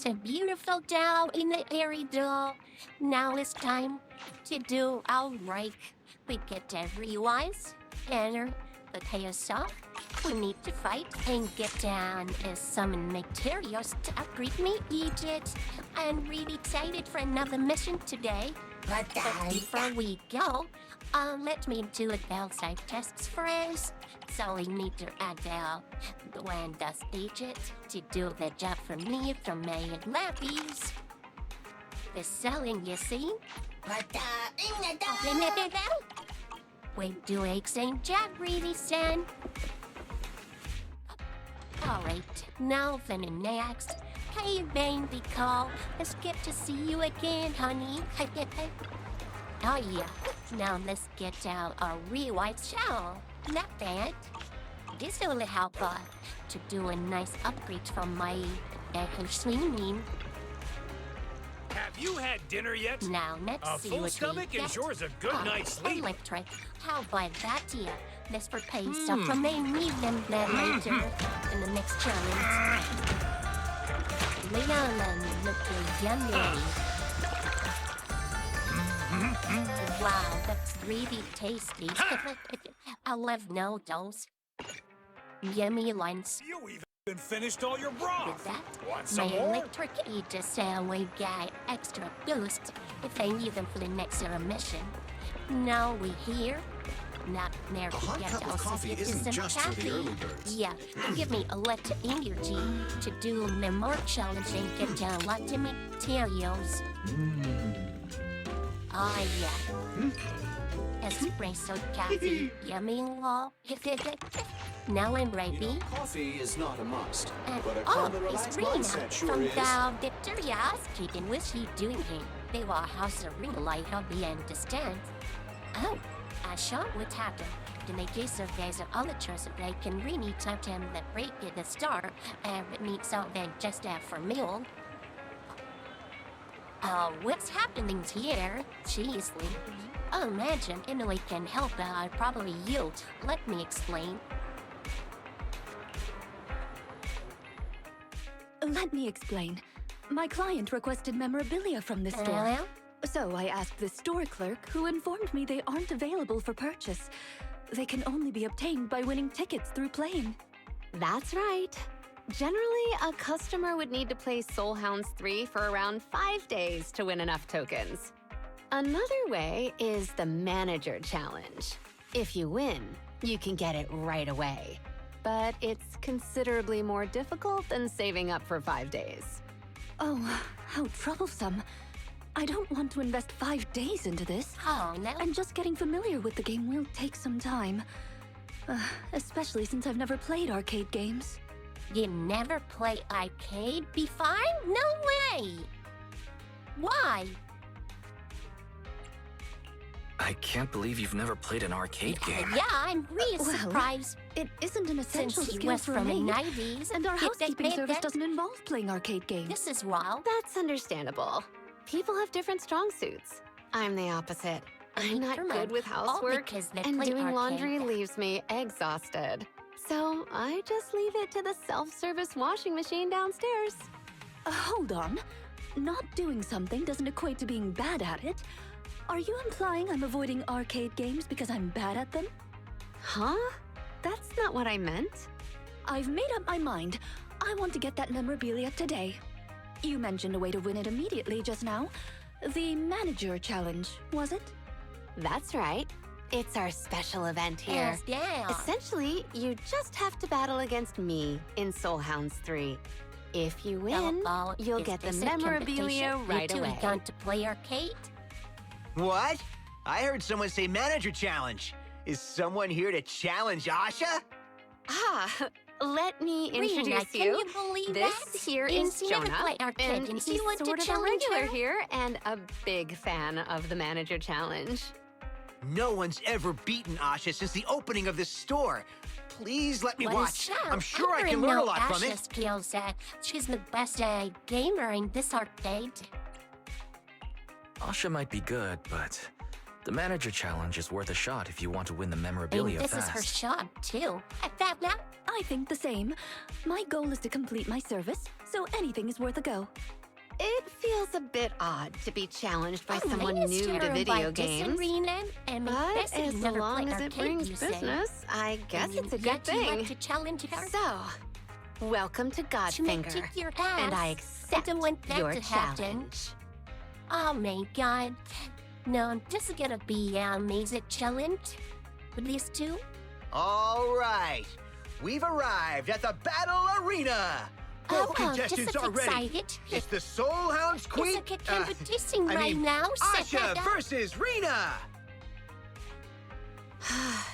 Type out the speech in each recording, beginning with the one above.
a beautiful doll in the airy doll. Now it's time to do our break. We get everyone's enter the chaos off. We need to fight and get down as summon materials to upgrade me, Egypt. I'm really excited for another mission today. But before we go, let me do a downside tests first. So we need to add the one does Egypt to do the job for me from my lappies. The selling, you see? We do a same job, really, son. Alright, now for the next. Hey, baby call. It's good to see you again, honey. Oh yeah, now let's get out our rewind shell. Not bad. This will help to do a nice upgrade from my swimming. Have you had dinner yet? Now let's see full what stomach we get. ensures a good night's sleep. Electric. How about that, dear? Let's prepare stuff for my medium then later in the next challenge. Leon looking yummy. Wow, that's really tasty. I love noodles. Yummy ones. You even finished all your broth. With that, Want my some more? electric eater cell will get extra boost if I need them for the next mission. Now we here. Not there A to hot get cup of also coffee get isn't some just for the coffee. early birds. Yeah, give me a lot of energy to do the more challenge and get a lot of materials. Oh yeah. Espresso coffee, yummy law. Now I'm ready. Coffee is not a must, And but a oh, calm and it's relaxed Rena mindset sure from is. the Victoria's Kitchen. What's she doing here? They were house of real light hobby and understand. Oh, I saw what happened. The major surveys of all the choices they can really touch him that break at the star and need something just for meal. What's happening here? Seriously. Oh, imagine Emily can help probably you. Let me explain. Let me explain. My client requested memorabilia from this store. So I asked the store clerk, who informed me they aren't available for purchase. They can only be obtained by winning tickets through playing. That's right. Generally, a customer would need to play Soul Hounds 3 for around 5 days to win enough tokens. Another way is the Manager Challenge. If you win, you can get it right away. But it's considerably more difficult than saving up for 5 days. Oh, how troublesome. I don't want to invest 5 days into this. Oh, no. And just getting familiar with the game will take some time. Especially since I've never played arcade games. You never play arcade before? No way! Why? I can't believe you've never played an arcade game. Yeah, I'm really Well, surprised. It isn't an essential Since he skill was for from the me. 90s. And our if they housekeeping made service that- doesn't involve playing arcade games. This is wild. That's understandable. People have different strong suits. I'm the opposite. I'm not Never good mind. with All housework, because they and play doing arcade. laundry leaves me exhausted. So I just leave it to the self-service washing machine downstairs. Hold on. Not doing something doesn't equate to being bad at it. Are you implying I'm avoiding arcade games because I'm bad at them? Huh? That's not what I meant. I've made up my mind. I want to get that memorabilia today. You mentioned a way to win it immediately just now. The Manager Challenge, was it? That's right. It's our special event here. Yes, yeah. Essentially, you just have to battle against me in Soul Hounds 3. If you win, you'll is get the this a memorabilia competition? right you two away. are going to play arcade? What? I heard someone say manager challenge. Is someone here to challenge Asha? Ah, let me Rena, introduce can you. you believe This that? here Yes, is you never Jonah, play arcade, and and he's you want to sort of a challenge regular her? here and a big fan of the Manager Challenge. No one's ever beaten Asha since the opening of this store. Please let me What watch. is that? I'm sure I already can learn a know lot from Asha it. skills. She's the best gamer in this arcade. Asha might be good, but the Manager Challenge is worth a shot if you want to win the And memorabilia this fast. is her shop, too. I found out. I think the same. My goal is to complete my service, so anything is worth a go. It feels a bit odd to be challenged by someone Mine is new to terrible video this games. arena, and But especially as never long played as it arcade, brings you say. business, I guess And it's a yet good you thing. like to challenge her So, welcome to to make Godfinger. kick your ass. And I accept don't want that your to happen. challenge. Oh my god. No, this is gonna be an amazing challenge. With these two? All right. We've arrived at the battle arena. Both contestants just are ready. excited. It's the Soul Hounds Queen. It's a competition I right mean, now. Asha versus Rena.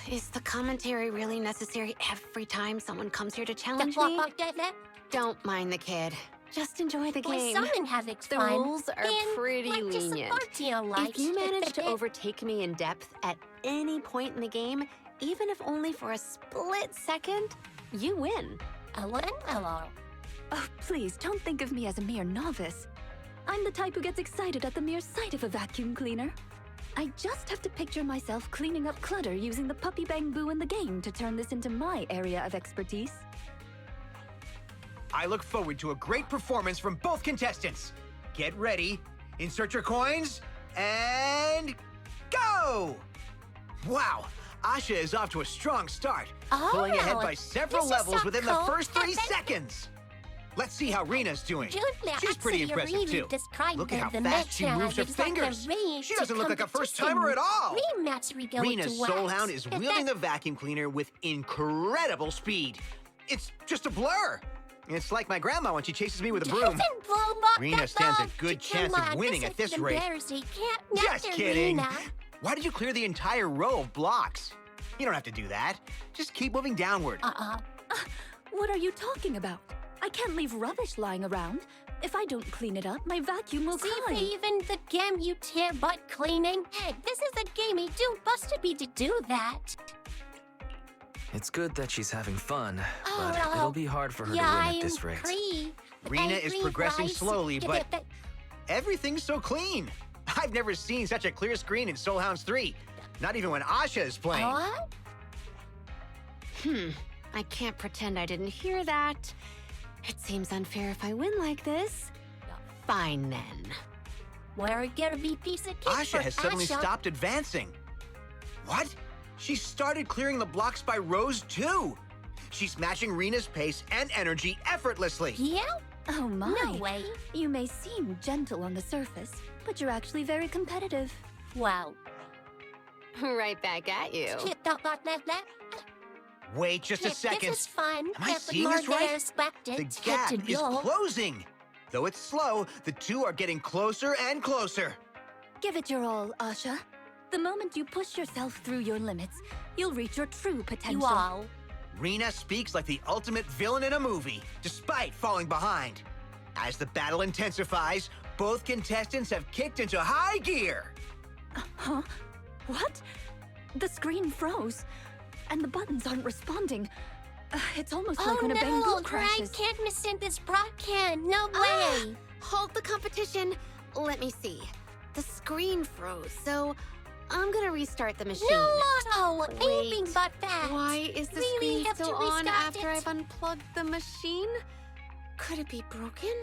Is the commentary really necessary every time someone comes here to challenge me? Don't mind the kid. Just enjoy the Well, game. someone having The fun. rules are and pretty like to lenient. support you, like. If you manage to overtake me in depth at any point in the game, even if only for a split second, you win. Hello. Oh, please, don't think of me as a mere novice. I'm the type who gets excited at the mere sight of a vacuum cleaner. I just have to picture myself cleaning up clutter using the puppy bamboo in the game to turn this into my area of expertise. I look forward to a great performance from both contestants. Get ready, insert your coins, and go! Wow, Asha is off to a strong start, pulling ahead by several this is levels so within cool. the first 3 seconds. Let's see how Rena's doing. Julia, She's pretty actually, impressive really too. described Look at how the fast she match, moves her it's like a fingers. race She doesn't look like a first-timer competition. at all. Rematch we go Rena's to Soul wax. Hound is If wielding that- the vacuum cleaner with incredible speed. It's just a blur. It's like my grandma when she chases me with a broom. Doesn't blow up Rena that stands a long. good Come chance of on, winning at this is rate. embarrassing. Can't Just not kidding. Rena. Why did you clear the entire row of blocks? You don't have to do that. Just keep moving downward. What are you talking about? I can't leave rubbish lying around. If I don't clean it up, my vacuum will See, cry. even the game you tear butt cleaning. Hey, this is a game you do busted me to do that. It's good that she's having fun, Oh, but no. it'll be hard for her Yeah, to I win at this rate. agree. Rena I is agree, progressing guys. slowly, but everything's so clean. I've never seen such a clear screen in Soul Hounds 3. Not even when Asha is playing. What? I can't pretend I didn't hear that. It seems unfair if I win like this. Fine then. We're gonna be piece of cake Asha for has suddenly Asha. stopped advancing. What? She started clearing the blocks by rows too. She's matching Rena's pace and energy effortlessly. Yeah? Oh my. No way. You may seem gentle on the surface, but you're actually very competitive. Wow. Right back at you. Wait just a second. This is fun. Am I but seeing more this than right? expected. The Good gap to is go. closing. Though it's slow, the two are getting closer and closer. Give it your all, Asha. The moment you push yourself through your limits, you'll reach your true potential. You all. Rena speaks like the ultimate villain in a movie, despite falling behind. As the battle intensifies, both contestants have kicked into high gear. Huh? What? The screen froze, and the buttons aren't responding. It's almost like when a bamboo I crashes. can't miss in this broadcast. No Ah, way. Halt the competition. Let me see. The screen froze, so I'm gonna restart the machine. No, anything Wait, but that. Why is the Really screen have to still on restart after it? I've unplugged the machine? Could it be broken?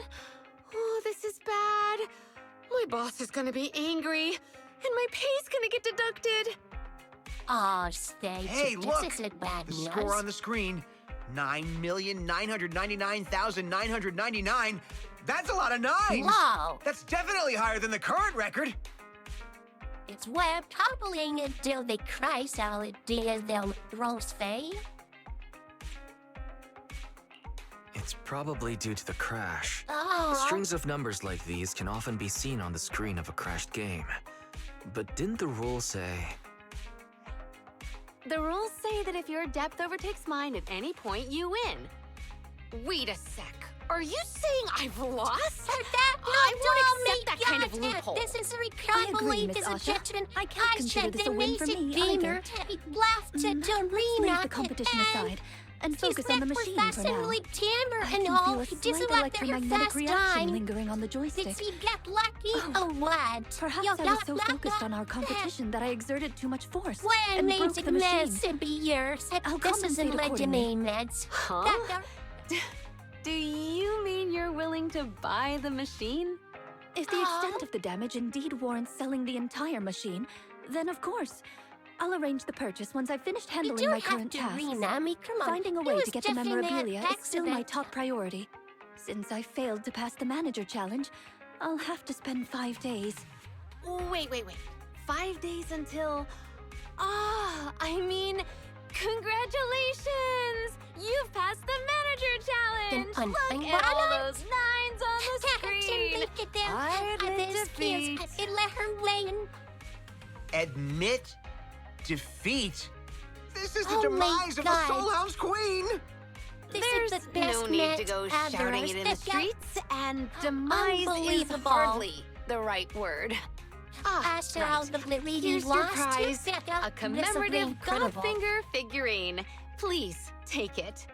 Oh, this is bad. My boss is gonna be angry, and my pay's gonna get deducted. Oh, stay. Hey, this look! isn't bad The news. score on the screen, 9,999,999. That's a lot of nines! Wow. That's definitely higher than the current record. It's web toppling until they cry solid dear them rose fade. It's probably due to the crash. Oh. Strings of numbers like these can often be seen on the screen of a crashed game. But didn't the rule say... The rules say that if your depth overtakes mine at any point, you win. Wait a sec. Are you saying I've lost? I won't accept that kind of loophole. This is a I required agree, belief Miss is a Asha. judgment. I can't consider this a win for me either. Left to Let's Dorina. leave the competition aside and focus on the machine for now. Timber I and can all. feel a Just slight like your electromagnetic fast reaction time. lingering on the joystick. Did he get lucky Oh, or what? Perhaps Yo, I was so focused on our competition that I exerted too much force When and broke amazing the machine. mess to be yours. I'll This isn't compensate legendary meds. Huh? Do you mean you're willing to buy the machine? If the extent of the damage indeed warrants selling the entire machine, then of course, I'll arrange the purchase once I've finished handling my current tasks. Renami, come on. Finding a It way was to get the just an memorabilia is still my accident. top priority. Since I failed to pass the manager challenge, I'll have to spend 5 days. Wait. 5 days until... congratulations! You've passed the manager challenge! Look at all those 9s on the screen! It let her win. Admit defeat? This is the Oh my demise of the God. Soul Hound's queen! There's is the best no need to go match shouting ever. it in the streets, and demise is Unbelievable. hardly the right word. After all the really Here's your lost prize, to Becca, a this will be commemorative incredible. Godfinger figurine. Please, take it.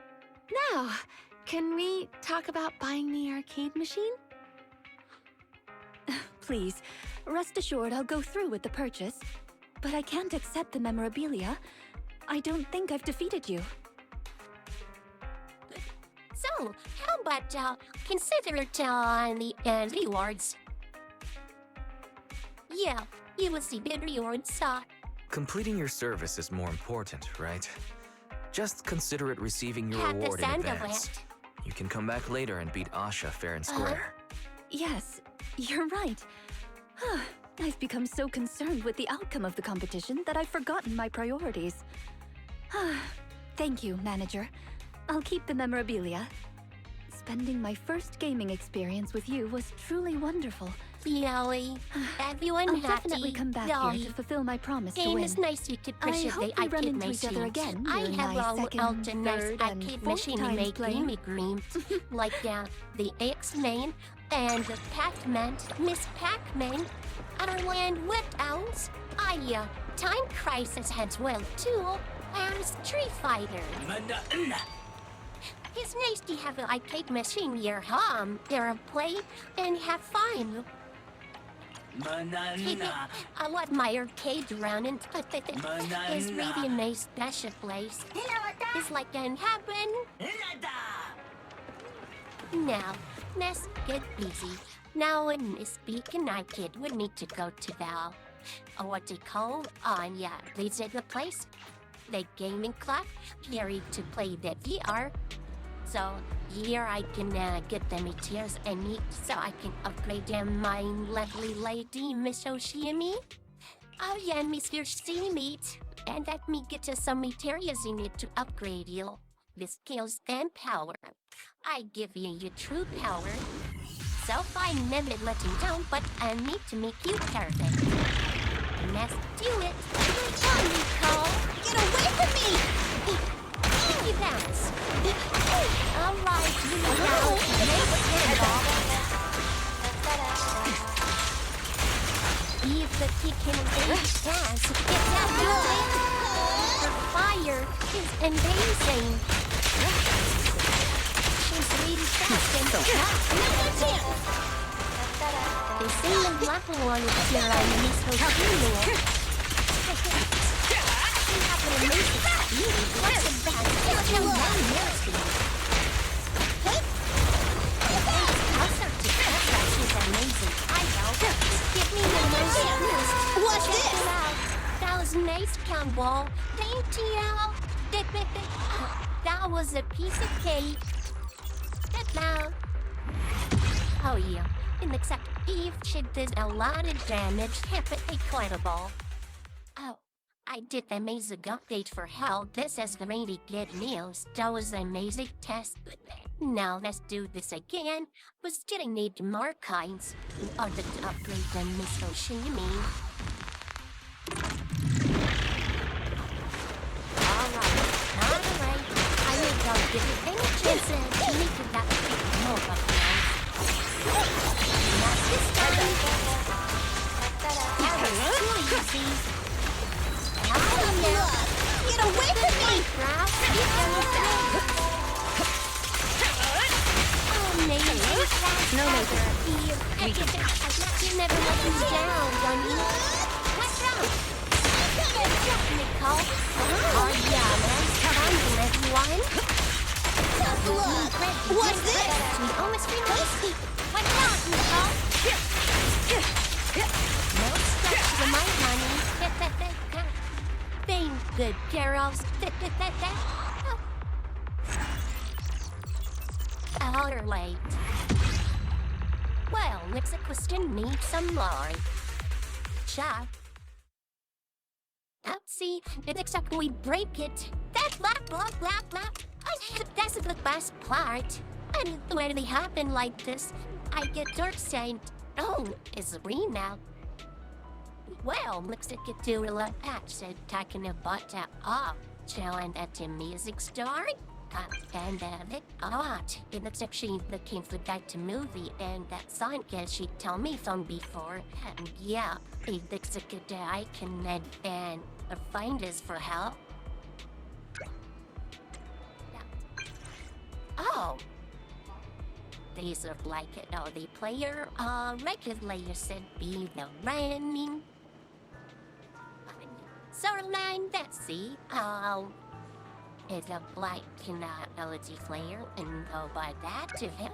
Now, can we talk about buying the arcade machine? Please, rest assured I'll go through with the purchase. But I can't accept the memorabilia. I don't think I've defeated you. So, how about consider it the rewards? Yeah, you will see the rewards. Completing your service is more important, right? Just consider it receiving your Have the reward in sound of advance. it. You can come back later and beat Asha fair and square. Yes, you're right. I've become so concerned with the outcome of the competition that I've forgotten my priorities. Thank you, manager. I'll keep the memorabilia. Spending my first gaming experience with you was truly wonderful. Yowie, everyone I'll happy. definitely come back here to fulfill my promise to Game win. is nice you could I appreciate hope the we run arcade into each other machine. again I during have my all second, the nice third, and arcade fourth machine times make playing. me green. Like the X-Men and the Pac-Man, Miss Pac-Man, Ireland Wet Owls, Time Crisis as well too, and Street Fighter. It's nice to have an arcade machine here, there play and have fun. I love my arcade running. It's really a nice special place. It's like in heaven. Now, let's get busy. Now, in this speaking arcade, we need to go to the, what they call, this is the place, the gaming club, here to play the VR. So here I can get the materials I need so I can upgrade them my lovely lady, Miss Oshimi. Oh yeah, Mr. Seameat. And let me get you some materials you need to upgrade you. The skills and power. I give you your true power. So I never let you down, but I need to make you perfect. Let's do it. Come on, Nicole. Get away from me! You bounce. All right, you know now. If the chicken really dance, get that moving. The fire is amazing. She's really fast and they sing the black one with your Miss Hoshino. You have an amazing speed. What's the best? Tell me mercy. Also, to that she's amazing. I know. Give me the most boost. What's this? That was nice, Campbell. Thank you. That was a piece of cake. Now. Oh yeah. And except Eve, she did a lot of damage. Incredible. Oh. I did the amazing update for Hell. This is really good news. That was an amazing test. Now let's do this again. We still need more kinds in order to upgrade the Miss Oshimi. Alright. I will not give you any chances to make it that more of not this time. That was too easy. Get away from me! No later. You never let me down, dummy. What's wrong? Good job, Nicole. Oh, yeah, man. Come everyone. Tough luck. What's this? We almost reached. What's wrong, Nicole? No steps to my money. Being good girls. All right. Well, next question needs some more. Shot. See, it exactly break it. That blah blah blah blah. That's the best part. And when they happen like this, I get dark saying, "Oh, it's green now." Well, looks like a duel said talking about that chilling at the music store. And it looks like she came for that movie, and that song she told me from before. And yeah, it looks like I can and find us for help. Oh, these are like the player regularly said be the running. So line, let's see. It's a black melody player, and by that to him.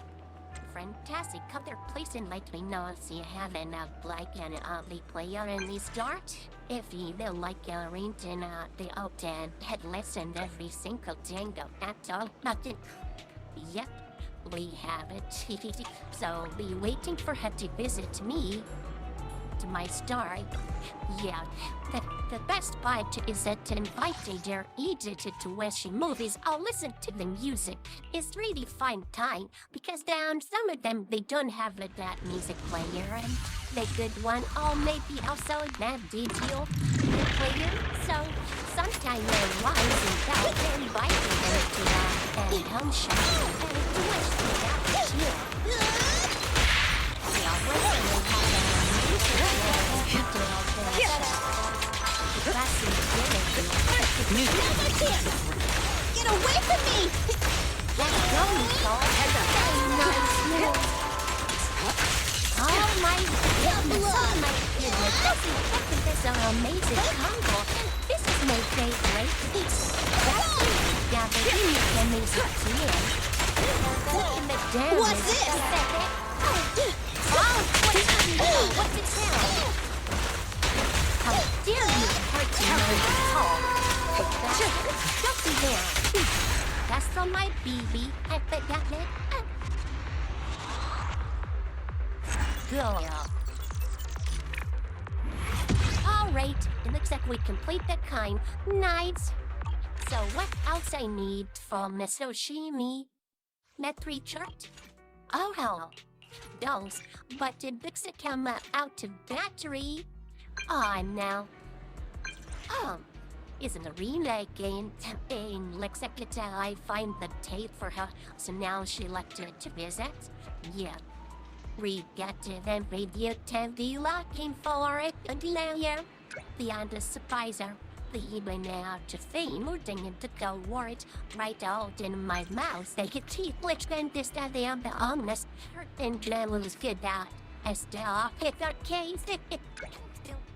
Fantastic. Come their place in light we know see having a black and ugly player in the start. If you don't like arranging the open had listened every single tango, that's all nothing. Yep, we have it. So be waiting for her to visit me to my star. Yeah, the best part is that inviting their editor to watch movies or listen to the music is really fun time because down some of them they don't have that music player and the good one or maybe also that digital player. So sometimes they're wise and doubt inviting them to a home shop and to watch the too. Yeah, Get away from me! Let's go, Nicole. Nice move. Oh my goodness. Oh my goodness. This is an amazing combo. This is my favorite. Yeah, but you need the music too. What's this? Oh, what's it sound? How dare you hurt me, Nicole? Don't be there. That's from my BB. I bet that it. Good. Alright, it looks like we complete that kind. Nice. So what else I need from Miss Oshimi? Metri chart? Oh hell. Those, but it looks like I'm out of battery. Now. Isn't a relay game. And looks like I find the tape for her, so now she elected to visit. Yeah. We got to the radio TV looking for it. Beyond the surpriser. The evening out to fame, moving into go word right out in my mouth. They could keep which then this that they the ominous. And Glenn was good out. I still hit our case.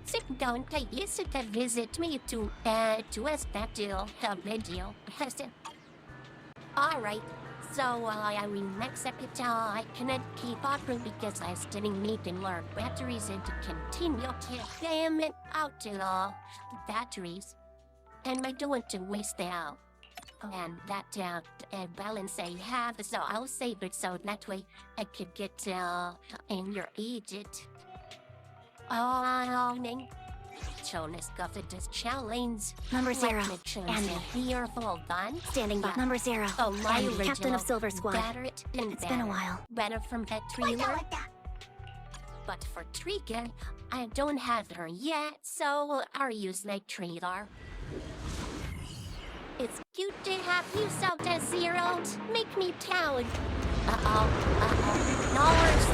Sit down, I used to visit me to us that deal, the radio. Alright, so I will next second I cannot keep up because I still need to learn batteries and to continue to damn it out to the batteries. And I don't want to waste out. And that balance I have, so I'll save it so that way I could get in your edit. Ning. Jonas got this challenge. Number 0. And here, hold on. Standing by. Number 0. Oh, my and original. Captain of Silver Squad. It's been a while. Better from that trailer. But for Trigger, I don't have her yet, so I'll use my trailer. It's cute to have you so that 0. Make me proud. Dollars.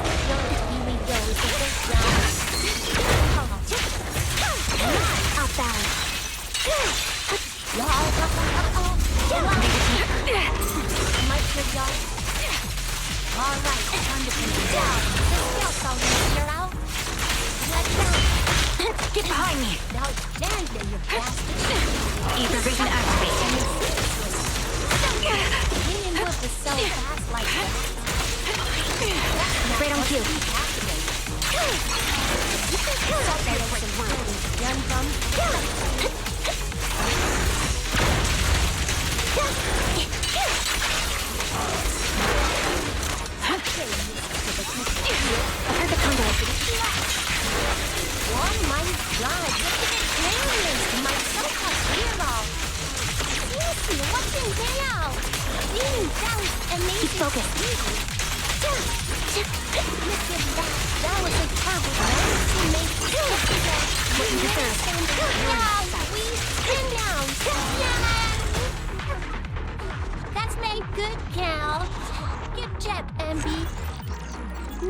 Here we go. Outbound. Alright, time to put it down. Let's go, Zero. Let's go. Get behind me. Now stand there, you bastard. Ether vision activate. You didn't move the so fast like that. Right on cue. Oh my god, look at the aliens! My so-called hero! Seriously, what's in there? That was amazing. Keep focused. Look at that. That was a perfect moment to make what you deserve. Yeah, we spin down. Yeah. That's made good count. Good job, MB.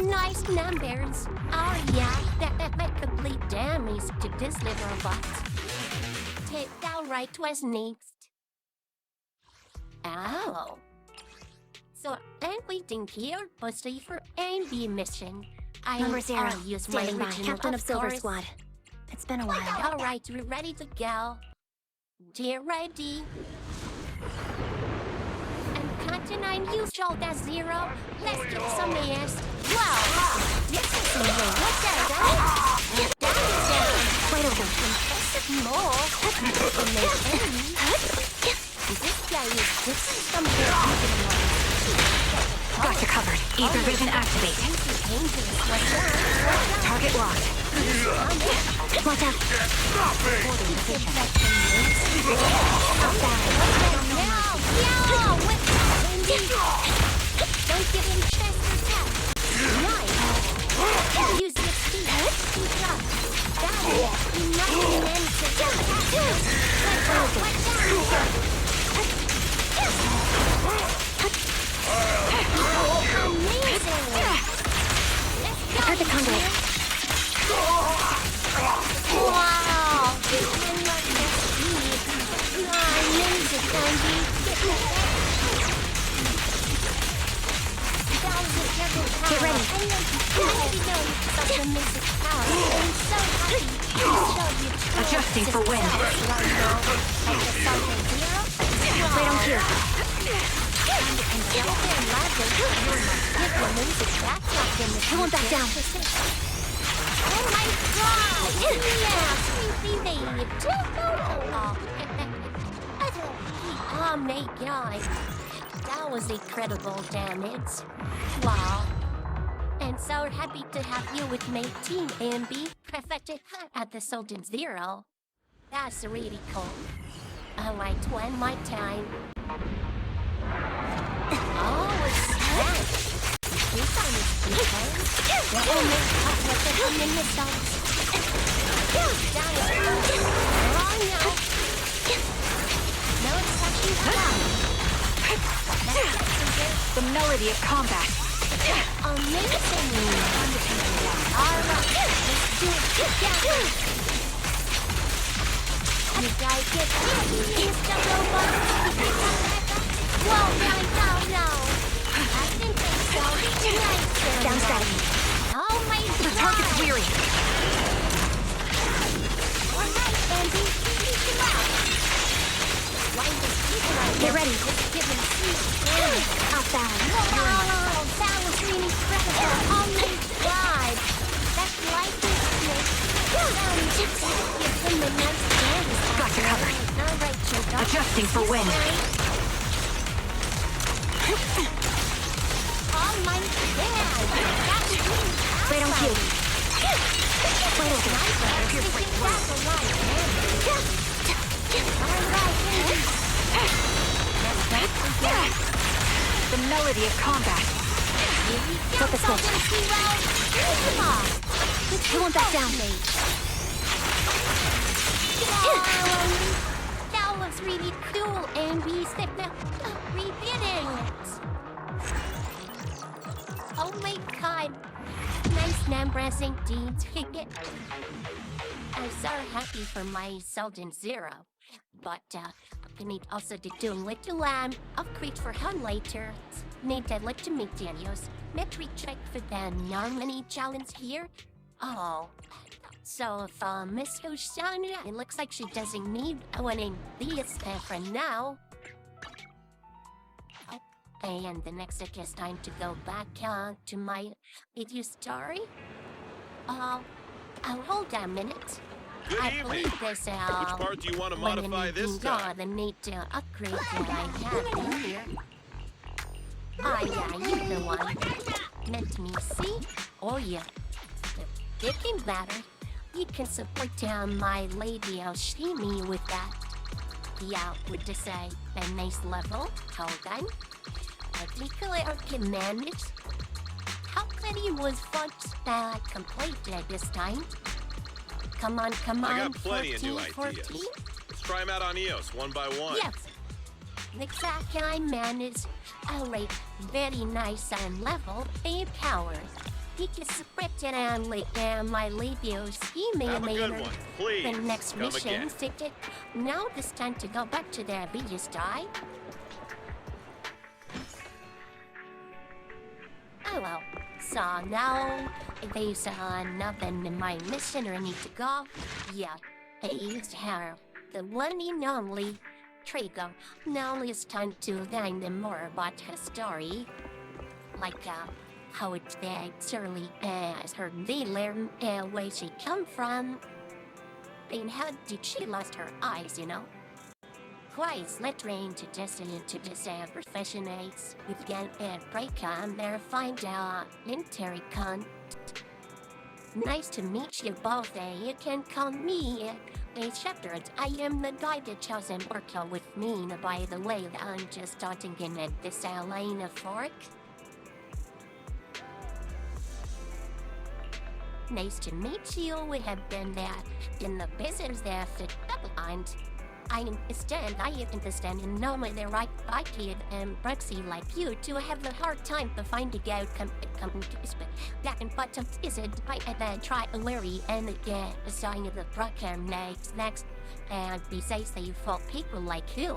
Nice numbers. Oh yeah, that might complete damage to this little robot. Take that right was next. Oh. So I'm waiting here, mostly for MB mission. Number 0, I'll use my standing by. original, Captain of Silver course. Squad. It's been a while. All right, we're ready to go. Dear ready. I'm counting on you, shoulder 0. Let's get some ass. Wow! This is a way. What's that, guys? That is Quite over. impressive more. This guy is some Gotcha covered. Ether vision activate. Target locked. Watch out. Don't give him chest attack. Nice. Use your speed. Good job. That is enough amazing. Heard the convoy. Wow! And look at speed. Amazing, Andy. Get ready. Such amazing power. I'm so happy to show you. Adjusting for wind. Right on cue. I won't back down. Oh my god! Yeah, sweetie baby. Oh my god. That was incredible damage. Wow. And so happy to have you with my team, AMB. Perfected at the Sultan 0. That's really cool. Alright, one more time. Oh, it's that. This one is different. The only cut with the missiles. That is awesome. Oh no. No, it's actually fun. The melody of combat. Amazing. Alright, let's do it together. You guys get hit, Mr. Robot. Whoa, no. I think that's so nice. Down strategy. Oh my god. The target's weary. Alright, Andy, finish him out. Get ready. Out balance. Wow, that was really incredible. Oh my god. That's like this. Gotcha covered. Alright, Adjusting for wind. Oh my god. That's really Right on cue. Right over. The melody of combat. Flip the switch. You won't back down. That was really cool, and we stepped up. We did it. Oh my god. Nice Remembrance indeed. I'm so happy for my Sultan 0. But I need also to do little of create for him later. Need to let to make Daniels. Metric check for the non-many challenge here. Oh. So if Miss Hoshana, it looks like she doesn't need one in this for now. Oh, and the next I guess time to go back to my video story. Hold on a minute. Good I evening. believe this, Which part do you want to modify this time? The need to upgrade that I have in here. Yeah, you're the one. Let me see. Oh, yeah. It can matter. You can support my lady Oshimi with that. Yeah, would you say a nice level? Hold on. I think I can manage. How many was folks that completed this time? Come on, I got plenty 14, of new 14? ideas. Let's try them out on EOS one by one. Yes. Exactly, I managed. Alright, very nice and level A power. He can spread it on my labios. He may Have a good later. one, please. The next Come mission, again. ticket. Now it's time to go back to the Venus die. Oh well. So now there's nothing in my mission or need to go. Yeah, I used her, the one and only Trigo. Now it's time to learn more about her story. Like how it's actually as her dealer, where she come from. And how did she lost her eyes, you know? Twice lettering to destiny to this professionals with get and break on there find out intercon. Nice to meet you both, you can call me a shepherd. I am the guy that chosen worker with me. By the way, I'm just starting in at this line of fork. Nice to meet you. We have been in the business there for double and I understand and normally the right kid and Brexy like you to have a hard time to find a out but that and bottom is it I then try a worry and get a sign of the program next and besides you for people like you.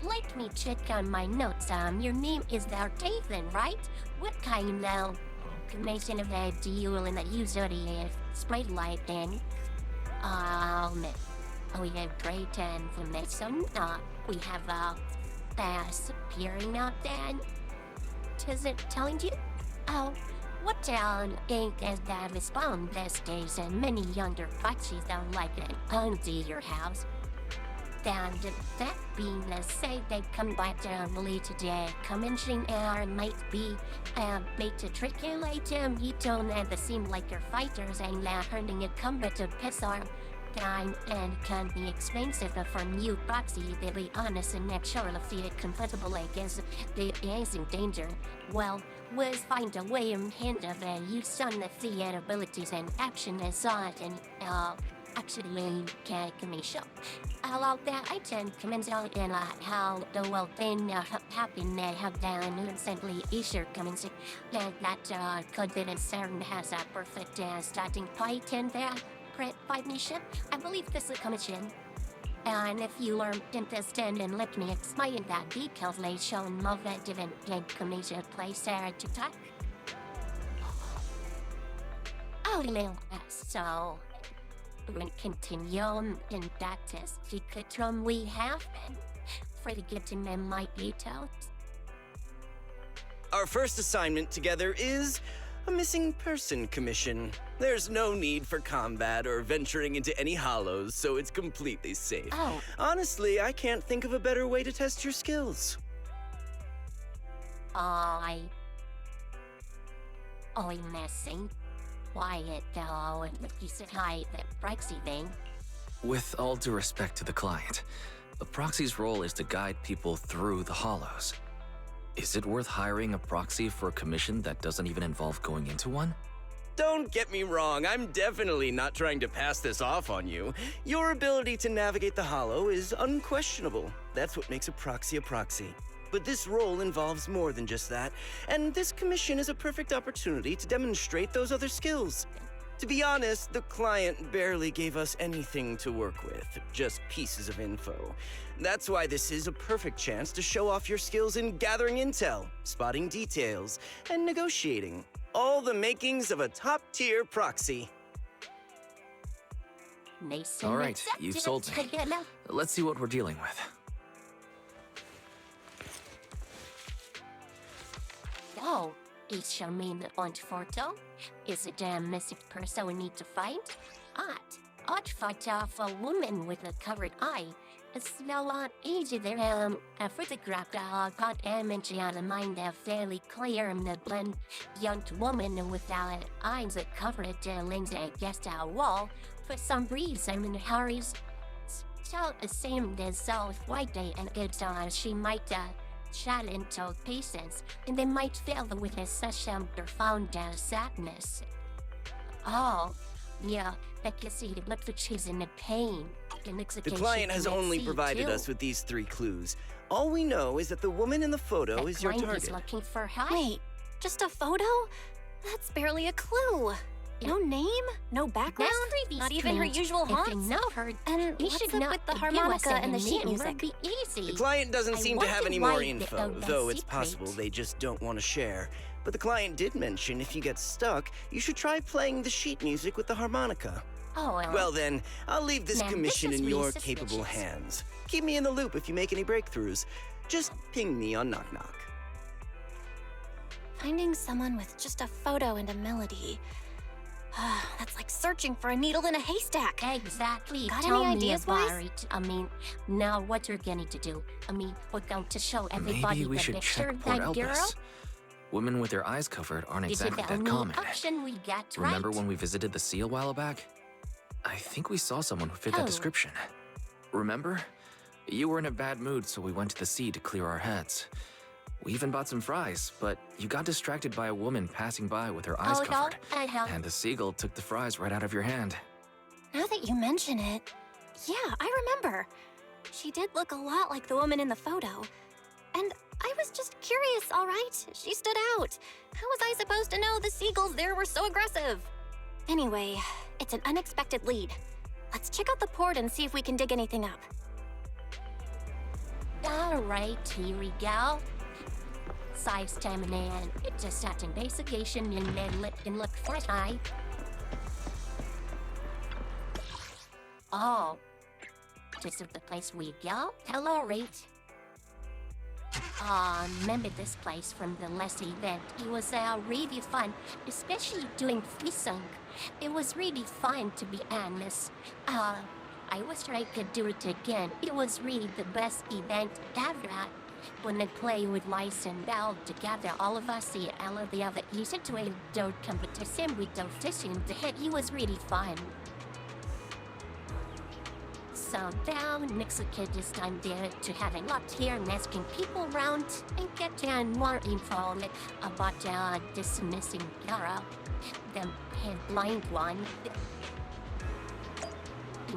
Let me check on my notes. Your name is Dartathan, right? What kind of combination of that duel and the usually sprite light then? We have great and information. We have appearing out then. Is it telling you? Oh, what town ain't as that respond these days and many younger foxes don't like it onto your house. And that being say they come back down early today, commencing hour might be made to trick you later. You don't ever seem like your fighters and hurting a combat to piss off time and can be expensive for new proxy. To be honest and make sure to feel comfortable against the is in danger. Well, we'll find a way in hand of use on the theater abilities and action as on and actually can show. Allow that I can commence out in how the well thing happen have down instantly issue coming and that confidence has a perfect starting point and there. Great fight mission. I believe this is commission. And if you are interested in let me explain that details later shown more different commission place there to talk. Oh, so we'll continue in that secret room we have and free to get in my details. Our first assignment together is a missing person commission. There's no need for combat or venturing into any hollows, so it's completely safe. Oh. Honestly, I can't think of a better way to test your skills. I'm missing. Quiet though, you said hi, the Brexy thing. With all due respect to the client, the proxy's role is to guide people through the hollows. Is it worth hiring a proxy for a commission that doesn't even involve going into one? Don't get me wrong, I'm definitely not trying to pass this off on you. Your ability to navigate the hollow is unquestionable. That's what makes a proxy a proxy. But this role involves more than just that, and this commission is a perfect opportunity to demonstrate those other skills. To be honest, the client barely gave us anything to work with, just pieces of info. That's why this is a perfect chance to show off your skills in gathering intel, spotting details, and negotiating. All the makings of a top-tier proxy. All right, you've sold me. Let's see what we're dealing with. Oh, Is she mean on photo? Is it a missing person we need to find? Odd photo of a woman with a covered eye. It's a lot easier than a photograph got image on the mind of fairly clear and the blend young woman without eyes that covered the lens against our wall. For some reason, Harry's so assumed as so white day and it's she might shut into pieces and they might fill with such profound sadness. Oh, yeah, because it looks like she's in pain. The client has only provided us with these 3 clues. All we know is that the woman in the photo is your target. Is looking for help. Wait, just a photo? That's barely a clue. No name, no background, not even her usual haunts. If you know her, and what's up with the harmonica and the sheet music? Be easy. The client doesn't seem to have any more info, though it's possible they just don't want to share. But the client did mention if you get stuck, you should try playing the sheet music with the harmonica. Oh, well then, I'll leave this commission in your capable hands. Keep me in the loop if you make any breakthroughs. Just ping me on Knock Knock. Finding someone with just a photo and a melody. That's like searching for a needle in a haystack. Exactly. Got Tell any me ideas, about Wise? it. Now what you're going to do? We're going to show everybody Maybe we the should picture check of Port that girl. Elpis. Women with their eyes covered aren't This exactly is the that only common. option we got, Remember right? when we visited the sea a while back? I think we saw someone who fit that description. Remember? You were in a bad mood, so we went to the sea to clear our heads. We even bought some fries, but you got distracted by a woman passing by with her eyes covered. And the seagull took the fries right out of your hand. Now that you mention it, yeah, I remember. She did look a lot like the woman in the photo. And I was just curious, all right? She stood out. How was I supposed to know the seagulls there were so aggressive? Anyway, it's an unexpected lead. Let's check out the port and see if we can dig anything up. All right, here we go. Size time and it's a start investigation and then look for it. Oh, this is the place we go. Hello, Rate. Remember this place from the last event. It was really fun, especially doing fishing. It was really fun, to be honest. I wish I could do it again. It was really the best event ever. When I play with Lice and Belle together, all of us see all of the other easy to a dirt competition with the fishing. It was really fun. So down, next kid this time there to have a lot here and asking people around and get more info about this missing girl, the blind one.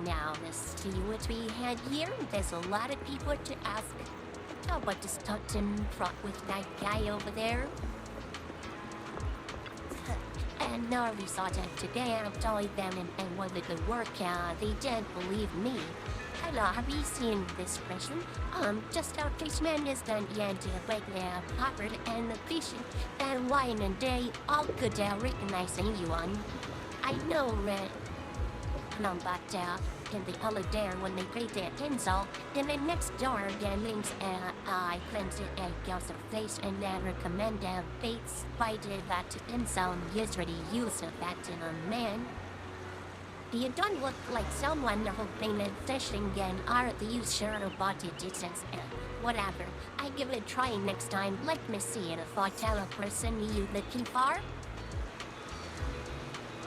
Now let's see what we had here. There's a lot of people to ask. How about this totem front with that guy over there? And no result today. I told them and what did the work? They didn't believe me. Hello, have you seen this person? Just our fisherman is done yet to break their popper and the fishing and wine and they all could recognize anyone. I know, no, but in the other there when they played their tinsel, then the next door their links I cleanse it and girls face and then recommend their fates by that tinsel usually use of that in a man. You don't look like someone who's been fishing and are you sure about the distance? Whatever. I give it a try next time. Let me see it if I tell a person you looking for.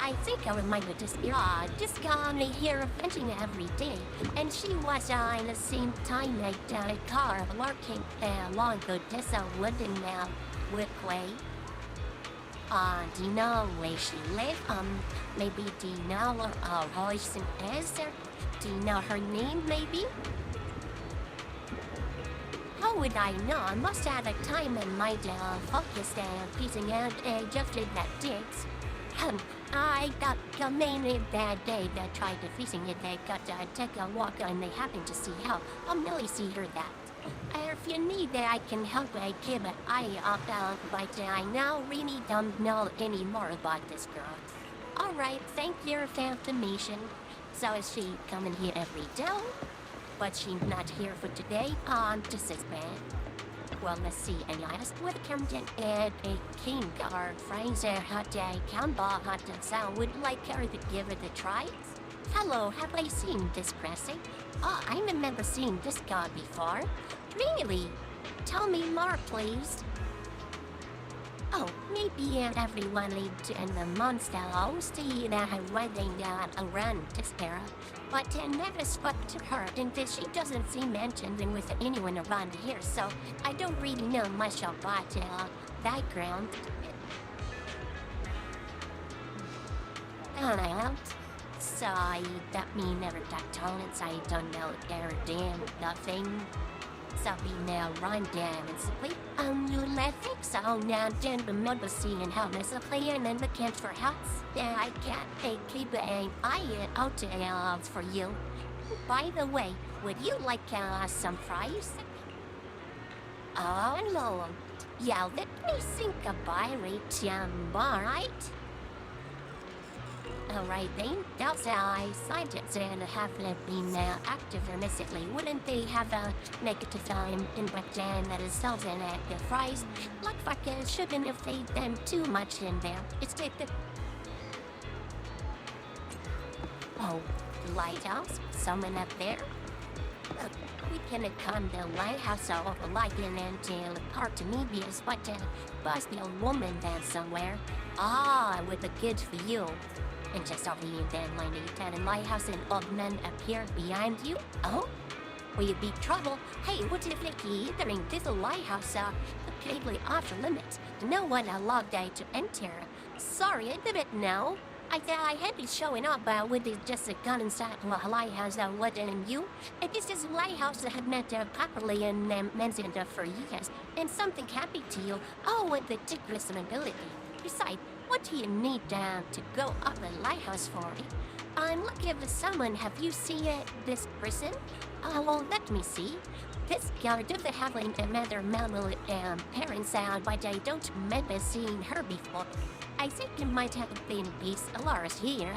I think I remember this guy here fishing every day, and she was in the same time like the car working along the desert wooden walkway. Do you know where she lives? Maybe do you know her voice and answer? Do you know her name, maybe? How would I know? I must have a time and mind focused piecing out just in that dicks. I got a mainly bad day that tried to fishing it. They got to take a walk and they happened to see how. I'm really see her that. If you need that, I can help I keep an eye out, but I now really don't know any more about this girl. Alright, thank you for information. So is she coming here every day? But she's not here for today? This is bad. Well, let's see. And I just with Camden and a king or Fraser hot day combo hot so would like her to give it a try. Hello, have I seen this Cressy? Oh, I remember seeing this guy before. Really? Tell me more, please. Oh, maybe everyone lived in the monster house that are running around this era. But I never spoke to her, and she doesn't seem mentioned with anyone around here, so I don't really know much about background. So that me never got talents, I don't know damn nothing. So we now run down and simply you let think so now then remember seeing how this playing and the camp for house. Yeah, I can't keep an eye out for you. By the way, would you like some fries? Oh no. Yeah, let me think about it, alright? Alright then, that's how I decided to have been active recently. Wouldn't they have a negative time in breakdown that is selling at the fries? Like fuckers shouldn't have paid them too much in there. It's the oh, lighthouse? Someone up there? We can come the lighthouse over lighting until part to me because but bust the old woman there somewhere. Ah, with a good for you. And just over you then landing down in lighthouse and old men appear behind you. Oh? Will you be trouble? Hey, what if Nicky entering this lighthouse completely off limits? No one allowed they to enter. Sorry, I didn't know. I had been showing up with just a gun inside the lighthouse that wasn't you. And this is lighthouse that had met properly and mentioned for years. And something happened to you. Oh, and the ridiculous ability. Besides, what do you need to go up the lighthouse for? I'm looking for someone. Have you seen this person? Well, let me see. This girl doesn't have another mammal parents out, but I don't remember seeing her before. I think it might have been Beast Alaris here.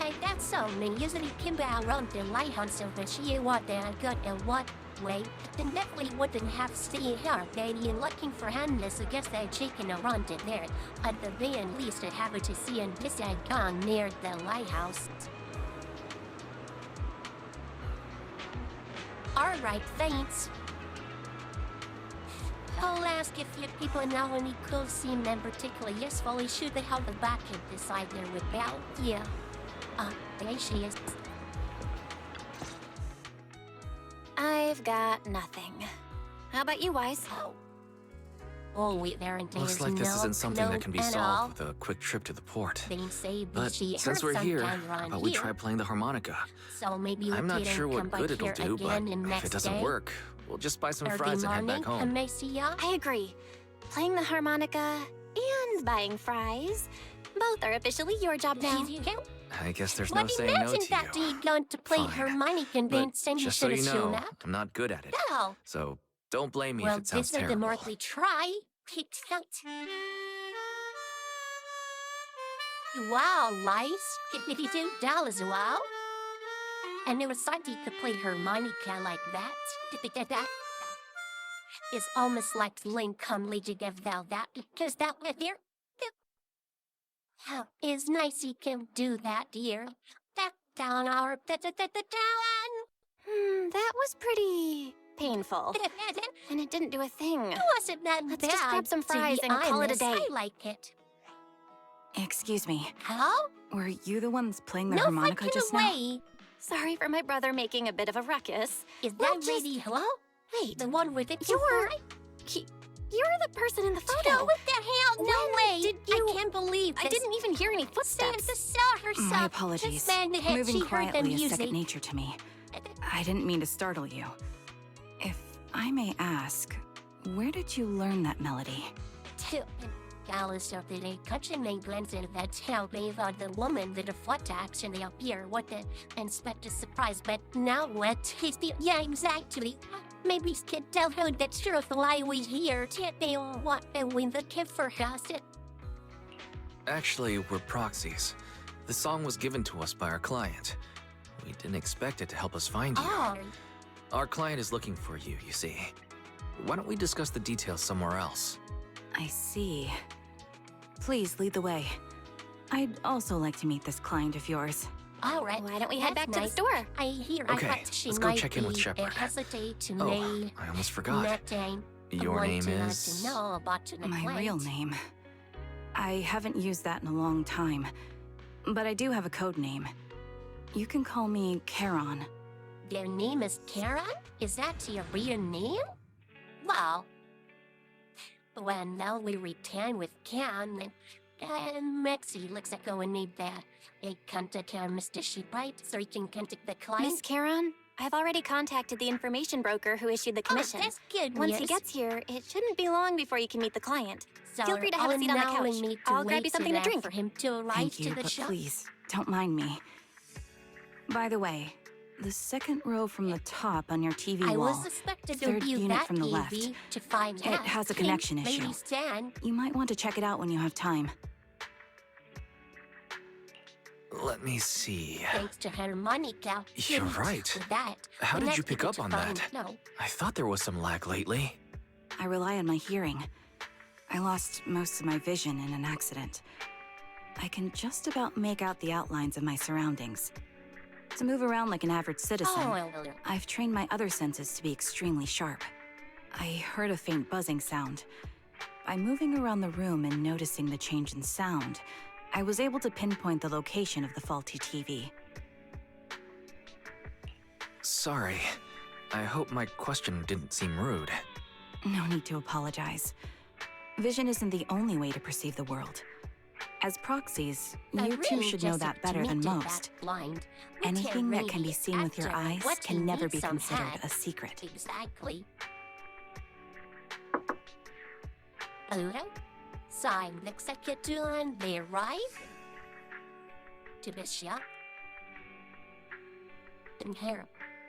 And that's so, and usually Kimber around the lighthouse so that she what they got a what way, then definitely wouldn't have seen her. They're looking for handless, I guess they're checking around it there. At the very least, I have to see and this gone near the lighthouse. Alright, thanks. I'll ask if you people know any cool scene them particularly useful. You should have the back of this side there with Belle. Yeah. There she is. I've got nothing. How about you, Wise? Oh, wait there and Looks like this isn't something that can be solved with a quick trip to the port. But since we're here, how about we try playing the harmonica? So maybe I'm not sure what good it'll do, but if it doesn't work, we'll just buy some fries and head back home. I agree. Playing the harmonica and buying fries, both are officially your job now. I guess there's no saying no to that you. Going to play harmonica and then send you just so to you the know, I'm not good at it. No. So don't blame me if it sounds this is the terrible. more we try. Wow, nice. $52, wow. I never thought you could play harmonica like that. It's almost like Link come leading about that because that was there. How is nice you can do that, dear. That down our down. That was pretty painful. And it didn't do a thing. It wasn't that Let's bad. just grab some fries and call it a day. I like it. Excuse me. Hello? Were you the ones playing the No harmonica just now? Away. Sorry for my brother making a bit of a ruckus. Is that really hello? Wait, the one with it? You're the person in the photo. No, what the hell? No way! Did you? I can't believe this. I didn't even hear any footsteps. Santa saw herself. My apologies. Moving quietly is second nature to me. I didn't mean to startle you. If I may ask, where did you learn that melody? Alice of the day, catching me glancing that's how they thought the woman that a foot actually appear. What the inspector surprised, but now what? Yeah, exactly. Maybe you can tell her that's true why we here. They what win the kid for us. Actually, we're proxies. The song was given to us by our client. We didn't expect it to help us find you. Oh. Our client is looking for you, you see. Why don't we discuss the details somewhere else? I see. Please lead the way. I'd also like to meet this client of yours. All right. Why don't we head back That's to the nice. store? I hear Okay, I she let's go might check in with be Shepard. hesitate to Oh, me. I almost forgot. Nothing. Your I name want is... to know about the My client. real name. I haven't used that in a long time, but I do have a code name. You can call me Charon. Their name is Karen? Is that your real name? Well, now we return with Karen, and Maxie looks like we need that. A contact Mr. Shepard so he can contact the client. Miss Caron, I've already contacted the information broker who issued the commission. Oh, that's good Once he news. gets here, it shouldn't be long before you can meet the client. So Feel free to have a seat on the now we couch. need to I'll grab wait you something to till drink. for him to arrive Thank to you, the but shop. please, don't mind me. By the way, the second row from the top on your TV I wall, was suspected to third view unit that from the TV left. to find It out. has a Pink connection issue. Lady Stan. You might want to check it out when you have time. Let me see. Thanks to harmonica. You're right. With that. How And did you that's pick able up to on find- that? No. I thought there was some lag lately. I rely on my hearing. I lost most of my vision in an accident. I can just about make out the outlines of my surroundings. To move around like an average citizen, Oh, I've trained my other senses to be extremely sharp. I heard a faint buzzing sound. By moving around the room and noticing the change in sound, I was able to pinpoint the location of the faulty TV. Sorry. I hope my question didn't seem rude. No need to apologize. Vision isn't the only way to perceive the world. As proxies, I you two really should know just that better than admitted most. that blind. We Anything can't that can be really seen with your after eyes what he can never needs be some considered help. a secret. Exactly. Hello? Sign looks like you're doing the right. To the shop. And here.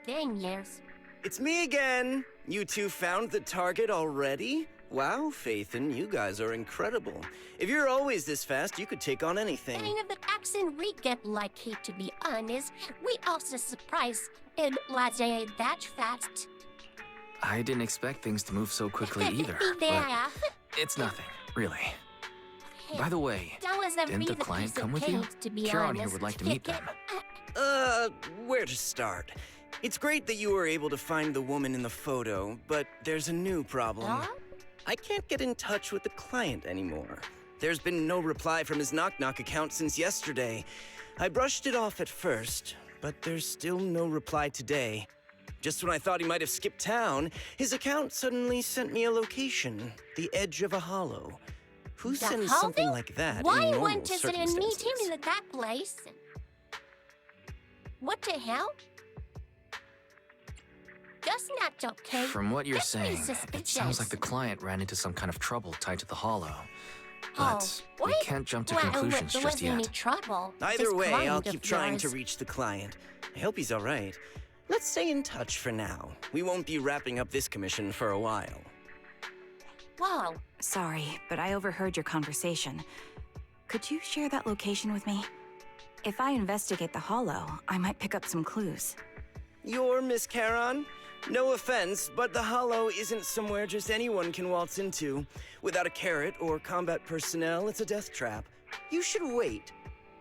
Dang years. It's me again! You two found the target already? Wow, Faithin, you guys are incredible. If you're always this fast, you could take on anything. Kind of the accent we get like he, to be honest. We also surprised and Laje that fast. I didn't expect things to move so quickly either, There. but it's nothing, really. By the way, That was a didn't the really client piece of come with you? cake, to be Charon here honest. would like to meet them. Where to start? It's great that you were able to find the woman in the photo, but there's a new problem. Huh? I can't get in touch with the client anymore. There's been no reply from his Knock Knock account since yesterday. I brushed it off at first, but there's still no reply today. Just when I thought he might have skipped town, his account suddenly sent me a location, the edge of a hollow. Who sends something like that Why in normal went to sit and meet him circumstances? in that place? What the hell? That's not okay. From what you're That's pretty saying, it suspicious. sounds like the client ran into some kind of trouble tied to the hollow. Oh, But we what? can't jump to Well, conclusions there just wasn't any yet. trouble. Either This way, I'll client keep of trying to yours- reach the client. I hope he's all right. Let's stay in touch for now. We won't be wrapping up this commission for a while. Wow. Sorry, but I overheard your conversation. Could you share that location with me? If I investigate the hollow, I might pick up some clues. You're Miss Charon? No offense, but the Hollow isn't somewhere just anyone can waltz into. Without a carrot or combat personnel, it's a death trap. You should wait.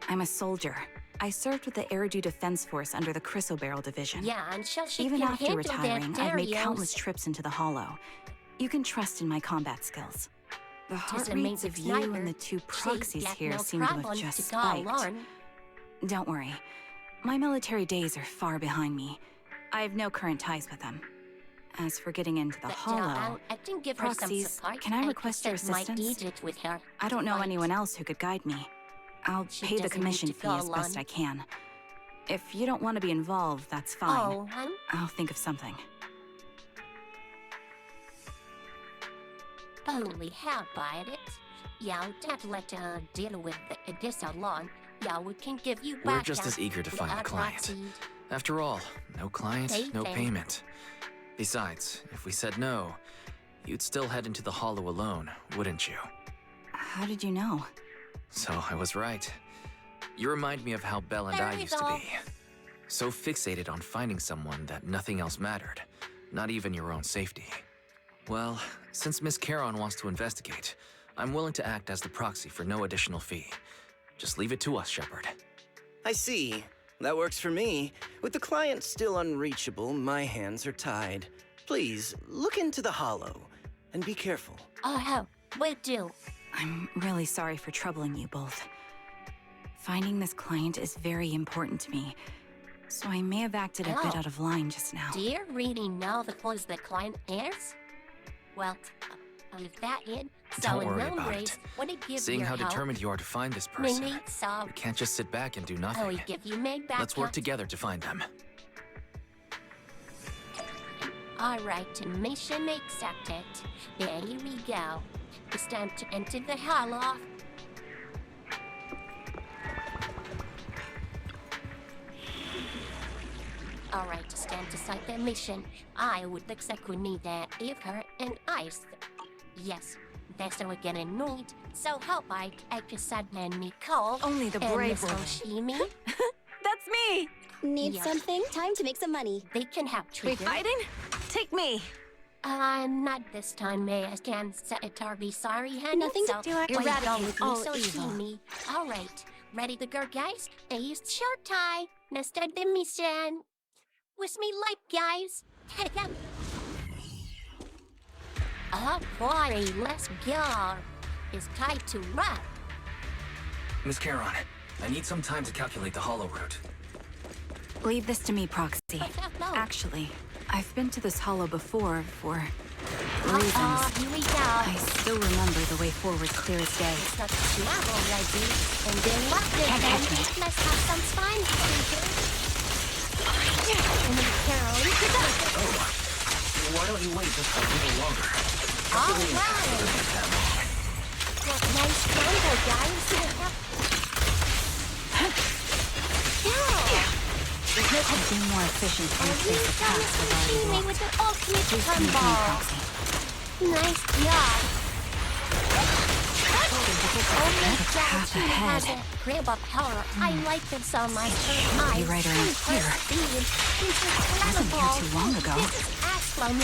I'm a soldier. I served with the Eridu Defense Force under the Chrysoberyl Division. Yeah, and she Even can after handle retiring, that I've made Darius. countless trips into the Hollow. You can trust in my combat skills. The heart Just a rates of amazing you sniper. and the two She proxies got here no seem to have problem just to go spiked. along. Don't worry. My military days are far behind me. I have no current ties with them. As for getting into the But, Hollow, I can give her some proxies, support. can I request your just might assistance? need it with her. I don't know Right. anyone else who could guide me. I'll She pay the doesn't need commission to fee go as best alone. I can. If you don't want to be involved, that's fine. Oh, I'll think of something. holy how about it? Yeah, don't let her deal with this alone. Yeah, we can give you back. We're just as eager to find the client. After all, no client, no payment. Besides, if we said no, you'd still head into the Hollow alone, wouldn't you? How did you know? So I was right. You remind me of how Belle and There I you used to go. be. So fixated on finding someone that nothing else mattered, not even your own safety. Well, since Miss Caron wants to investigate, I'm willing to act as the proxy for no additional fee. Just leave it to us, Shepard. I see. That works for me. With the client still unreachable, my hands are tied. Please, look into the hollow, and be careful. Oh, will do. I'm really sorry for troubling you both. Finding this client is very important to me, so I may have acted a bit out of line just now. Do you really know the clothes the client wears? Well, with that in, so Don't in worry no about ways, it. when it gives Seeing your how help, determined you are to find this person, Mimi, so we can't just sit back and do I nothing. will give you my back. Let's work together to find them. Alright, mission accepted. There we go. It's time to enter the hollow. Alright, stand aside the mission. I would exactly need that if her and ice. Yes, that's how we're gonna need. So how about I just send Nicole Only the and brave Miss will. Hoshimi? That's me! Need Yes. something? Time to make some money. They can have We trigger. fighting? Take me! Not this time, May. I can't say it terribly sorry, honey. Nothing to so do. why Eradicate don't with me, all so evil. me. Alright, ready to go, guys? It's showtime. Let's start the mission. Wish me luck, guys. Oh boy, let's go. It's time to rock. Miss Caron, I need some time to calculate the hollow route. Leave this to me, Proxy. No. Actually, I've been to this hollow before for reasons. Here we go. I still remember the way forward clear as day. Got the snap already. And then what the Can't catch me. Let's have some fun. And then Carol. Why don't you wait just a little longer? Alright. Nice triangle, guys. I'd be more efficient to And replace he's the done past this with all machine you with the ultimate Please come with me, combo. Proxy. Nice job. Oh my god, path she has ahead. a grab up power. I like this so much. Her Be eyes, right around super here. speed. This is Wasn't here incredible. too long ago. This is excellent.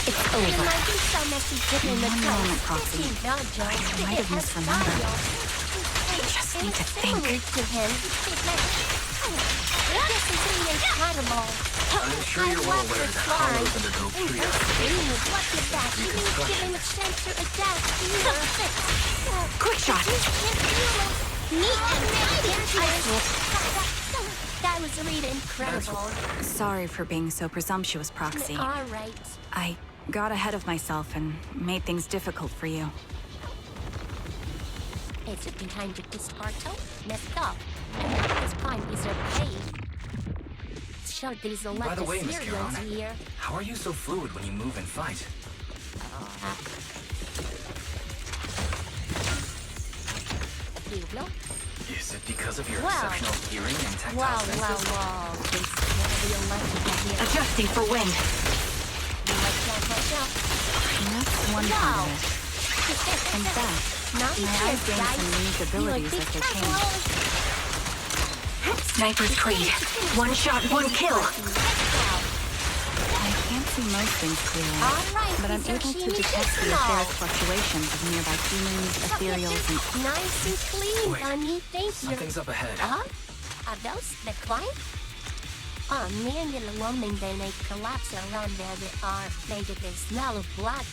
It's And over. I think so much she did in the One coast. moment, Proxy. This is no joke. I might have It has misremembered. style. I just It need is to think. similar to him. This is really incredible. I'm sure you're well aware that hollows undergo periodic Look at that. She didn't give him a chance to adapt. Quick shot! Neat and that was really incredible. Sorry for being so presumptuous, Proxy. All right. I got ahead of myself and made things difficult for you. It's behind the Sparto. Let's go. This point is okay. Show these a lot By the of way, Miss serials Caron, here. how are you so fluid when you move and fight? Here you go. Is it because of your Wow. exceptional hearing and tactile Wow, senses? wow. This really electric here. Adjusting for wind. You like that myself? That's one part of it. In fact, Not my eyes gained some unique abilities as they changed. Sniper's Creed. One shot, one kill. I can't see most things clearly, Alright, but I'm Mr. able to Shimi detect the Shimo. etheric fluctuations of nearby humans, ethereals, and... Nice and clean, Wait, honey. Thank you. Something's up ahead. Are those the client? Oh man, the woman then they collapse around there. They are made of the smell of blood,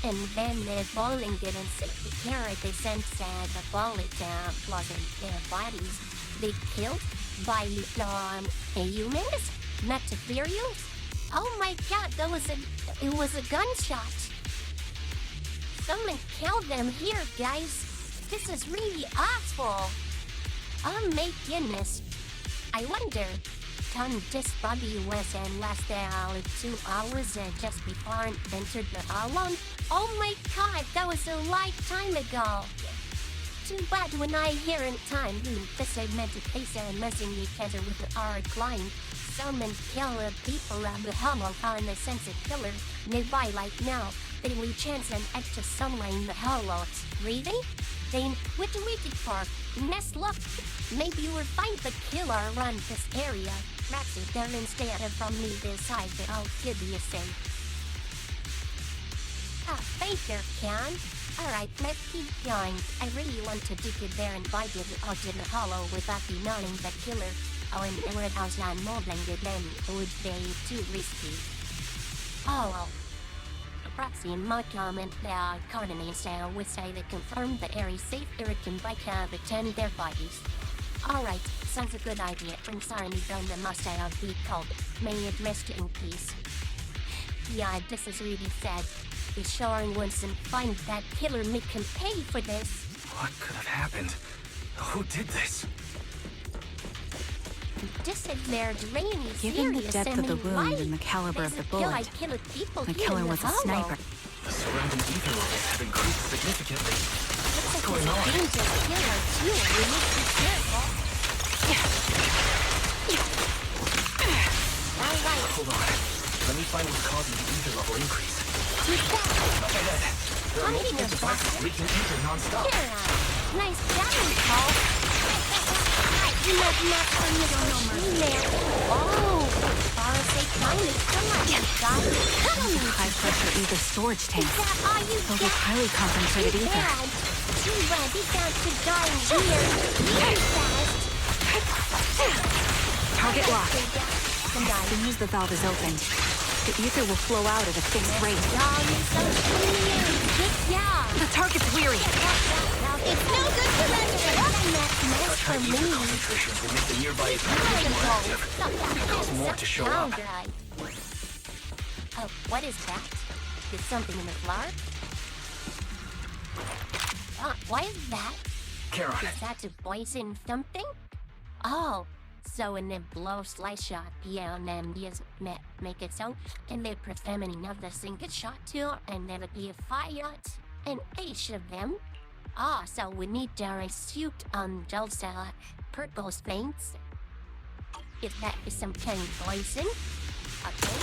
and then the bowling didn't secure the sense that the bullet wasn't their bodies. They killed by humans, not ethereals. Oh my god, it was a gunshot. Someone killed them here, guys. This is really awful. Oh my goodness. I wonder, this body was lasted 2 hours just before it entered the island. Oh my god, that was a lifetime ago. Too bad when I hear in time, this is meant to place and messing together with our client. Someone kill people around the hollow on the sense of killer nearby like now. They will chance an extra somewhere in the hollow. Really? Then what are we waiting for? Next look. Maybe you will find the killer around this area. Perhaps there instead from me this side, but I'll give you a thing. Faker can. Alright, let's keep going. I really want to dig in there and bite it out in the hollow without knowing the killer. Oh, and the warehouse not mobbing it then would be too risky. Oh, well. Proxy in my comment, the coordinates would say they confirm the area safe, Eric can bike have attend their bodies. Alright, sounds a good idea. I'm sorry we done the must be called. May it rest in peace. Yeah, this is really sad. Be sure and once and find that killer me can pay for this. What could have happened? Who did this? This is their rainy Given the depth of the wound and the caliber of the bullet, the killer was a sniper. The surrounding ether levels have increased significantly. What's going on? Dangerous killer too. We need to be careful. Alright. Hold on. Let me find what's causing the ether level increase. Who's that? Up ahead. There are multiple devices leaking ether non-stop. Nice job, Paul. You must not turn it on there. Oh, RSA kindness. Come on, guys. High pressure ether storage tank. Filled with highly concentrated ether. Too bad he got to die here. Very fast. Target locked. As soon as the valve is opened, the ether will flow out at a fixed rate. The target's weary. It's no good to High ether concentrations will make the nearby ether more active and cause more to show up. Oh, what is that? Is something in the floor? What is that? Charon. Is that to poison something? Oh, so when they blow slice shot, yeah, and then just make it so, and they perform another single shot too, and there will be a fire, and each of them. Ah, so we need to suit on those purple things. If that is some kind of poison. Okay.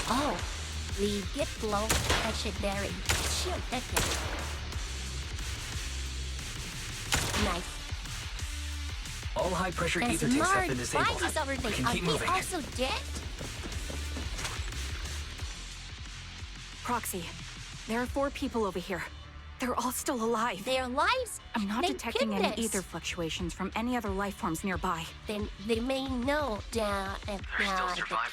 Oh, we get blow legendary. Shoot, that's it. Nice. All high-pressure ether tanks have been disabled. We can keep moving. Also dead? Proxy, there are 4 people over here. They're all still alive. Their lives? I'm not detecting any ether fluctuations from any other life forms nearby. Then they may know the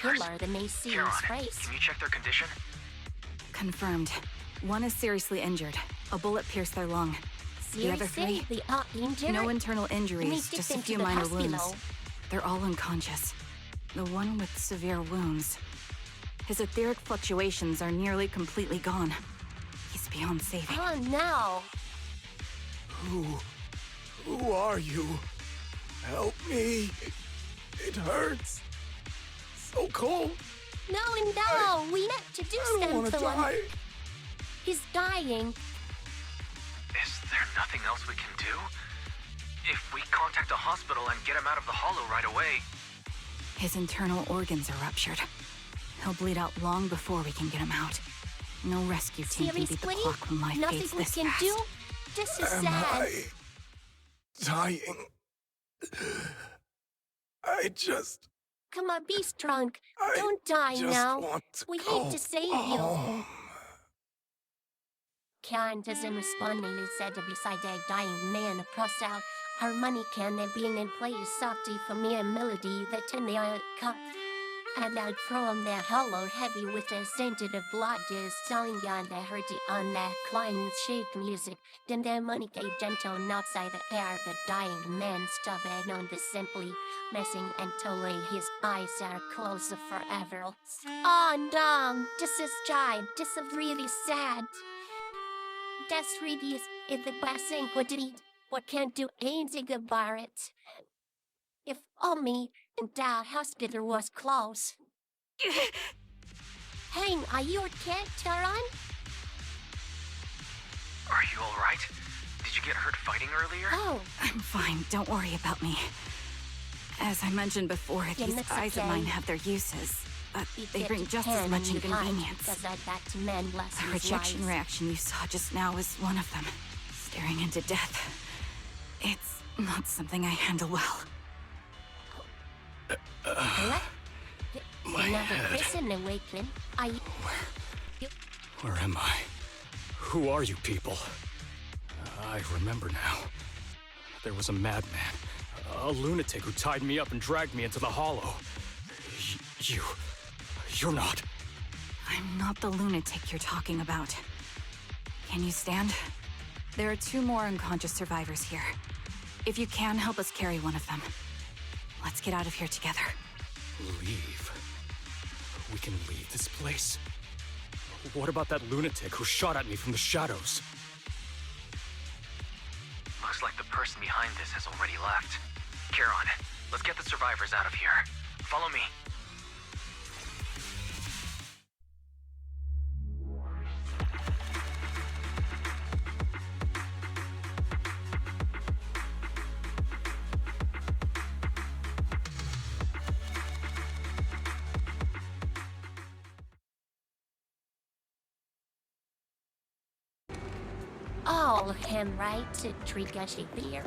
killer. They may see his face. Can you check their condition? Confirmed. One is seriously injured. A bullet pierced their lung. The other 3? They are injured? No internal injuries, just a few minor wounds. They're all unconscious. The one with severe wounds. His etheric fluctuations are nearly completely gone. He's beyond saving. Oh no! Who are you? Help me. It hurts. So cold. No, we have to do something. I don't want to die. He's dying. Is there nothing else we can do? If we contact a hospital and get him out of the hollow right away... His internal organs are ruptured. He'll bleed out long before we can get him out. No rescue team can beat the clock when life fades this fast. Nothing we can do? This is sad. I dying? I just... Come on, be strong. Don't die now. We hate to save you. Karen doesn't respond and is said to be beside a dying man across out. Her money can being in place softly for me and melody that in the cup. And out from their hollow heavy with the scented of blood is song on the heard on that client shake music. Then their money gave gentle outside the air. The dying man stubborn on the simply messing until his eyes are closed forever. Oh no, this is giant. This is really sad. That's really is the best thing what did he what can't do anything about it. If only the hospital was closed. Hey, are you okay, Taran? Are you alright? Did you get hurt fighting earlier? Oh. I'm fine, don't worry about me. As I mentioned before, these eyes of mine have their uses, but they bring just as much inconvenience. The rejection reaction you saw just now was one of them. Staring into death. It's not something I handle well. Another person awakened. Where am I? Who are you people? I remember now. There was a madman, a lunatic who tied me up and dragged me into the hollow. You're not... I'm not the lunatic you're talking about. Can you stand? There are 2 more unconscious survivors here. If you can, help us carry one of them. Let's get out of here together. Leave? We can leave this place? What about that lunatic who shot at me from the shadows? Looks like the person behind this has already left. Charon, let's get the survivors out of here. Follow me. All him right to Trigger beer.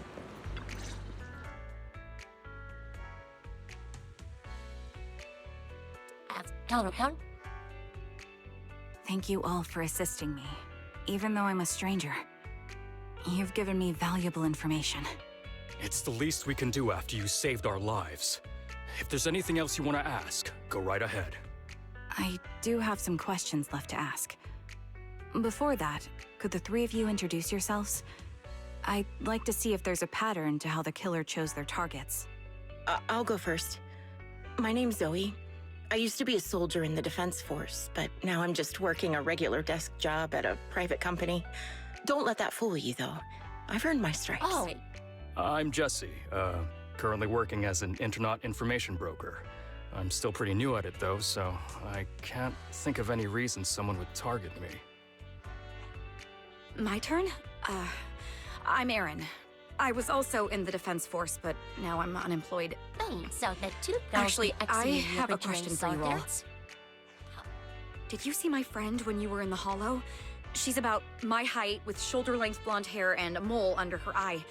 Thank you all for assisting me, even though I'm a stranger. You've given me valuable information. It's the least we can do after you saved our lives. If there's anything else you want to ask, go right ahead. I do have some questions left to ask. Before that, could the 3 of you introduce yourselves? I'd like to see if there's a pattern to how the killer chose their targets. I'll go first. My name's Zoe. I used to be a soldier in the Defense Force, but now I'm just working a regular desk job at a private company. Don't let that fool you, though. I've earned my stripes. Oh. I'm Jesse, currently working as an internet information broker. I'm still pretty new at it, though, so I can't think of any reason someone would target me. My turn? I'm Erin. I was also in the Defense Force, but now I'm unemployed. Oh, so the 2 Actually, I have a question for you all. Did you see my friend when you were in the Hollow? She's about my height, with shoulder-length blonde hair and a mole under her eye.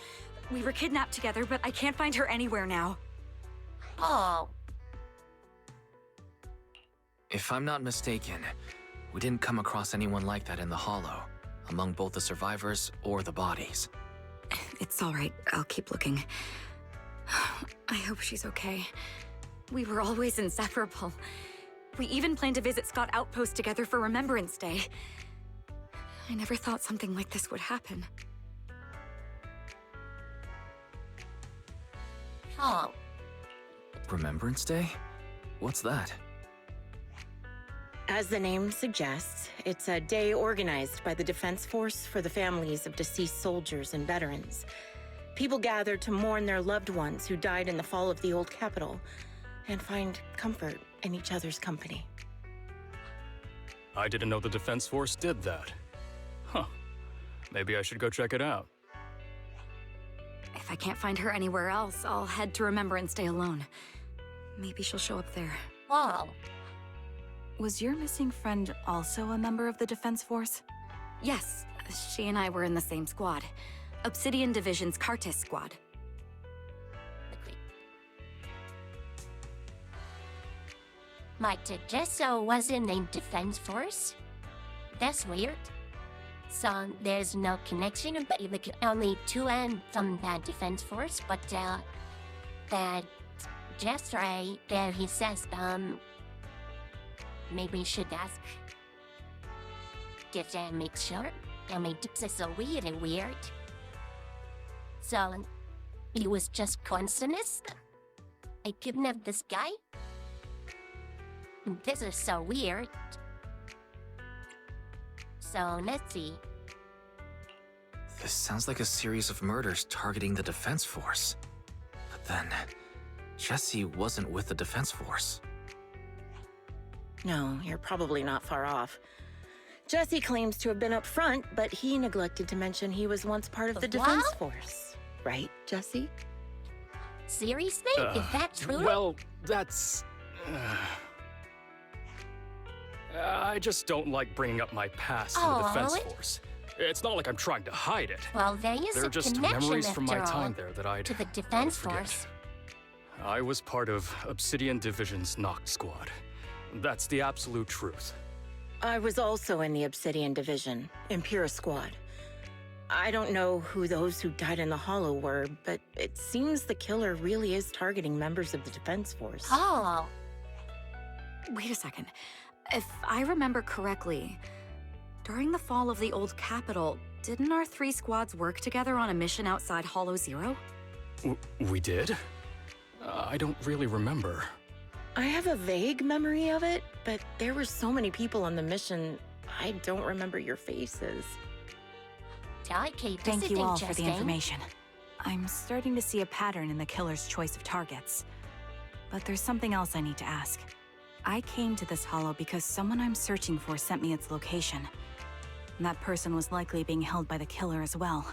We were kidnapped together, but I can't find her anywhere now. Oh. If I'm not mistaken, we didn't come across anyone like that in the Hollow, among both the survivors or the bodies. It's all right. I'll keep looking. I hope she's okay. We were always inseparable. We even planned to visit Scott Outpost together for Remembrance Day. I never thought something like this would happen. Oh. Remembrance Day? What's that? As the name suggests, it's a day organized by the Defense Force for the families of deceased soldiers and veterans. People gather to mourn their loved ones who died in the fall of the old capital and find comfort in each other's company. I didn't know the Defense Force did that. Huh. Maybe I should go check it out. If I can't find her anywhere else, I'll head to Remembrance Day alone. Maybe she'll show up there. Wow. Was your missing friend also a member of the Defense Force? Yes, she and I were in the same squad. Obsidian Division's Cartis squad. My Tegesso wasn't in Defense Force? That's weird. So there's no connection, but like only 2 and from the Defense Force, but that just right there he says, maybe we should ask. Just make sure. I mean, this is so weird and weird. So, it was just coincidence? I kidnapped this guy? This is so weird. So, let's see. This sounds like a series of murders targeting the Defense Force. But then, Jesse wasn't with the Defense Force. No, you're probably not far off. Jesse claims to have been up front, but he neglected to mention he was once part of the Defense Force. Right, Jesse? Seriously? Is that true? Well, that's... I just don't like bringing up my past in the Defense Force. It's not like I'm trying to hide it. Well, there is They're a just connection memories from my after time all, there that I'd to the Defense forget. Force. I was part of Obsidian Division's Noct Squad. That's the absolute truth. I was also in the Obsidian Division, Impera Squad. I don't know who those who died in the Hollow were, but it seems the killer really is targeting members of the Defense Force. Oh. Wait a second. If I remember correctly, during the fall of the old capital, didn't our 3 squads work together on a mission outside Hollow Zero? We did? I don't really remember. I have a vague memory of it, but there were so many people on the mission, I don't remember your faces. Thank you all for the information. I'm starting to see a pattern in the killer's choice of targets. But there's something else I need to ask. I came to this hollow because someone I'm searching for sent me its location. And that person was likely being held by the killer as well.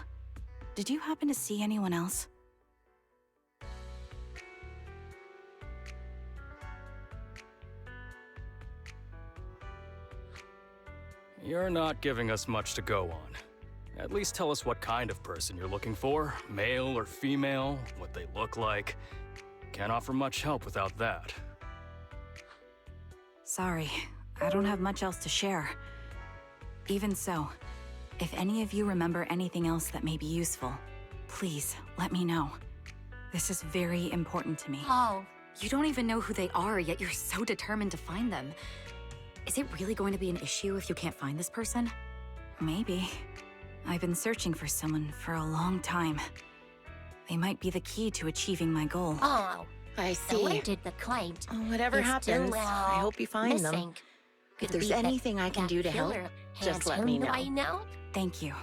Did you happen to see anyone else? You're not giving us much to go on. At least tell us what kind of person you're looking for, male or female, what they look like. Can't offer much help without that. Sorry, I don't have much else to share. Even so, if any of you remember anything else that may be useful, please let me know. This is very important to me. Oh, you don't even know who they are, yet you're so determined to find them. Is it really going to be an issue if you can't find this person? Maybe. I've been searching for someone for a long time. They might be the key to achieving my goal. Oh, I see. The client. Whatever happens, I hope you find them. If there's anything I can do to help, just let me know. Thank you.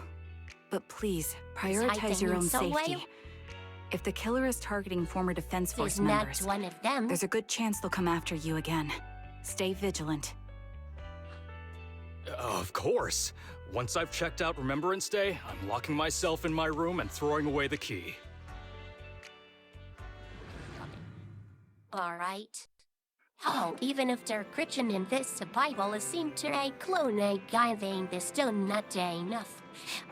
But please, prioritize your own safety. If the killer is targeting former Defense Force members, one of them. There's a good chance they'll come after you again. Stay vigilant. Of course. Once I've checked out Remembrance Day, I'm locking myself in my room and throwing away the key. All right. Oh, even if they're Christian in this Bible, it seems to a clone a guy thing that's still not enough.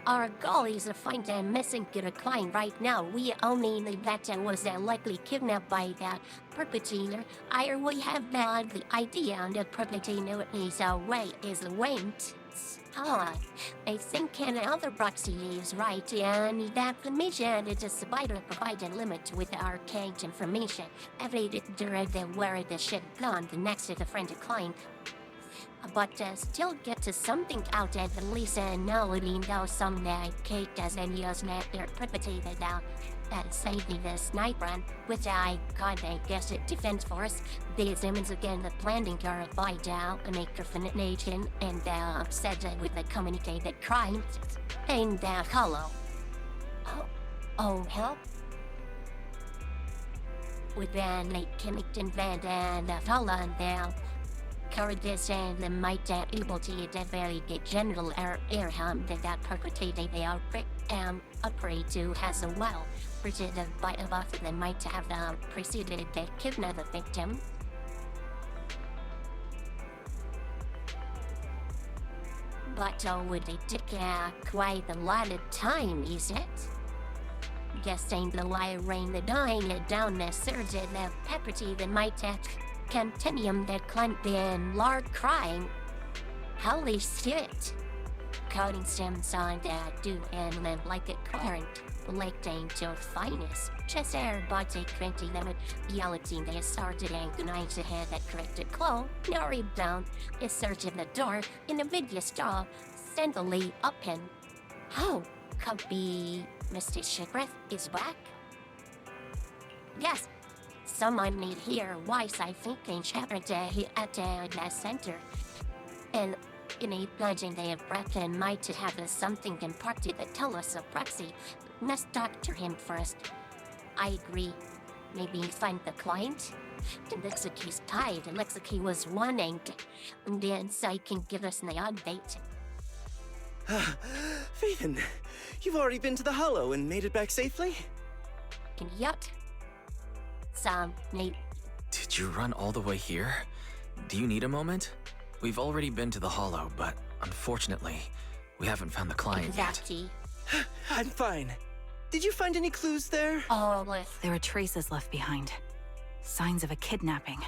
Our goal is to find a missing client right now. We only know that was likely kidnapped by that perpetrator. I we have the idea on the perpetrator is away is went. Oh, I think another proxy is right, and that the mission is a spider provided limit with arcane information. Every director where the ship gone, the next is a friend of client. But still get to something out at least knowing though some Kate doesn't use that they're perpetrated now. Saving the sniper, which I kinda guess it Defense Force. These images again the planning are by down and a confrontation and said with the communicated crime and hollow. Oh help. With the late Kennington Van and Holland down. Courageous and the might able to very get general airham that perpetrated the outbreak operate to has a well. Pretended by above that might have preceded the kidnap the victim. But would it take quite a lot of time, is it? Guessing the wire rain the dying down the surgeon the property that might have continuum that climbed in large crying. Holy shit! Coding stems on that do and live like a current. Collecting to finest. Just air body 20 limit. Reality they started and night ahead that corrected claw. Now read down. Is searching the door in a video stall. Steadily open. How? Could be Mr. Shipwreck is back? Yes. Someone need hear wise I thinking shepherd at the center. And in a plunging they have breath and might to have something imparted that tell us of proxy. Must doctor him first. I agree. Maybe find the client? The Lexiki's tied. Lexiki was wanting. And then Sai can give us an update. Phaethon, you've already been to the Hollow and made it back safely? Yet. Some need. Did you run all the way here? Do you need a moment? We've already been to the Hollow, but unfortunately, we haven't found the client yet. I'm fine. Did you find any clues there? There are traces left behind. Signs of a kidnapping.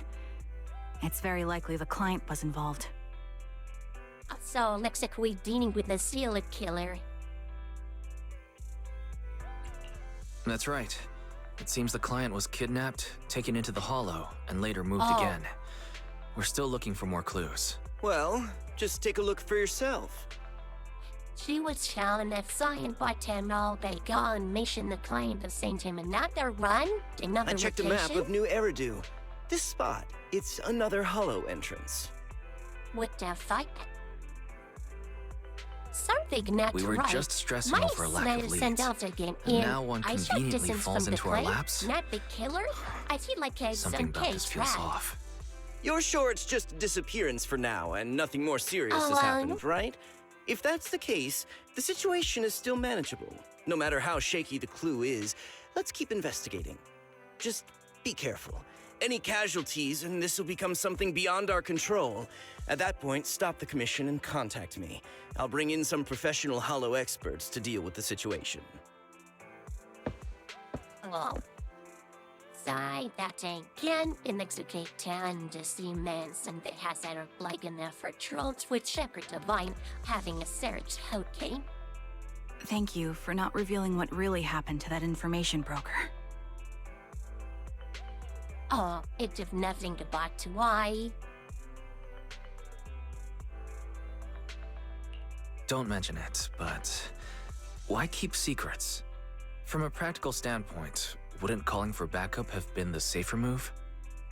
It's very likely the client was involved. So, looks like we're dealing with a serial killer. That's right. It seems the client was kidnapped, taken into the Hollow, and later moved Oh. again. We're still looking for more clues. Well, just take a look for yourself. She was shown at signed by Tamil. They go on mission the client to send him another run, another I checked a location. map of New Eridu. This spot, it's another hollow entrance. With the fight. Something not We were right. just stressing My over a lack of sent leads. out again, And now one I checked conveniently distance falls from the into our client, laps? Not the killer. I feel like a Something about this feels right. off. You're sure it's just a disappearance for now and nothing more serious has happened, right? If that's the case, the situation is still manageable. No matter how shaky the clue is, let's keep investigating. Just be careful. Any casualties and this will become something beyond our control. At that point, stop the commission and contact me. I'll bring in some professional hollow experts to deal with the situation. Oh. Say that again in execute 10 to see mans and they has that are like an effort trolls with Shepherd Divine having a search, okay? Thank you for not revealing what really happened to that information broker. Oh, it did nothing about to why. Don't mention it, but why keep secrets? From a practical standpoint, wouldn't calling for backup have been the safer move?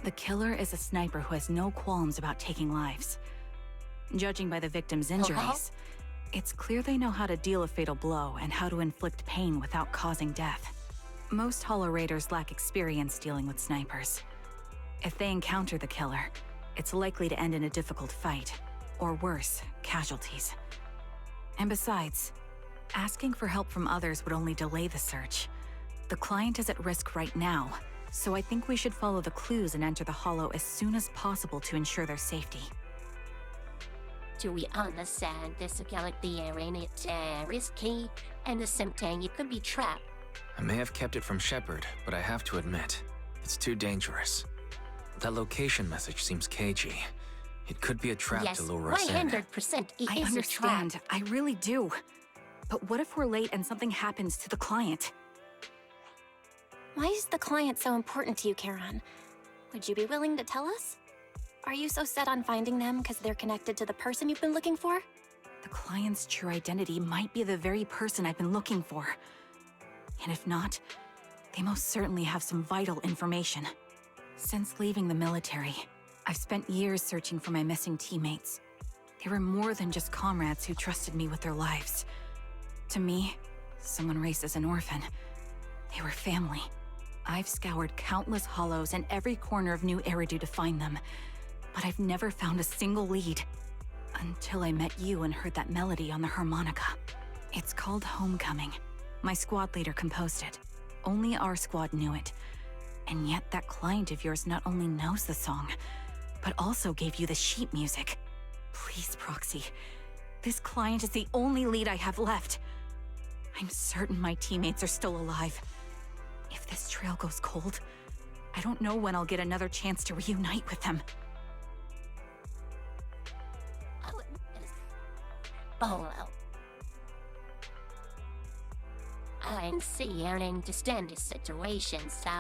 The killer is a sniper who has no qualms about taking lives. Judging by the victim's injuries, it's clear they know how to deal a fatal blow and how to inflict pain without causing death. Most Hollow Raiders lack experience dealing with snipers. If they encounter the killer, it's likely to end in a difficult fight, or worse, casualties. And besides, asking for help from others would only delay the search. The client is at risk right now, so I think we should follow the clues and enter the Hollow as soon as possible to ensure their safety. Do we understand this the area it's risky and the same time it could be trapped? I may have kept it from Shepard, but I have to admit, it's too dangerous. That location message seems cagey. It could be a trap Yes, to lure us in. 100% it I is understand, a trap. I really do. But what if we're late and something happens to the client? Why is the client so important to you, Charon? Would you be willing to tell us? Are you so set on finding them because they're connected to the person you've been looking for? The client's true identity might be the very person I've been looking for. And if not, they most certainly have some vital information. Since leaving the military, I've spent years searching for my missing teammates. They were more than just comrades who trusted me with their lives. To me, someone raised as an orphan, they were family. I've scoured countless hollows and every corner of New Eridu to find them, but I've never found a single lead. Until I met you and heard that melody on the harmonica. It's called Homecoming. My squad leader composed it. Only our squad knew it. And yet that client of yours not only knows the song, but also gave you the sheet music. Please, Proxy. This client is the only lead I have left. I'm certain my teammates are still alive. If this trail goes cold, I don't know when I'll get another chance to reunite with them. Oh, well. I see and understand the situation, so...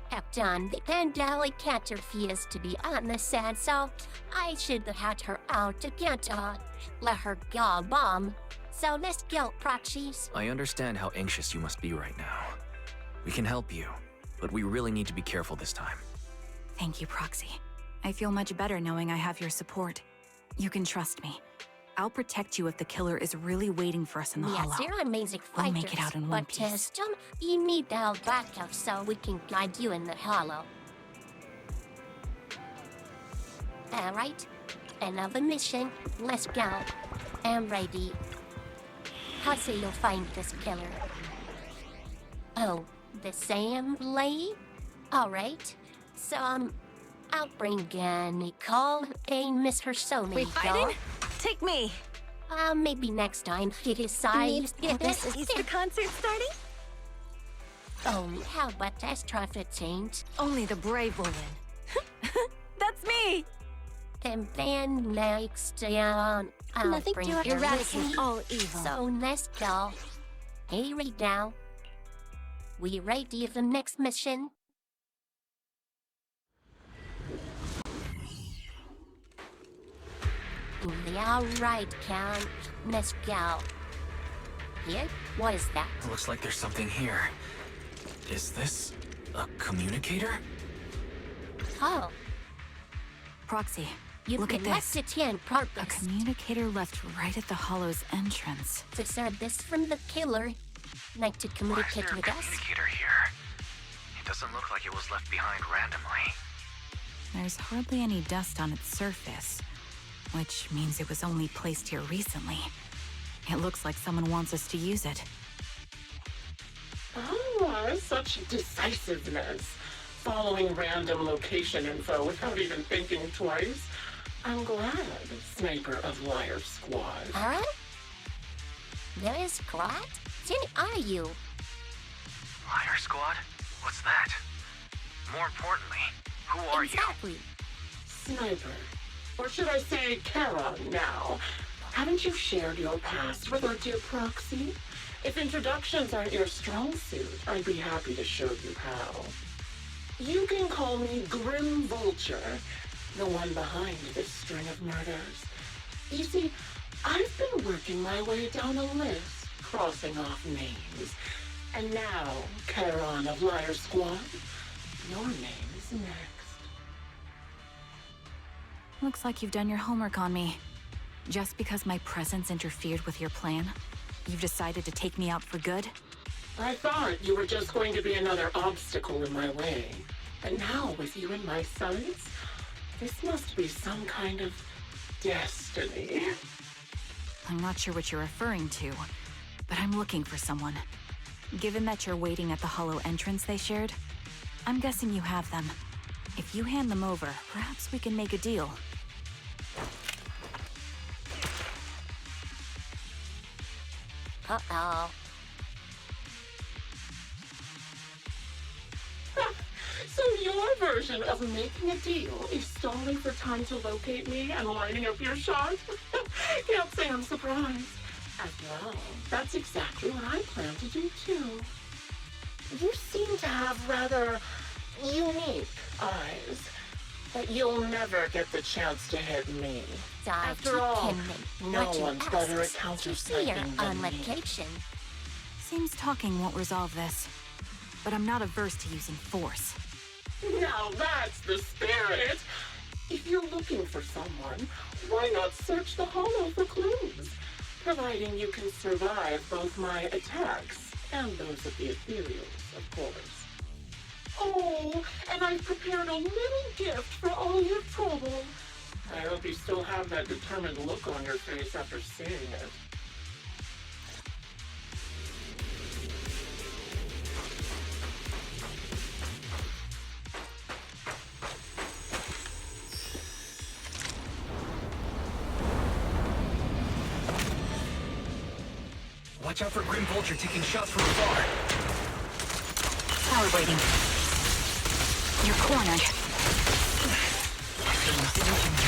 Have done the Pandali cat refused to be on the set, so I should have had her out to get let her go bomb. So let's go, proxies. I understand how anxious you must be right now. We can help you, but we really need to be careful this time. Thank you, Proxy. I feel much better knowing I have your support. You can trust me. I'll protect you if the killer is really waiting for us in the hollow. Yes, you're amazing fighters, We'll make it out in one piece. But still, you need our backup so we can guide you in the hollow. Alright, another mission. Let's go. I'm ready. How say you'll find this killer? Oh, the same lady? Alright. So, I'll bring Nicole and Miss her so We fighting? Take me. Maybe next time. He decides. Is the concert starting? Oh, how about that traffic change? Only the brave will win. That's me! And then next down, I'll Nothing bring to your eradicate whiskey. all evil. So let's go. Hey, right now. We ready for the next mission? All right, Count. Let's go. Here? What is that? Looks like there's something here. Is this a communicator? Oh, Proxy, you've look been at this. left here in A progress. communicator left right at the Hollow's entrance. To serve this from the killer. Like to communicate with us? Here? It doesn't look like it was left behind randomly. There's hardly any dust on its surface, which means it was only placed here recently. It looks like someone wants us to use it. Oh, such decisiveness. Following random location info without even thinking twice. I'm glad, Sniper of Liar Squad. Huh? There is Squad? Who are you? Liar Squad? What's that? More importantly, who are Exactly. Sniper. Or should I say Charon now? Haven't you shared your past with our dear Proxy? If introductions aren't your strong suit, I'd be happy to show you how. You can call me Grim Vulture, the one behind this string of murders. You see, I've been working my way down a list, crossing off names. And now, Charon of Liar Squad, your name is next. Looks like you've done your homework on me. Just because my presence interfered with your plan, you've decided to take me out for good? I thought you were just going to be another obstacle in my way. And now, with you in my sights, this must be some kind of destiny. I'm not sure what you're referring to, but I'm looking for someone. Given that you're waiting at the Hollow entrance they shared, I'm guessing you have them. If you hand them over, perhaps we can make a deal. Uh-oh. So your version of making a deal is stalling for time to locate me and lining up your shot? Can't say I'm surprised. After all, that's exactly what I plan to do too. You seem to have rather unique eyes, but you'll never get the chance to hit me. After all, no one's better at counter-sniping on than me. location. Seems talking won't resolve this, but I'm not averse to using force. Now that's the spirit! If you're looking for someone, why not search the Hollow for clues? Providing you can survive both my attacks and those of the ethereals, of course. Oh, and I've prepared a little gift for all your trouble. I hope you still have that determined look on your face after seeing it. Watch out for Grim Vulture taking shots from afar. Power waiting. You're cornered. Is there nothing we can do?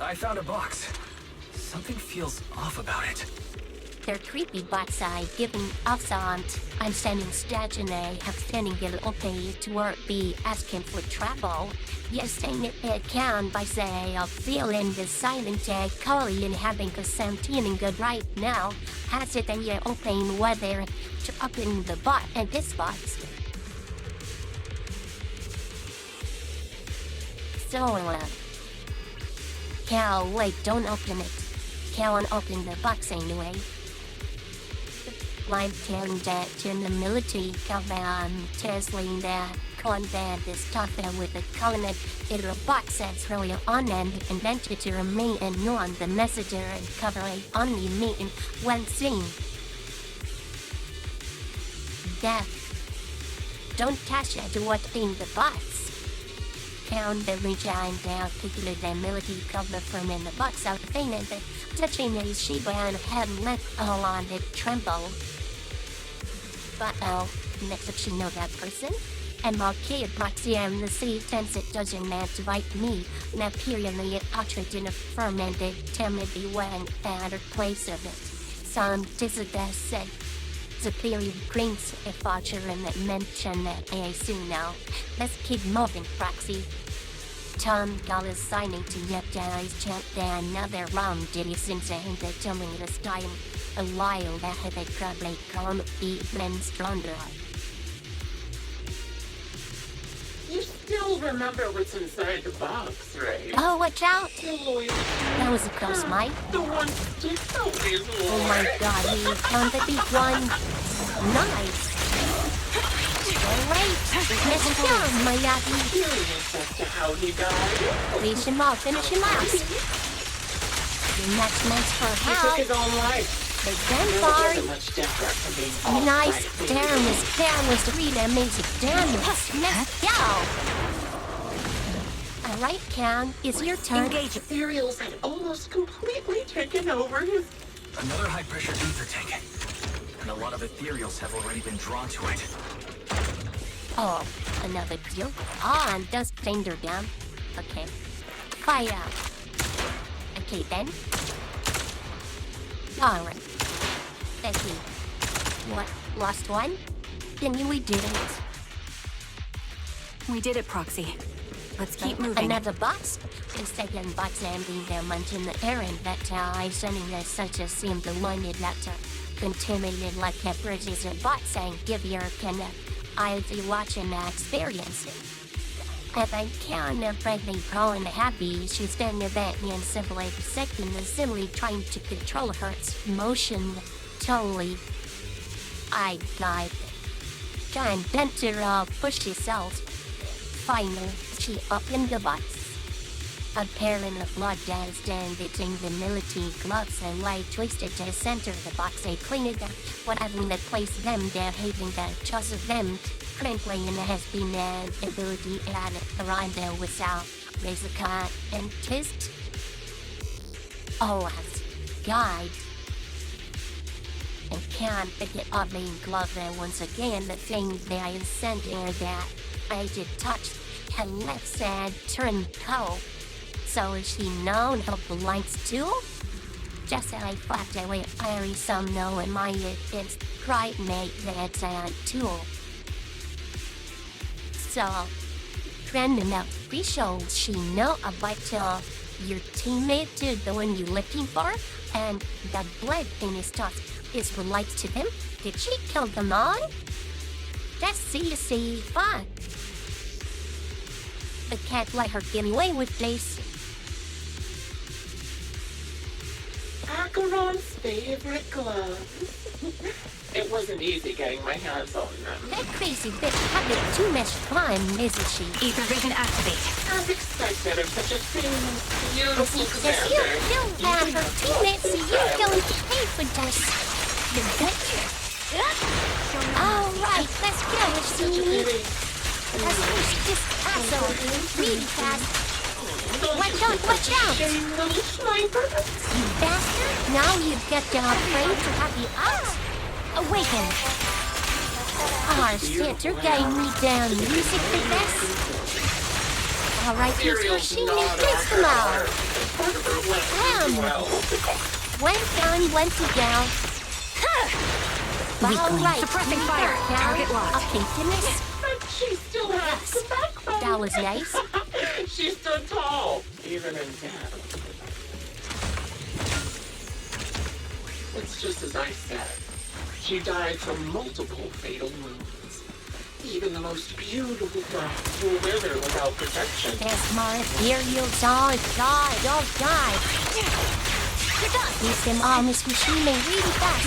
I found a box. Something feels off about it. They're creepy bots I giving absent. I'm sending stationary, have standing it okay to work be asking for trouble. Yes, saying it can by say of feeling the silent calling and having a something good right now. Has it and you're open whether to open the bot and this box. So, Cal, wait, don't open it. Cal, open the box anyway. Live telling that in the military, Calvan, Tesling that combat is taught there with the colonel in a box that's really on and invented to remain and on the messenger and covering only meeting one scene. Death. don't touch it to what in the box. Count the rejoin down, particular the melody cover from in the box out of pain and the touching the Shiba and head left all on it tremble. But next up she know that person. And Marquis Proxy and the city tends it doesn't man to bite me. Now periodly it uttered in a fermented, timidly when at a place of it. Some ZZZ said superior greens a voucher and that mention that I soon now. Let's keep moving, Proxy. Tom Dollar signing to yet guys chant down another round did he since I hint that tumbling this time a while that had a probably come be men stronger. You still remember what's inside the box, right? Oh, watch out! Always. That was a close mic. The one stick always. Oh my god, we found the big one. Nice. Alright, let's go, my laddie. Curious as to how he died. Finish him off, finish him off. The next man's for He took help. his own life. But then far. Much different from being Nice. Damn was really amazing. Damn it. Let's go. Alright, Cam, it's your turn. Engage. Ethereals had almost completely taken over his... Another high-pressure ether tank. And a lot of ethereals have already been drawn to it. Oh, another deal. Ah, and does finger down. Okay. Fire. Okay, then. Alright. Let's see. What? Lost one? Then we didn't. We did it, Proxy. Let's keep moving. Another box? The second box ending the month in the errand that I sending as such as seemed the one that contaminated like a British bot saying give your can I'll be watching experience it. If I can frankly calling happy, she's standing back me and simply second and simply trying to control her emotion totally. I died. Giant bent her push herself. Finally, she opened the box. A pair in the blood danced and between the military gloves and light twisted to the center of the box. They cleaned it up, whatever that placed them there, having that just of them. Frankly, and there has been an ability added around there without razor cut and kissed. Oh, as guide. And can't forget oddly glove there once again the thing that I sent her that I did touch her left side turned toe. So is she known how the lights too? Just as I flapped away Irie some know in my it's right mate that's a tool. So friend enough we show she know about your teammate to the one you looking for and that blood in his thoughts is related to them. Did she kill them all? That's CC fun. The cat let her get away with this. Acheron's favorite gloves. It wasn't easy getting my hands on them. That crazy bitch having too much fun, isn't she? Ether vision activate. As expected of such a famous, beautiful Yes, you commander. killed her teammates, so you don't pay for this. You betcha. Alright, let's go, see. Let's push this asshole really fast. Watch out, watch out! You bastard! Now you get afraid to have the out. Awaken! Ah, shit, you're getting me down. Music for this? Alright, here's Yoshimi, fix them out! Went down, went to down. Alright, suppressing fire. Target locked. Okay, goodness. She still has the backbone. That was nice. She stood tall, even in death. It's just as I said. She died from multiple fatal wounds. Even the most beautiful grass will wither without protection. There's more ethereals all died, all died. You're done. Use them all, Miss Machine, really fast.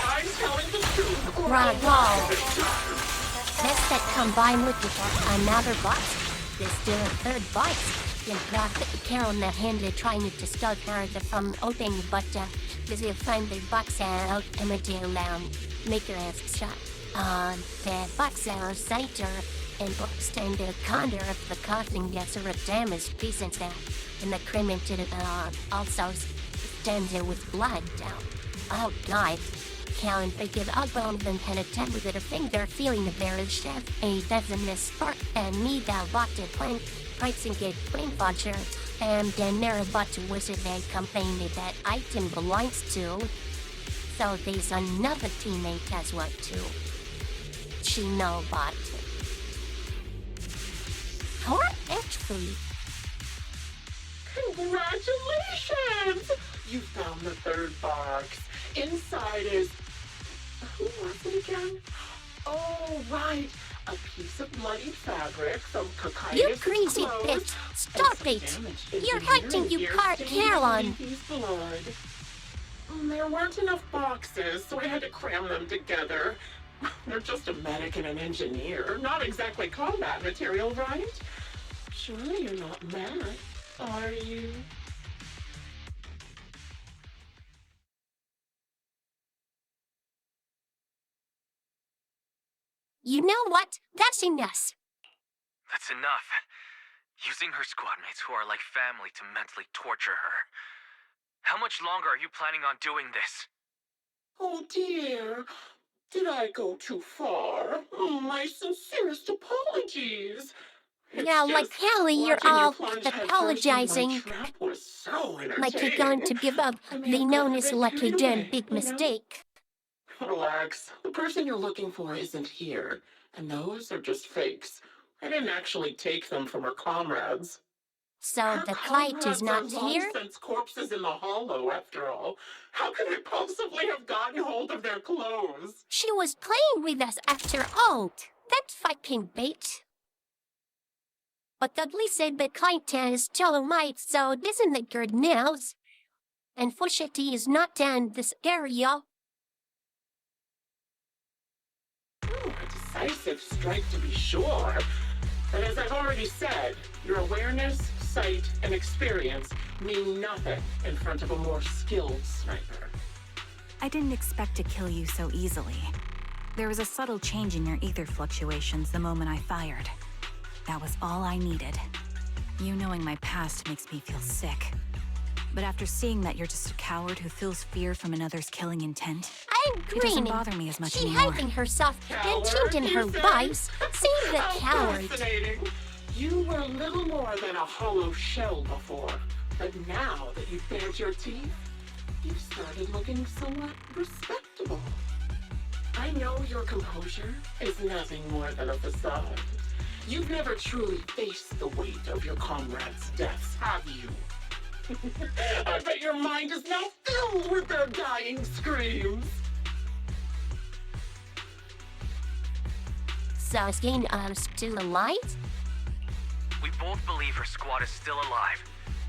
I'm telling the truth. Bravo. Let's that combine with another box. There's still a third box. and blocked Carol in the hand trying to stop her from opening, but this is find the box out immediately make her ass shot. The box out center and stand the corner of the coffin gets a damaged piece and the cremated also stands there with blood down. Oh God. Callan picked it up and had attempted with a finger, feeling the very chef. A doesn't miss spark and need that walked it when pricing get plain voucher. And then there about to wizard and complained that item belongs to. So there's another teammate as well too. She know about it. Or actually. Congratulations! You found the third box. Inside is... Who was it again? Oh, right. A piece of bloody fabric, some cocaine. You crazy bitch! Stop it! You're hurting you Carolyn! There weren't enough boxes, so I had to cram them together. They're just a medic and an engineer. Not exactly combat material, right? Surely you're not mad, are you? You know what? That's enough. That's enough. Using her squad mates who are like family to mentally torture her. How much longer are you planning on doing this? Oh dear. Did I go too far? My sincerest apologies. Yeah, like Hallie, you're all apologizing. Like you're going to give up. They known as like you did a big mistake. Relax. The person you're looking for isn't here. And those are just fakes. I didn't actually take them from her comrades. So the kite is not here? Since corpses in the hollow, after all. How could I possibly have gotten hold of their clothes? She was playing with us after all. That's fucking bait. But at least the kite is still alive, so this isn't the good news. Unfortunately, is not in this area. A decisive strike to be sure. But as I've already said, your awareness, sight, and experience mean nothing in front of a more skilled sniper. I didn't expect to kill you so easily. There was a subtle change in your ether fluctuations the moment I fired. That was all I needed. You knowing my past makes me feel sick. But after seeing that you're just a coward who feels fear from another's killing intent, it doesn't bother me as much She anymore. hiding herself and changing her vibes. See the coward. You were little more than a hollow shell before. But now that you've bared your teeth, you've started looking somewhat respectable. I know your composure is nothing more than a facade. You've never truly faced the weight of your comrades' deaths, have you? I bet your mind is now filled with their dying screams. So is Gain still alive? We both believe her squad is still alive.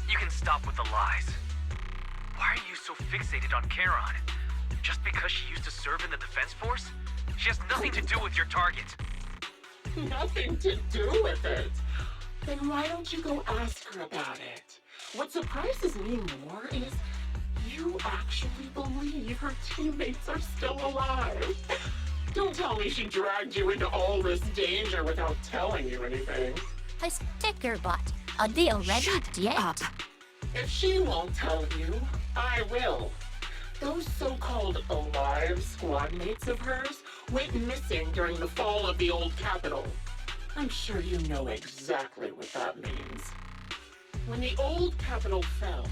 You can stop with the lies. Why are you so fixated on Charon? Just because she used to serve in the defense force? She has nothing to do with your target. Nothing to do with it? Then why don't you go ask her about it? What surprises me more is you actually believe her teammates are still alive. Don't tell me she dragged you into all this danger without telling you anything. A sticker bot. Are they already dead? Up. If she won't tell you, I will. Those so-called alive squad mates of hers went missing during the fall of the old capital. I'm sure you know exactly what that means. When the old capital fell,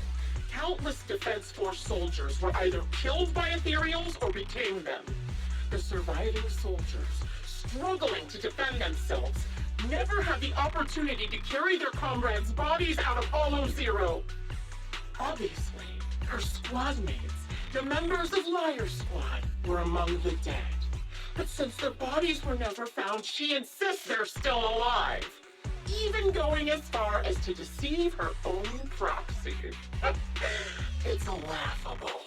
countless Defense Force soldiers were either killed by ethereals or became them. The surviving soldiers, struggling to defend themselves, never had the opportunity to carry their comrades' bodies out of Hollow Zero. Obviously, her squad mates, the members of Liar Squad, were among the dead. But since their bodies were never found, she insists they're still alive. Even going as far as to deceive her own proxy. It's laughable.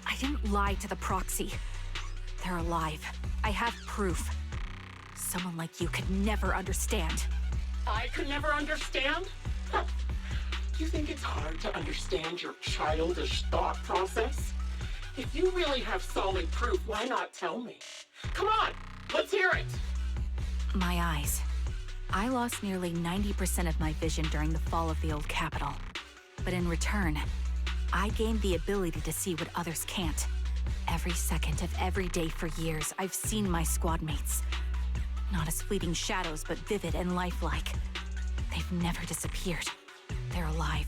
I didn't lie to the proxy. They're alive. I have proof. Someone like you could never understand. I could never understand? You think it's hard to understand your childish thought process? If you really have solid proof, why not tell me? Come on, let's hear it! My eyes. I lost nearly 90% of my vision during the fall of the old capital. But in return, I gained the ability to see what others can't. Every second of every day for years, I've seen my squad mates. Not as fleeting shadows, but vivid and lifelike. They've never disappeared. They're alive,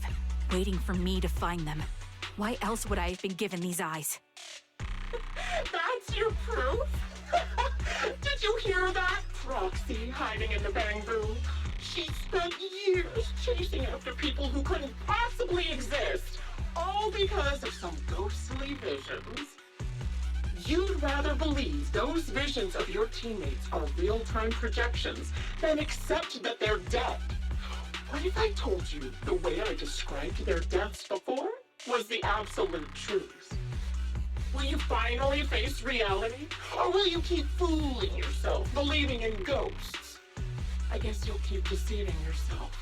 waiting for me to find them. Why else would I have been given these eyes? That's your proof? Did you hear that? Proxy hiding in the bamboo. She spent years chasing after people who couldn't possibly exist, all because of some ghostly visions. You'd rather believe those visions of your teammates are real-time projections than accept that they're dead. What if I told you the way I described their deaths before was the absolute truth? Will you finally face reality? Or will you keep fooling yourself, believing in ghosts? I guess you'll keep deceiving yourself,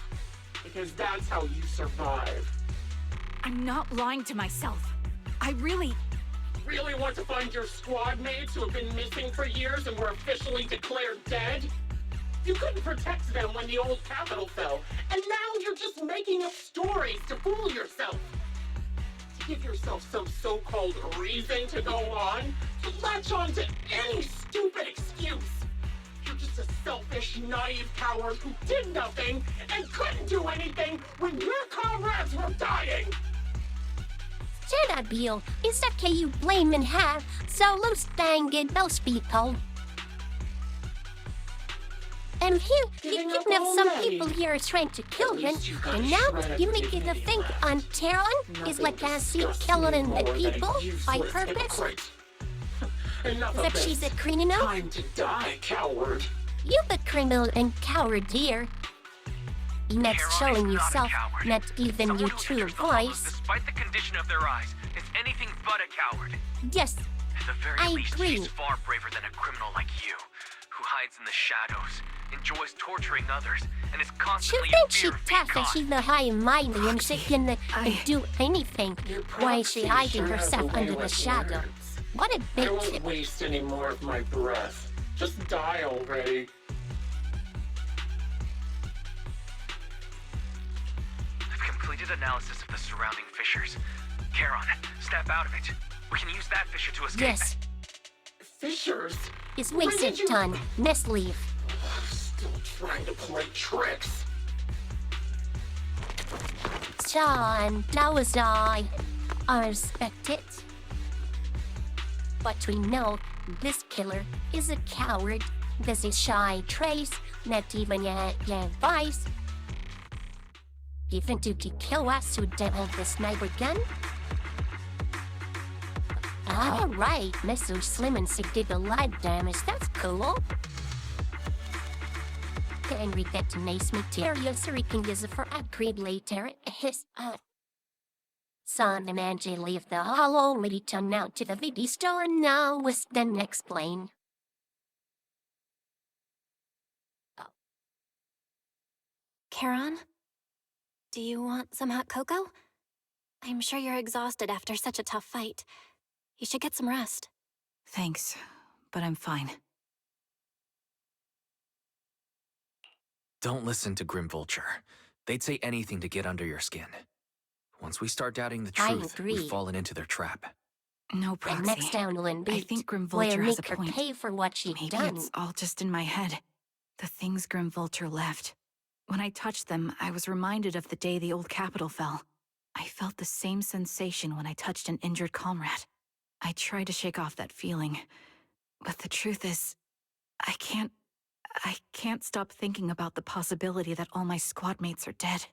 because that's how you survive. I'm not lying to myself. I really want to find your squad mates who have been missing for years and were officially declared dead? You couldn't protect them when the old capital fell, and now you're just making up stories to fool yourself. To give yourself some so-called reason to go on, to latch on to any stupid excuse. You're just a selfish, naive coward who did nothing and couldn't do anything when your comrades were dying. Shut up, Bill. It's okay you blame and have, so loose dang it, those people. And you know some people here are trying to kill him, and now you make it a thing on Terran is like I see killing the people by purpose. That she's a criminal. Time to die, coward. You the criminal and coward here. Not showing yourself, not even your true voice. Despite the condition of their eyes, is anything but a coward. Yes, At the very I least, agree. she's far braver than a criminal like you, who hides in the shadows, enjoys torturing others, and is She constantly in thinks fear she's of being tough and caught. she's the high and mighty and she can do anything. Why is she hiding herself under the shadow? What a I bitch. won't waste any more of my breath. Just die already. I've completed analysis of the surrounding fissures. Charon, step out of it. We can use that fissure to escape. Yes, Fissures? it's When did wasted you- time. Let's leave. Still trying to play tricks. John, that was I respect it. But we know this killer is a coward. This is shy trace, not even your advice. Even to kill us who don't have the sniper gun? Alright, Mr. Slim and Sick did a lot of damage, that's cool. Can we get to nice material so we can use it for upgrade later? Son and Angie leave the hall already turned out to the video store now with the next plane. Charon? Do you want some hot cocoa? I'm sure you're exhausted after such a tough fight. You should get some rest. Thanks, but I'm fine. Don't listen to Grim Vulture. They'd say anything to get under your skin. Once we start doubting the I truth, agree. we've fallen into their trap. No The proxy. next down will I beat, think Grim where Vulture has make a her point. pay for what she Maybe done. it's all just in my head. The things Grim Vulture left. When I touched them, I was reminded of the day the old capital fell. I felt the same sensation when I touched an injured comrade. I tried to shake off that feeling, but the truth is, I can't stop thinking about the possibility that all my squad mates are dead.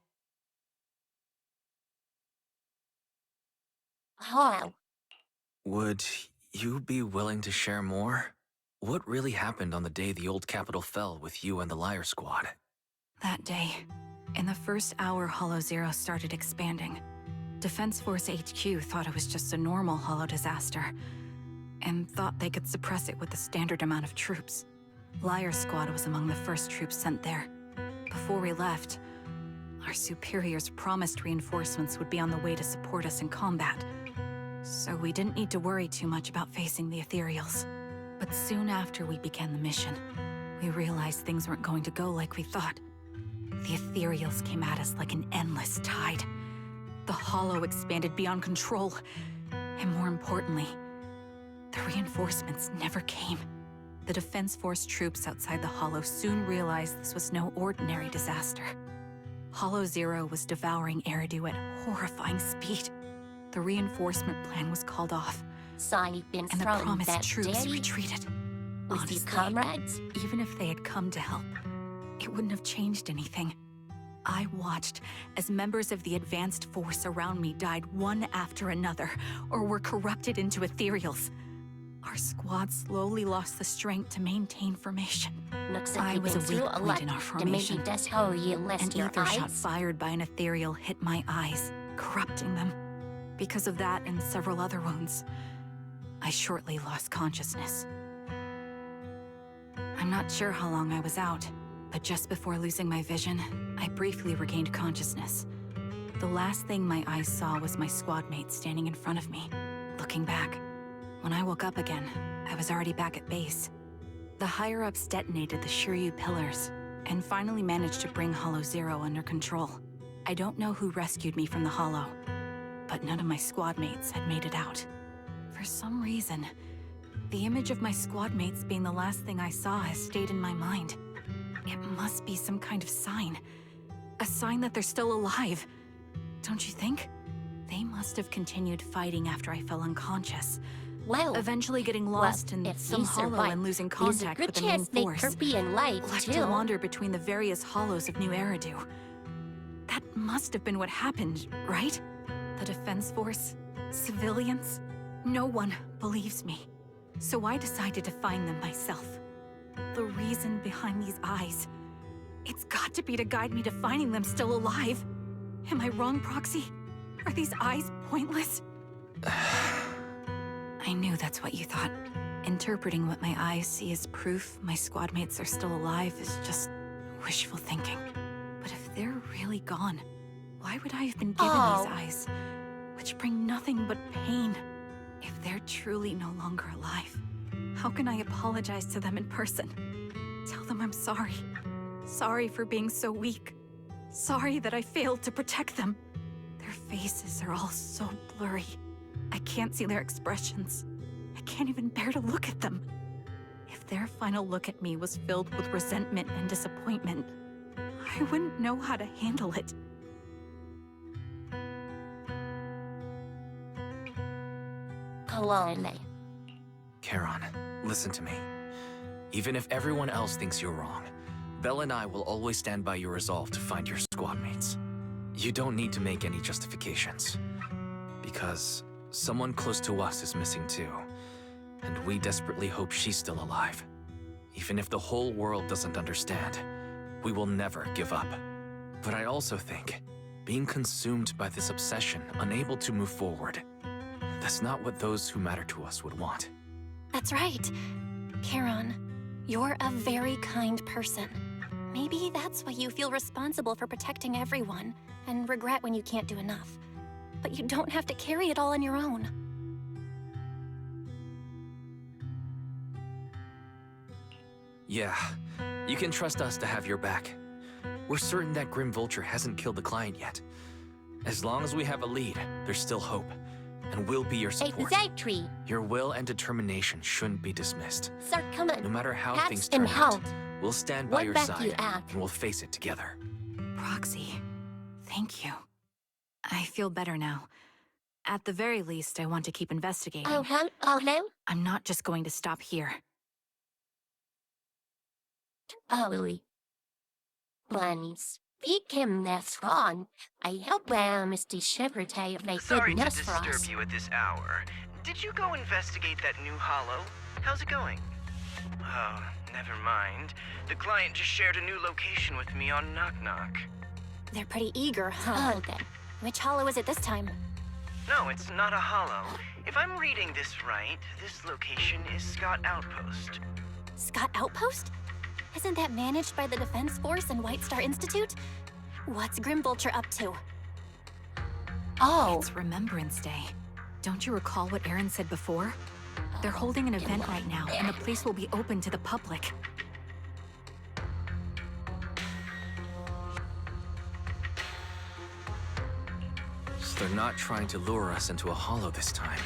Oh, Would you be willing to share more? What really happened on the day the old capital fell with you and the Liar Squad? That day, in the first hour Hollow Zero started expanding, Defense Force HQ thought it was just a normal Hollow disaster, and thought they could suppress it with the standard amount of troops. Liar Squad was among the first troops sent there. Before we left, Our superiors promised reinforcements would be on the way to support us in combat, so we didn't need to worry too much about facing the Ethereals. But soon after we began the mission, we realized things weren't going to go like we thought. The Ethereals came at us like an endless tide. The Hollow expanded beyond control, and more importantly, the reinforcements never came. The Defense Force troops outside the Hollow soon realized this was no ordinary disaster. Hollow Zero was devouring Eridu at horrifying speed. The reinforcement plan was called off, and the promised troops retreated. Honestly, comrades? Even if they had come to help, it wouldn't have changed anything. I watched as members of the advanced force around me died one after another, or were corrupted into Ethereals. Our squad slowly lost the strength to maintain formation. I was a weak point in our formation. An ether shot fired by an Ethereal hit my eyes, corrupting them. Because of that and several other wounds, I shortly lost consciousness. I'm not sure how long I was out, but just before losing my vision, I briefly regained consciousness. The last thing my eyes saw was my squad mate standing in front of me, looking back. When I woke up again, I was already back at base. The higher-ups detonated the Shiryu pillars, and finally managed to bring Hollow Zero under control. I don't know who rescued me from the Hollow, but none of my squad mates had made it out. For some reason, the image of my squad mates being the last thing I saw has stayed in my mind. It must be some kind of sign. A sign that they're still alive. Don't you think? They must have continued fighting after I fell unconscious. Well, eventually getting lost in some hollow and losing contact with the main force. Left to wander between the various hollows of New Eridu. That must have been what happened, right? The Defense Force? Civilians? No one believes me. So I decided to find them myself. The reason behind these eyes. It's got to be to guide me to finding them still alive. Am I wrong, Proxy? Are these eyes pointless? I knew that's what you thought. Interpreting what my eyes see as proof my squad mates are still alive is just wishful thinking. But if they're really gone, why would I have been given these eyes, which bring nothing but pain? If they're truly no longer alive, how can I apologize to them in person? Tell them I'm sorry. Sorry for being so weak. Sorry that I failed to protect them. Their faces are all so blurry. I can't see their expressions. I can't even bear to look at them. If their final look at me was filled with resentment and disappointment, I wouldn't know how to handle it. Charon, listen to me. Even if everyone else thinks you're wrong, Belle and I will always stand by your resolve to find your squad mates. You don't need to make any justifications. Because someone close to us is missing too. And we desperately hope she's still alive. Even if the whole world doesn't understand, we will never give up. But I also think, being consumed by this obsession, unable to move forward, that's not what those who matter to us would want. That's right. Charon, you're a very kind person. Maybe that's why you feel responsible for protecting everyone, and regret when you can't do enough. But you don't have to carry it all on your own. Yeah, you can trust us to have your back. We're certain that Grim Vulture hasn't killed the client yet. As long as we have a lead, there's still hope. And we'll be your support. Exactly. Your will and determination shouldn't be dismissed. No matter how Hats things turn and out, health. we'll stand by What your back side you at? and we'll face it together. Proxy, thank you. I feel better now. At the very least, I want to keep investigating. Oh, hello? I'm not just going to stop here. Oh, when speaking this wrong, I hope Mr. Shepherd may Sorry to goodness for us. disturb you at this hour. Did you go investigate that new hollow? How's it going? Oh, never mind. The client just shared a new location with me on Knock Knock. They're pretty eager, huh? Oh, then. Which hollow is it this time? No, it's not a hollow. If I'm reading this right, this location is Scott Outpost. Scott Outpost? Isn't that managed by the Defense Force and White Star Institute? What's Grimvulture up to? Oh. It's Remembrance Day. Don't you recall what Aaron said before? They're holding an event right now, and the place will be open to the public. So they're not trying to lure us into a hollow this time.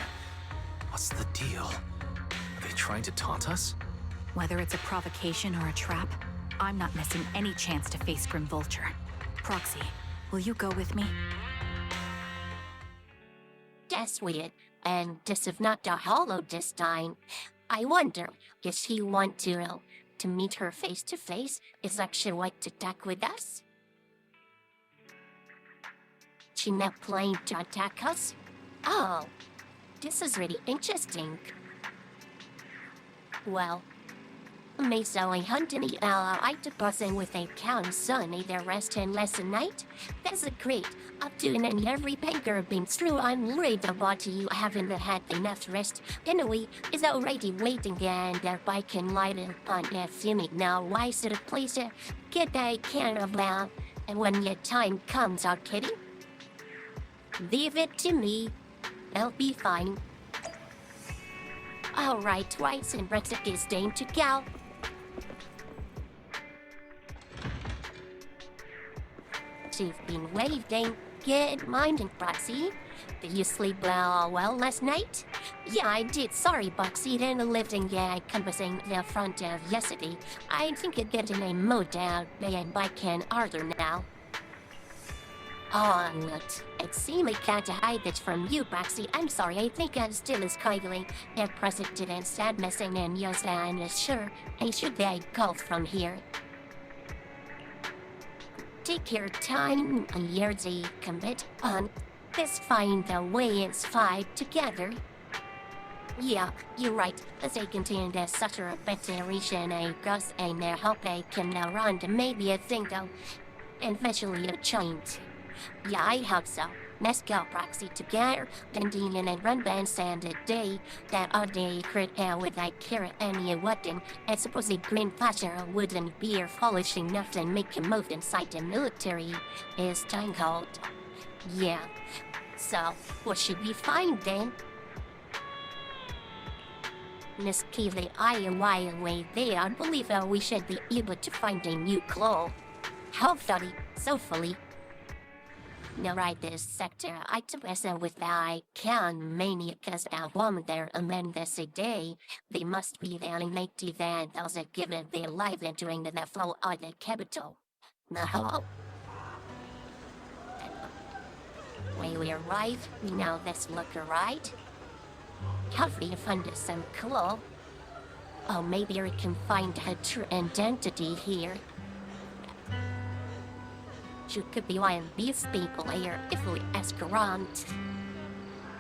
What's the deal? Are they trying to taunt us? Whether it's a provocation or a trap, I'm not missing any chance to face Grimvulture. Proxy, will you go with me? That's weird. And this is not the hollow this time. I wonder, does she want to meet her face to face? Is like she like to talk with us? She not planning to attack us? Oh, this is really interesting. Well, may selling hunting I took with a count son either rest and less a night. That's a great. Up to and every banker been through. I'm worried about you haven't had enough rest. Anyway, is already waiting and thereby can light upon a fuming now. Why should a place get a can of well? And when your time comes out, kidding? Leave it to me. I'll be fine. Alright, twice and rest of this day to go. She's been waiting. Good morning, Boxy. Did you sleep well last night? Yeah, I did. Sorry, Boxy. Then living encompassing the front of yesterday. I think it's getting a mood down and I can order now. Oh, look. It seems I can't hide it from you, Boxy. I'm sorry. I think I'm still as kindly and present and sad missing and yes, I'm sure I should go from here. Take your time and years a commit on. Let's find the way it's fight together. Yeah, you're right. Let's contain the such a reputation a gus and I hope I can run to maybe a thing though. Eventually a change. Yeah, I hope so. Let's go, Proxy, together. Then dealing and run bands and a day that all day crit out with like carrot any weapon. And suppose a green flasher wouldn't be foolish enough and make him move inside the military is time called. Yeah. So, what should we find then? Miss Keeley, I am wide away there. I believe we should be able to find a new claw. Hopefully, so fully. Now right this sector, I took myself with I can maniacus a woman there amend this a day. They must be the only native and those are given their life entering the flow of the capital. Now, when we arrive, we know this look right. Hopefully you find some clue. Oh, maybe we can find her true identity here. She could be one of these people here if we ask around.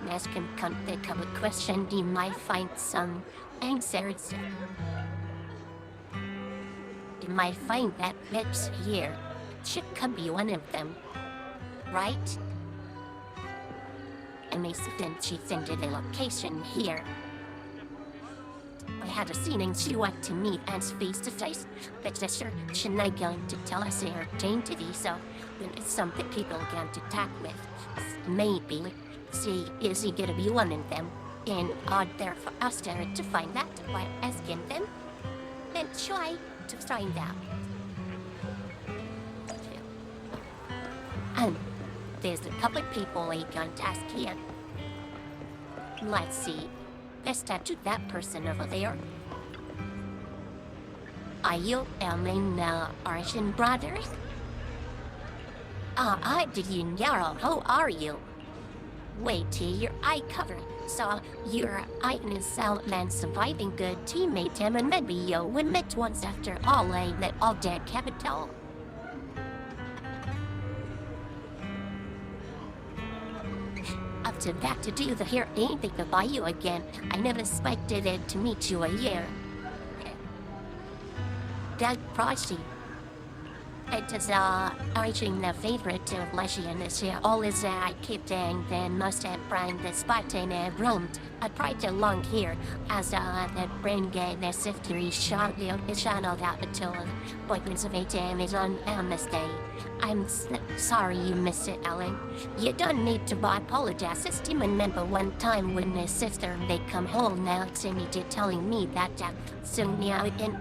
Ask him a couple questions, you might find some answers. You might find that bitch here. She could be one of them, right? And they then she sent the location here. I had a scene and she went to meet us face to face, but she's not going to tell us her identity, so when it's something people are going to talk with. Maybe she is gonna be one of them, and are there for us to find out by asking them, and try to find out. There's a couple of people we can ask here. Let's see. Let's talk to that person over there. Are you Elmin Artian brothers? I did you know. Who are you? Wait till your eye covered. So you're Ignis Southland surviving good teammate him and maybe you we met once after all that all dead capital. Up to that to do the hear anything about you again. I never expected it to meet you a year. That Proxy. It is urging the favorite of Legion is all is keep saying then must have brand the spot in a room. I tried to long here as the brain gate the siftery shot is channeled out until boykins of 8 AM is on this day. I'm sorry you missed it, Ellen. You don't need to apologize. I still remember one time when his sister they come home now it's immediate telling me that soon now in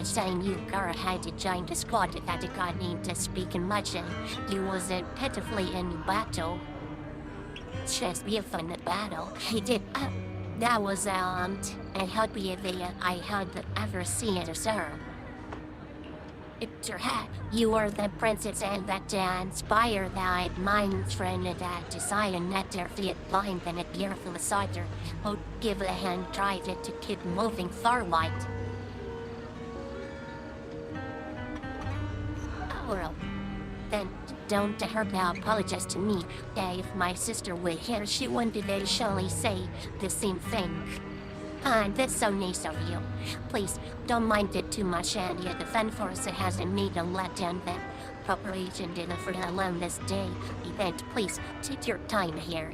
saying you girl had to join the squad that I got need to speak in much and you was pitifully in battle. Just be a fun battle. He did that was and help me I had ever seen it sir. It's your hat. You are the princess and that inspire that mind friend that desire net their feet blind than a beautiful cider. Oh, give a hand, drive it to keep moving forward. Oh, well, then don't her apologize to me. If my sister were here, she wouldn't surely say the same thing. That's so nice of you. Please, don't mind it too much, and your defense force hasn't made a let down the preparation dinner for alone this day event. Please, take your time here.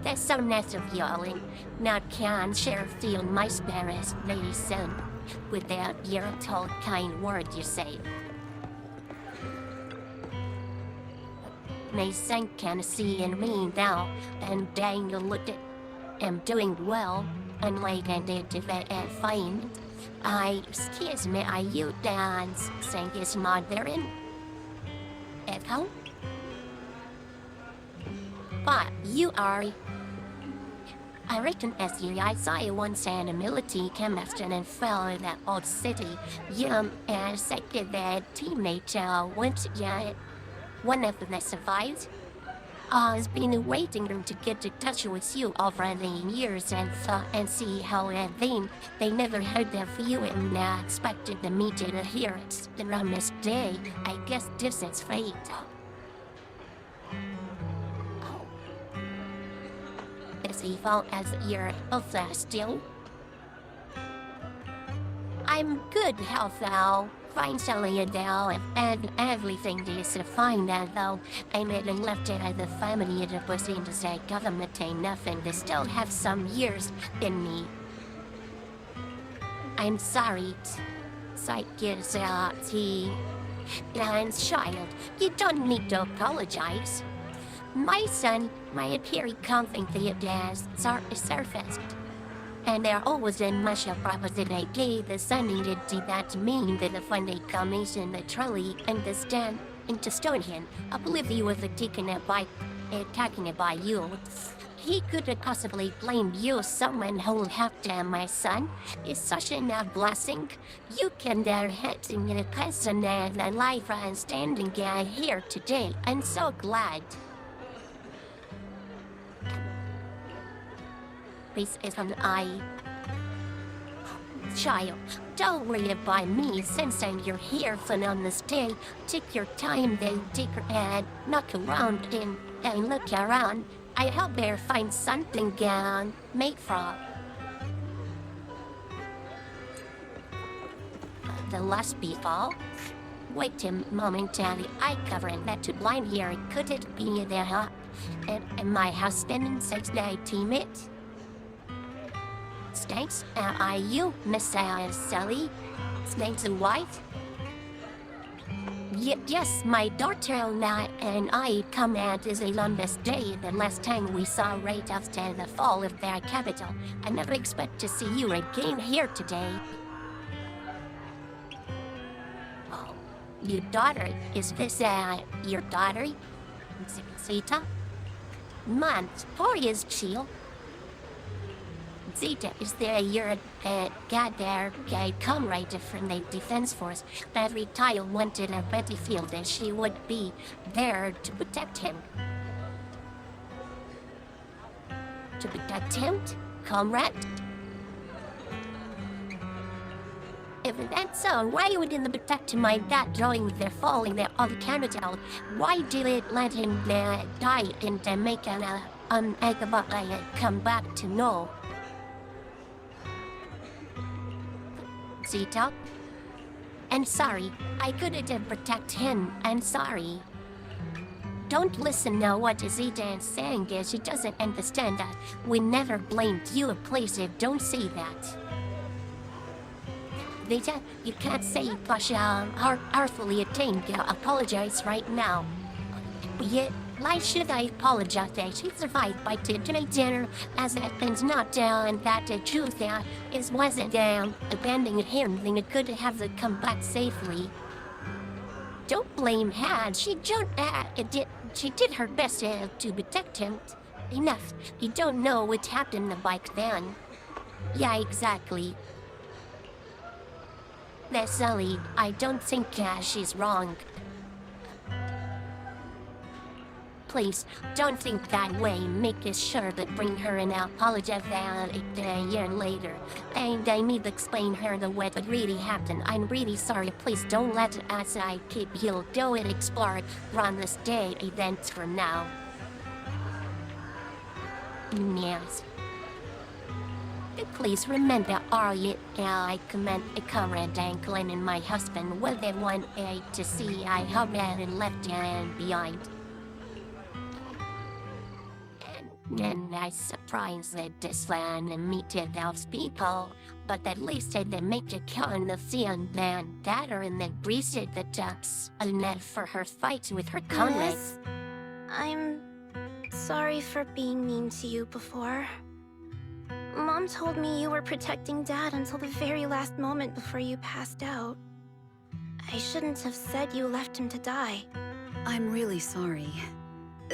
That's so nice of you, Ellen. Now can Sheriff feel my spirits very soon, without your tall kind word you say. May Saint can see in me now, and Daniel looked at am doing well, unlike I did to find. Excuse me, are you dance? Saying his mother in Echo? But you are. I reckon as I saw you once an military chemist and fell in that old city. And second that teammate went one of them survived. Has been waiting to get in touch with you over the years and see how they never heard of you and expected the meeting to hear it around this day. I guess this is fate. As evil as your health still. I'm good health now. Fine selling it now, and everything is fine now, though. I made and left it at the family it was in to say government ain't nothing. They still have some years in me. I'm sorry. Sight gives the child. You don't need to apologize. My son might appear confident as surfaced. And there always in much of proposite I gave the son needed to that mean that the funny combination the trolley and the stand into Stonehenge. I believe he was attacking it by you. He could have possibly blamed you, someone who'll have to my son. It's such a blessing. You can head in a person and life and standing here today. I'm so glad. This is an child, don't worry about me since you're here for on this day. Take your time then, take your head, knock around and look around. I hope there find something made from. The last people. Wait a momentarily, I covering that to blind here. Could it be there, huh? And my husband and 6-day teammate? Snakes, are you Miss Sally? Snake's wife? Yes, my daughter and I come out is on this day, the last time we saw right after the fall of their capital. I never expect to see you again here today. Oh, your daughter, is this your daughter? Zita? Man, poor is she? Zeta, is there your gather comrade from the defense force that retired wanted a battlefield and she would be there to protect him? To protect him, comrade? If that's so, why wouldn't the protect my dad drawing their falling there on the capital? Why did it let him die and make an come back to know? Zeta? And sorry, I couldn't protect him. And sorry. Don't listen now what ZZZ is saying is she doesn't understand that. We never blamed you, please don't say that. You can't say Pasha artfully attained apologize right now. Yet, why should I apologize? She survived by dinner as that thing's not down and that the truth wasn't down. Abandoning him, then it could have come back safely. Don't blame her. She did her best to protect him. Enough. You don't know what happened back then. Yeah, exactly. That's Sully. I don't think she's wrong. Please, don't think that way. Make sure that bring her an apology a year later. And I need to explain her the way that really happened. I'm really sorry. Please don't let us keep you'll go and explore run this day events for now. Yes. Please remember I commend a comrade Anklin and my husband were the one to see I have and left behind. And I surprised that this land and meted those people, but at least they make a con the scene than that or in the breezed the ducks and then for her fight with her comrades. I'm sorry for being mean to you before. Mom told me you were protecting Dad until the very last moment before you passed out. I shouldn't have said you left him to die. I'm really sorry.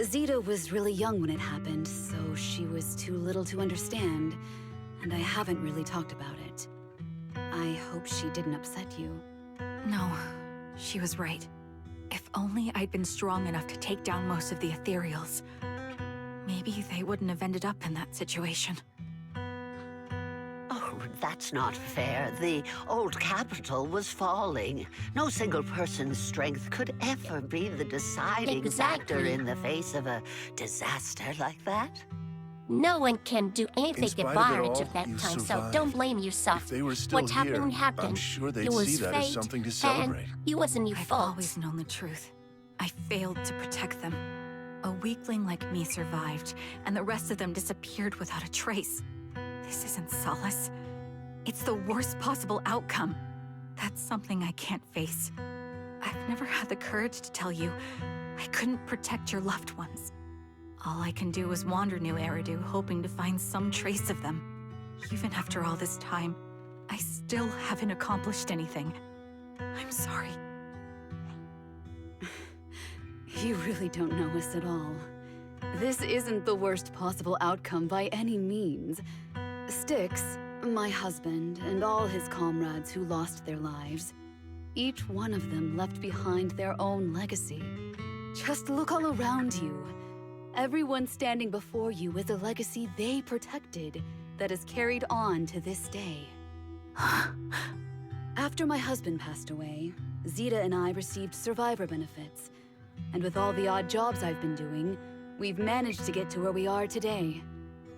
Zita was really young when it happened, so she was too little to understand, and I haven't really talked about it. I hope she didn't upset you. No, she was right. If only I'd been strong enough to take down most of the ethereals, maybe they wouldn't have ended up in that situation. Oh, that's not fair. The old capital was falling. No single person's strength could ever be the deciding factor in the face of a disaster like that. No one can do anything about it at that time, so don't blame yourself. If they were still what happened here, happened. I'm sure they'd It was see that fate, as something to celebrate. And it wasn't your fault. I've always known the truth. I failed to protect them. A weakling like me survived, and the rest of them disappeared without a trace. This isn't solace. It's the worst possible outcome. That's something I can't face. I've never had the courage to tell you I couldn't protect your loved ones. All I can do is wander New Eridu, hoping to find some trace of them. Even after all this time, I still haven't accomplished anything. I'm sorry. You really don't know us at all. This isn't the worst possible outcome by any means. Styx, my husband, and all his comrades who lost their lives, each one of them left behind their own legacy. Just look all around you. Everyone standing before you is a legacy they protected that is carried on to this day. After my husband passed away, Zita and I received survivor benefits. And with all the odd jobs I've been doing, we've managed to get to where we are today.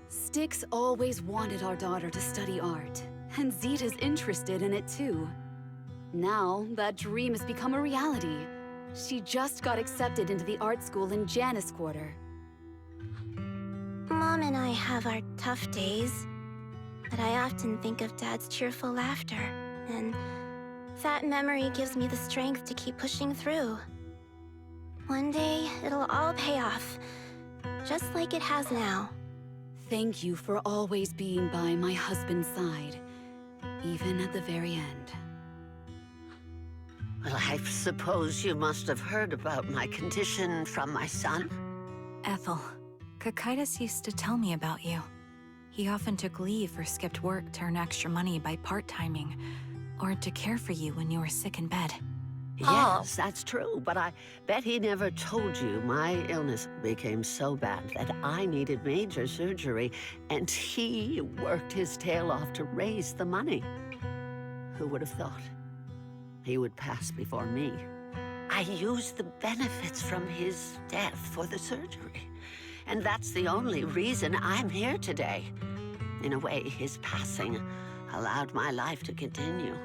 Styx always wanted our daughter to study art, and Zita's interested in it too. Now, that dream has become a reality. She just got accepted into the art school in Janus Quarter. Mom and I have our tough days, but I often think of Dad's cheerful laughter, and that memory gives me the strength to keep pushing through. One day, it'll all pay off, just like it has now. Thank you for always being by my husband's side, even at the very end. Well, I suppose you must have heard about my condition from my son? Ethel, Kakaitis used to tell me about you. He often took leave or skipped work to earn extra money by part-timing, or to care for you when you were sick in bed. Yes, that's true, but I bet he never told you my illness became so bad that I needed major surgery, and he worked his tail off to raise the money. Who would have thought he would pass before me? I used the benefits from his death for the surgery, and that's the only reason I'm here today. In a way, his passing allowed my life to continue.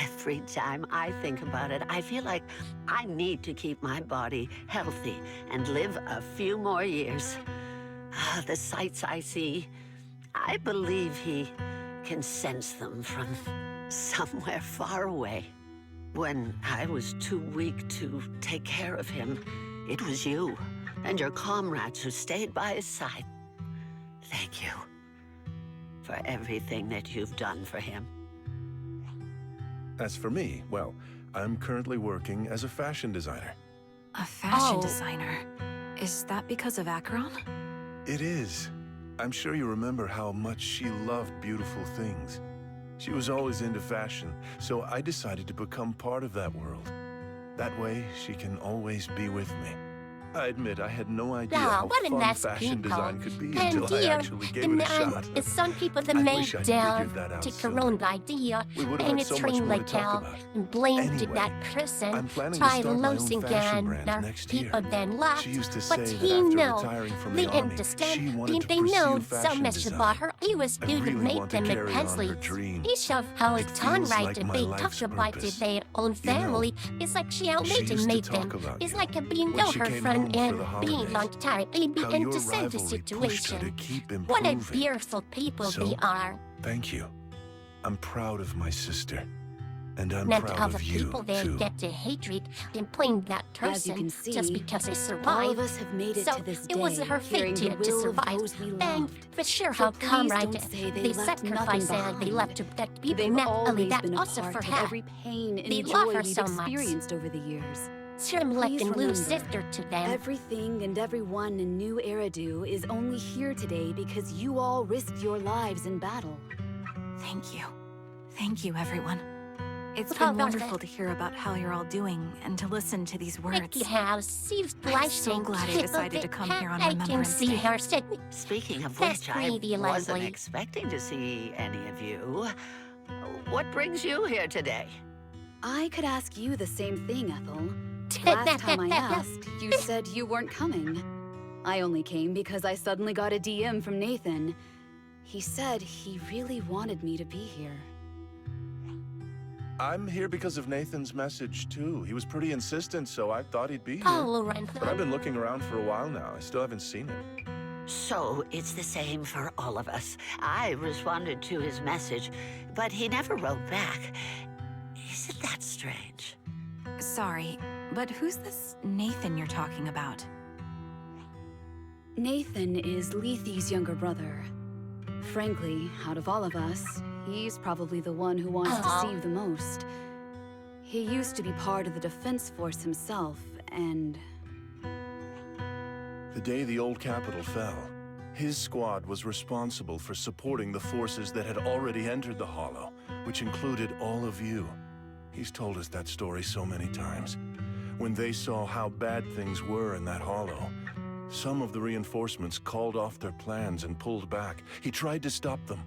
Every time I think about it, I feel like I need to keep my body healthy and live a few more years. The sights I see, I believe he can sense them from somewhere far away. When I was too weak to take care of him, it was you and your comrades who stayed by his side. Thank you for everything that you've done for him. As for me, well, I'm currently working as a fashion designer. A fashion designer? Is that because of Acheron? It is. I'm sure you remember how much she loved beautiful things. She was always into fashion, so I decided to become part of that world. That way, she can always be with me. I admit I had no idea how what a fun nice fashion people. design could be And until I dear, actually gave the it a man shot. is some people that I made wish I'd down figured that out take sooner. her own idea We would have and had a so much train more to like talk hell about. and blamed Anyway, that person. I'm planning to Tried start my own losing fashion again. brand next year. People then left. She used to But say he that after know. retiring from They the army, understand. she wanted to They pursue know so fashion much design. about her. He was I due to really make want to them at carry on her Pensley. dream. He showed how It it's done feels right like to my be life's talked about purpose. their own You know, family. It's like she she outmade used and to made them. talk about It's you like a being when know she her came friend home for and the being holidays. long time. It'd be How into your the rivalry pushed her situation. to keep What a improving. beautiful people So, they are. Thank you. I'm proud of my sister. And I'm Not proud other of you, people they too. get to hatred and blame that As you person can see, just because they survived. all of us have made it so to this it was day, her hearing fate the to will of survive. those we And loved. for sure, So how please comrade don't say they they left nothing sacrificed and they behind. left to that people They've met only always that been a also part for of her. every pain and They joy love her we've so much. experienced over the years. Shem like Please and lose remember, sister to them. everything and everyone in New Eridu is only here today because you all risked your lives in battle. Thank you. Thank you, everyone. It's How been about wonderful that? to hear about how you're all doing and to listen to these words. Ricky House, she's I'm so glad I decided to come here on I can Remembrance see Day. her sitting. Speaking of That's which, I pretty wasn't lovely. expecting to see any of you. What brings you here today? I could ask you the same thing, Ethel. Last time I asked, you said you weren't coming. I only came because I suddenly got a DM from Nathan. He said he really wanted me to be here. I'm here because of Nathan's message, too. He was pretty insistent, so I thought he'd be here. Oh, Lorenzo. But I've been looking around for a while now. I still haven't seen him. So it's the same for all of us. I responded to his message, but he never wrote back. Isn't that strange? Sorry, but who's this Nathan you're talking about? Nathan is Lethe's younger brother. Frankly, out of all of us, he's probably the one who wants to see you the most. He used to be part of the defense force himself, and... The day the old capital fell, his squad was responsible for supporting the forces that had already entered the Hollow, which included all of you. He's told us that story so many times. When they saw how bad things were in that Hollow, some of the reinforcements called off their plans and pulled back. He tried to stop them,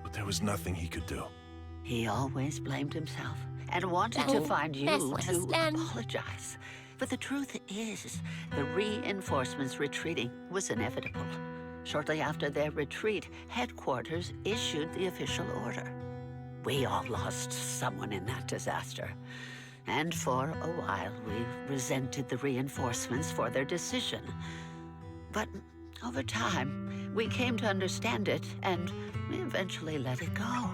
but there was nothing he could do. He always blamed himself and wanted to find you to apologize. But the truth is, the reinforcements retreating was inevitable. Shortly after their retreat, headquarters issued the official order. We all lost someone in that disaster. And for a while, we resented the reinforcements for their decision. But over time, we came to understand it, and we eventually let it go.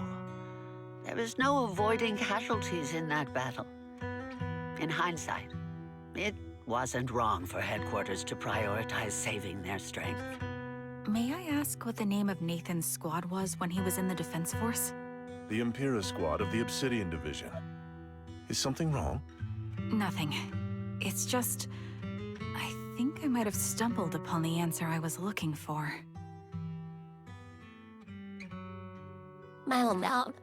There was no avoiding casualties in that battle. In hindsight, it wasn't wrong for headquarters to prioritize saving their strength. May I ask what the name of Nathan's squad was when he was in the defense force? The Impera squad of the Obsidian Division. Is something wrong? Nothing. It's just... I think I might have stumbled upon the answer I was looking for. Well,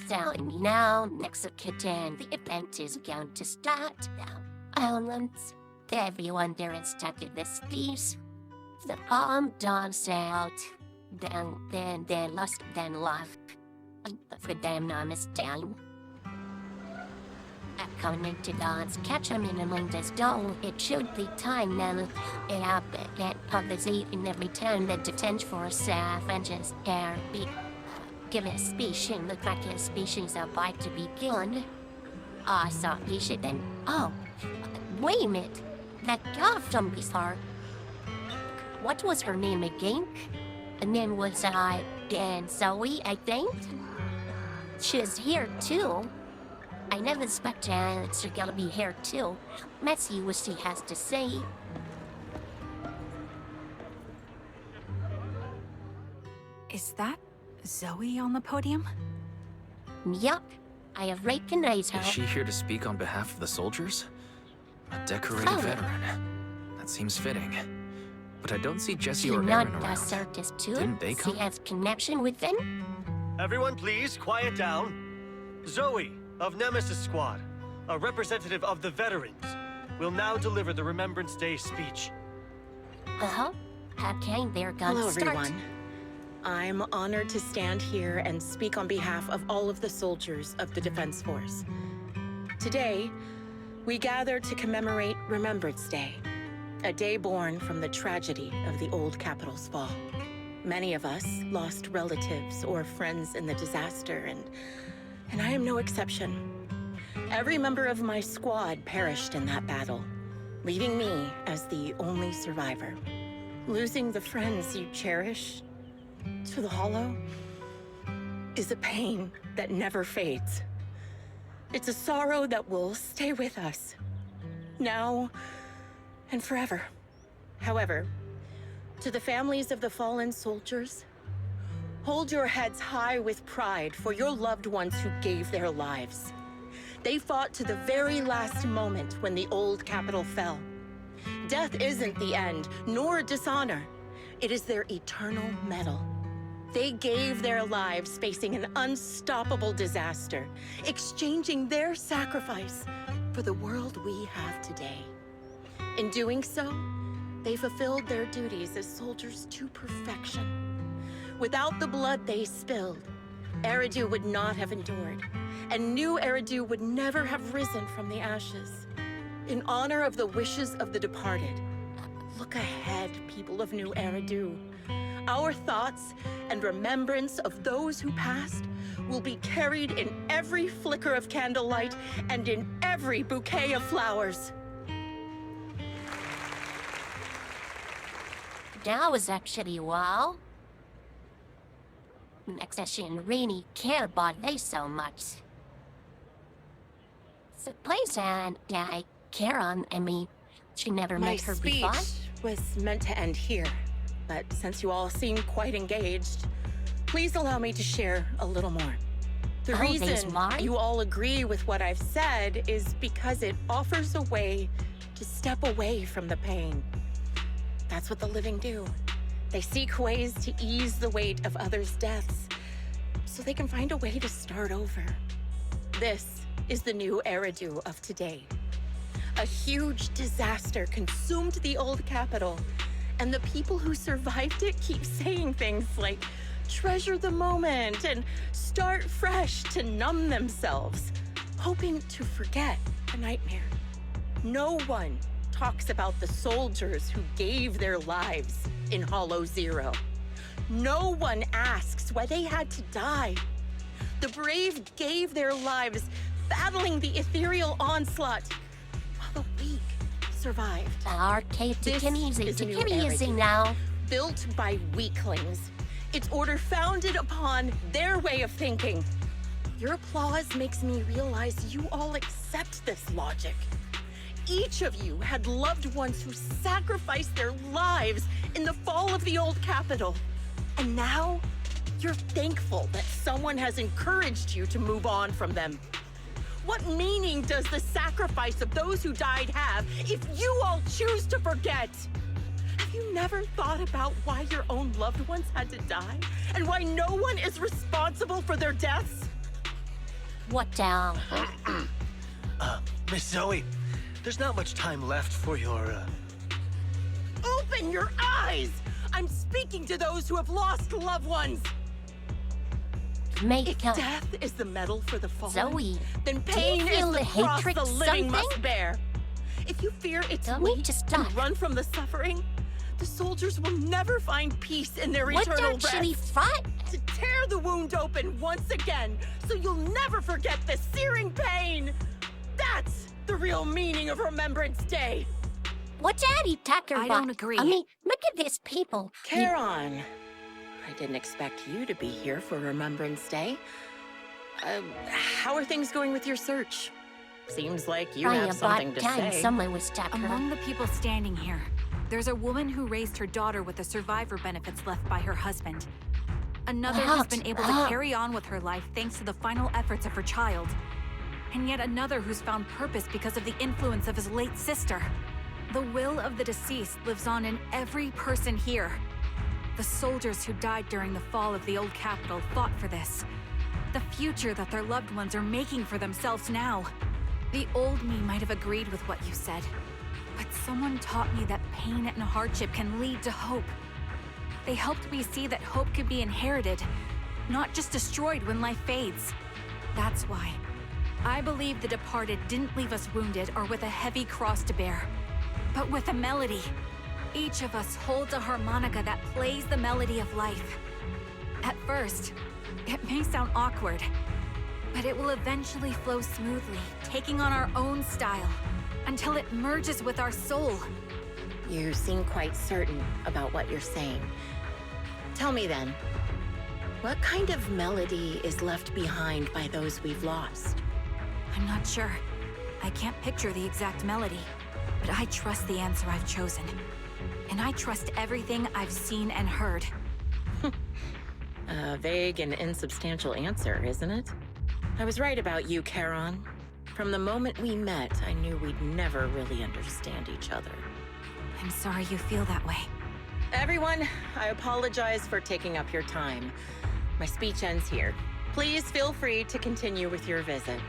telling me now, next kitten, the event is going to start now. Everyone there is started this piece. The dogs out. Then lost, then left. For them, now is down. Connected odds, catch them in among this doll. It should be time now. It happened at publicity in every town that defense force avengers air beat. Give a speech and look like a speech is about to begin. I thought he should then. Oh, wait a minute. That girl from before. What was her name again? And then was Dan Zoe, I think? She's here too. I never expected she's gonna be here too. Let's see what she has to say. Is that Zoe on the podium? Yup, I have recognized her. Is she here to speak on behalf of the soldiers? A decorated veteran. That seems fitting. But I don't see Jesse or Aaron around. Circus too? Didn't they come? She has connection with them? Everyone please, quiet down. Zoe, of Nemesis Squad, a representative of the veterans, will now deliver the Remembrance Day speech. Uh-huh. Okay, they're gonna Hello, start. everyone. I'm honored to stand here and speak on behalf of all of the soldiers of the Defense Force. Today, we gather to commemorate Remembrance Day, a day born from the tragedy of the old capital's fall. Many of us lost relatives or friends in the disaster, and I am no exception. Every member of my squad perished in that battle, leaving me as the only survivor. Losing the friends you cherish to the Hollow is a pain that never fades. It's a sorrow that will stay with us, now and forever. However, to the families of the fallen soldiers, hold your heads high with pride for your loved ones who gave their lives. They fought to the very last moment when the old capital fell. Death isn't the end, nor dishonor. It is their eternal medal. They gave their lives facing an unstoppable disaster, exchanging their sacrifice for the world we have today. In doing so, they fulfilled their duties as soldiers to perfection. Without the blood they spilled, Eridu would not have endured, and new Eridu would never have risen from the ashes. In honor of the wishes of the departed, look ahead, people of New Eridu. Our thoughts and remembrance of those who passed will be carried in every flicker of candlelight and in every bouquet of flowers. That was actually well. Next session really care about they so much. So please Karen, she never met her before. My speech was meant to end here, but since you all seem quite engaged, please allow me to share a little more. The reason you all agree with what I've said is because it offers a way to step away from the pain. That's what the living do. They seek ways to ease the weight of others' deaths, so they can find a way to start over. This is the new Eridu of today. A huge disaster consumed the old capital, and the people who survived it keep saying things like, treasure the moment and start fresh to numb themselves, hoping to forget a nightmare. No one talks about the soldiers who gave their lives in Hollow Zero. No one asks why they had to die. The brave gave their lives battling the ethereal onslaught, while the weak survived. Take it easy now. Built by weaklings. Its order founded upon their way of thinking. Your applause makes me realize you all accept this logic. Each of you had loved ones who sacrificed their lives in the fall of the old capital. And now, you're thankful that someone has encouraged you to move on from them. What meaning does the sacrifice of those who died have if you all choose to forget? Have you never thought about why your own loved ones had to die? And why no one is responsible for their deaths? What down? Miss Zoe, there's not much time left for your, Open your eyes! I'm speaking to those who have lost loved ones! If death is the medal for the fallen, Zoe, then pain is the cross the living something? must bear. If you fear its weight and run from the suffering, The soldiers will never find peace in their What eternal actually rest. fought? To tear the wound open once again, so you'll never forget the searing pain. That's the real meaning of Remembrance Day. What's Addie Tucker? I don't agree. I mean, look at these people. Charon, I didn't expect you to be here for Remembrance Day. How are things going with your search? Seems like you have something to say. Someone was Tucker. Among the people standing here, there's a woman who raised her daughter with the survivor benefits left by her husband. Another has been able to carry on with her life thanks to the final efforts of her child. And yet another who's found purpose because of the influence of his late sister. The will of the deceased lives on in every person here. The soldiers who died during the fall of the old capital fought for this. The future that their loved ones are making for themselves now. The old me might have agreed with what you said, but someone taught me that pain and hardship can lead to hope. They helped me see that hope could be inherited, not just destroyed when life fades. That's why I believe the departed didn't leave us wounded or with a heavy cross to bear, but with a melody. Each of us holds a harmonica that plays the melody of life. At first, it may sound awkward, but it will eventually flow smoothly, taking on our own style, until it merges with our soul. You seem quite certain about what you're saying. Tell me then, what kind of melody is left behind by those we've lost? I'm not sure. I can't picture the exact melody, but I trust the answer I've chosen. And I trust everything I've seen and heard. A vague and insubstantial answer, isn't it? I was right about you, Charon. From the moment we met, I knew we'd never really understand each other. I'm sorry you feel that way. Everyone, I apologize for taking up your time. My speech ends here. Please feel free to continue with your visit.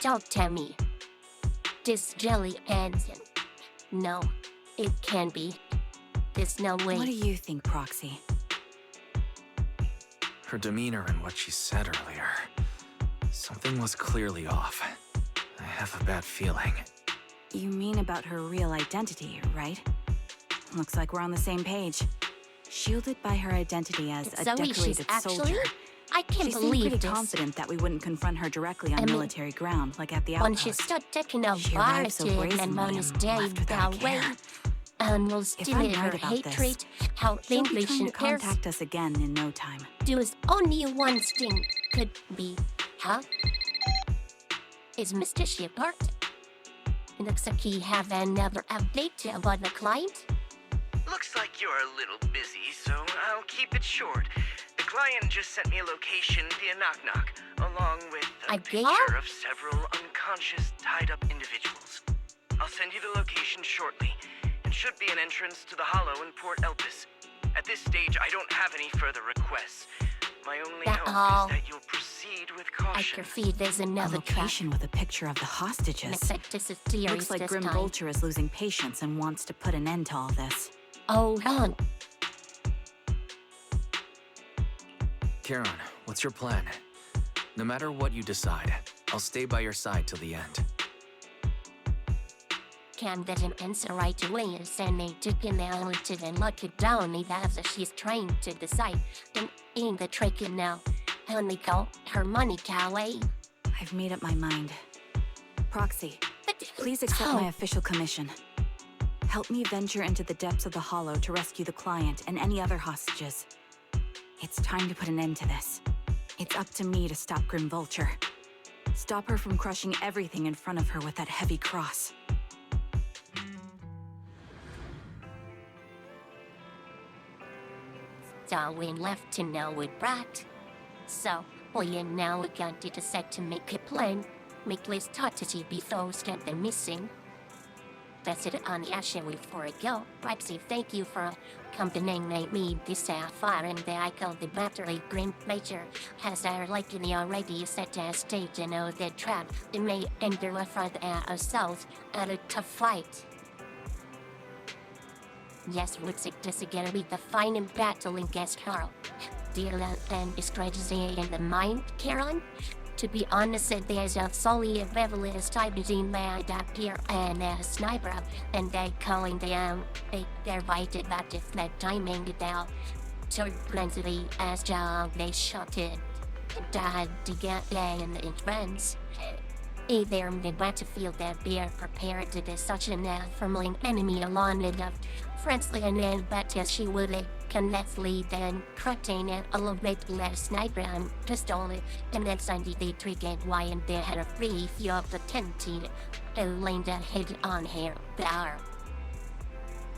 Don't tell me. This jelly ends in... No, it can't be. There's no way. What do you think, Proxy? Her demeanor and what she said earlier. Something was clearly off. I have a bad feeling. You mean about her real identity, right? Looks like we're on the same page. Shielded by her identity as a decorated soldier. I can't she believe seemed pretty this. confident that we wouldn't confront her directly on military ground, like at the When outpost. she started taking out She arrived so viruses and brazenly Mona's and day left without that way, care. and will If I'm stimulate her right about hatred, this, how the she'll be English trying to and cares contact us again in no time. do is only one thing could be, huh? Is Mr. Shepard? It looks like he have another update about the client. Looks like you're a little busy, so I'll keep it short. The client just sent me a location via Knock Knock, along with a picture of several unconscious, tied-up individuals. I'll send you the location shortly. It should be an entrance to the Hollow in Port Elpis. At this stage, I don't have any further requests. My only hope is that you'll proceed with caution. I can see there's another location with a picture of the hostages. Looks like this is serious Looks like this Grim time. Vulture is losing patience and wants to put an end to all this. Oh, hon. Charon, what's your plan? No matter what you decide, I'll stay by your side till the end. Can't get an answer right away, and they took an hour to then lock it down. As she's trying to decide. Then in the trick now. Only go her money away. I've made up my mind. Proxy, please accept my official commission. Help me venture into the depths of the Hollow to rescue the client and any other hostages. It's time to put an end to this. It's up to me to stop Grim Vulture. Stop her from crushing everything in front of her with that heavy cross. So we left to know with Brat. So we now got to decide to make a plan. Make less strategy be those that they're missing. That's it on the action before I go. Proxy, thank you for accompanying me this far, and I call the battery Grim Major has likely already set a stage and the trap. They may enter a front assault at a tough fight. Yes, looks like this is gonna be the final battle against Carl. Deal and strategy in the mind, Charon. To be honest, there's a solely prevalent type between my doctor and a sniper, and they calling them, they're right that if that timing it out, so plenty as they shot it, died to get in advance. Either the battlefield that be prepared to such an forming enemy along enough friendly and then better she would connectly then crafting and elevate less sniper and pistol and then suddenly they triggered why and they had a free few of the tendency to land that hit on her power.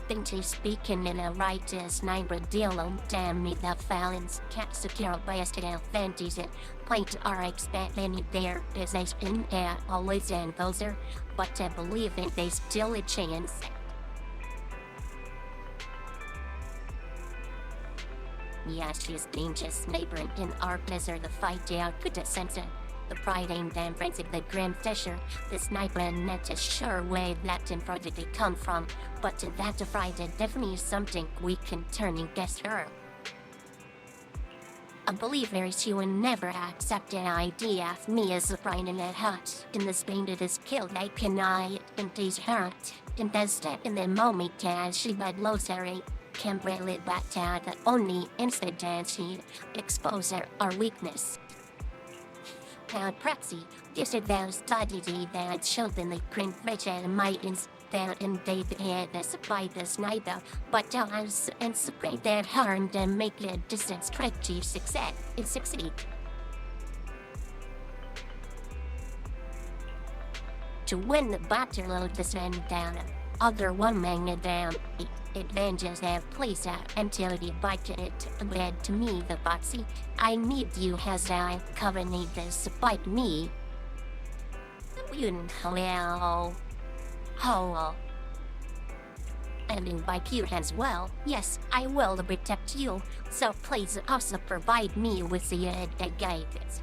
Think she's speaking in a right sniper deal on damn me that balance can't secure best and fancies it. Point are expecting their possession and always and closer, but to believe it there's still a chance. Yeah, she's dangerous neighbor in our blizzard the fight out could sense the pride aimed and friendship the grim fisher, the sniper and not a sure way that in front they come from, but to that Friday definitely is something we can turn against her. A believer she would never accept an idea of me as a friend in that hut. In the Spain that is killed, I cannot tease her. And that's that in the moment as she had lost her can really back down the only incident she exposed our weakness. And Prexy, this is the strategy that children the Green Vision might instead and they had the supply the sniper, but us and spread that harm and make the distance strategy succeed. To win the battle of the sand down, other one magnet down, advantages have placed out until the budget led to me the boxy. I need you as I covenant this fight me. You know, and invite you as well. Yes, I will protect you. So please also provide me with the guidance.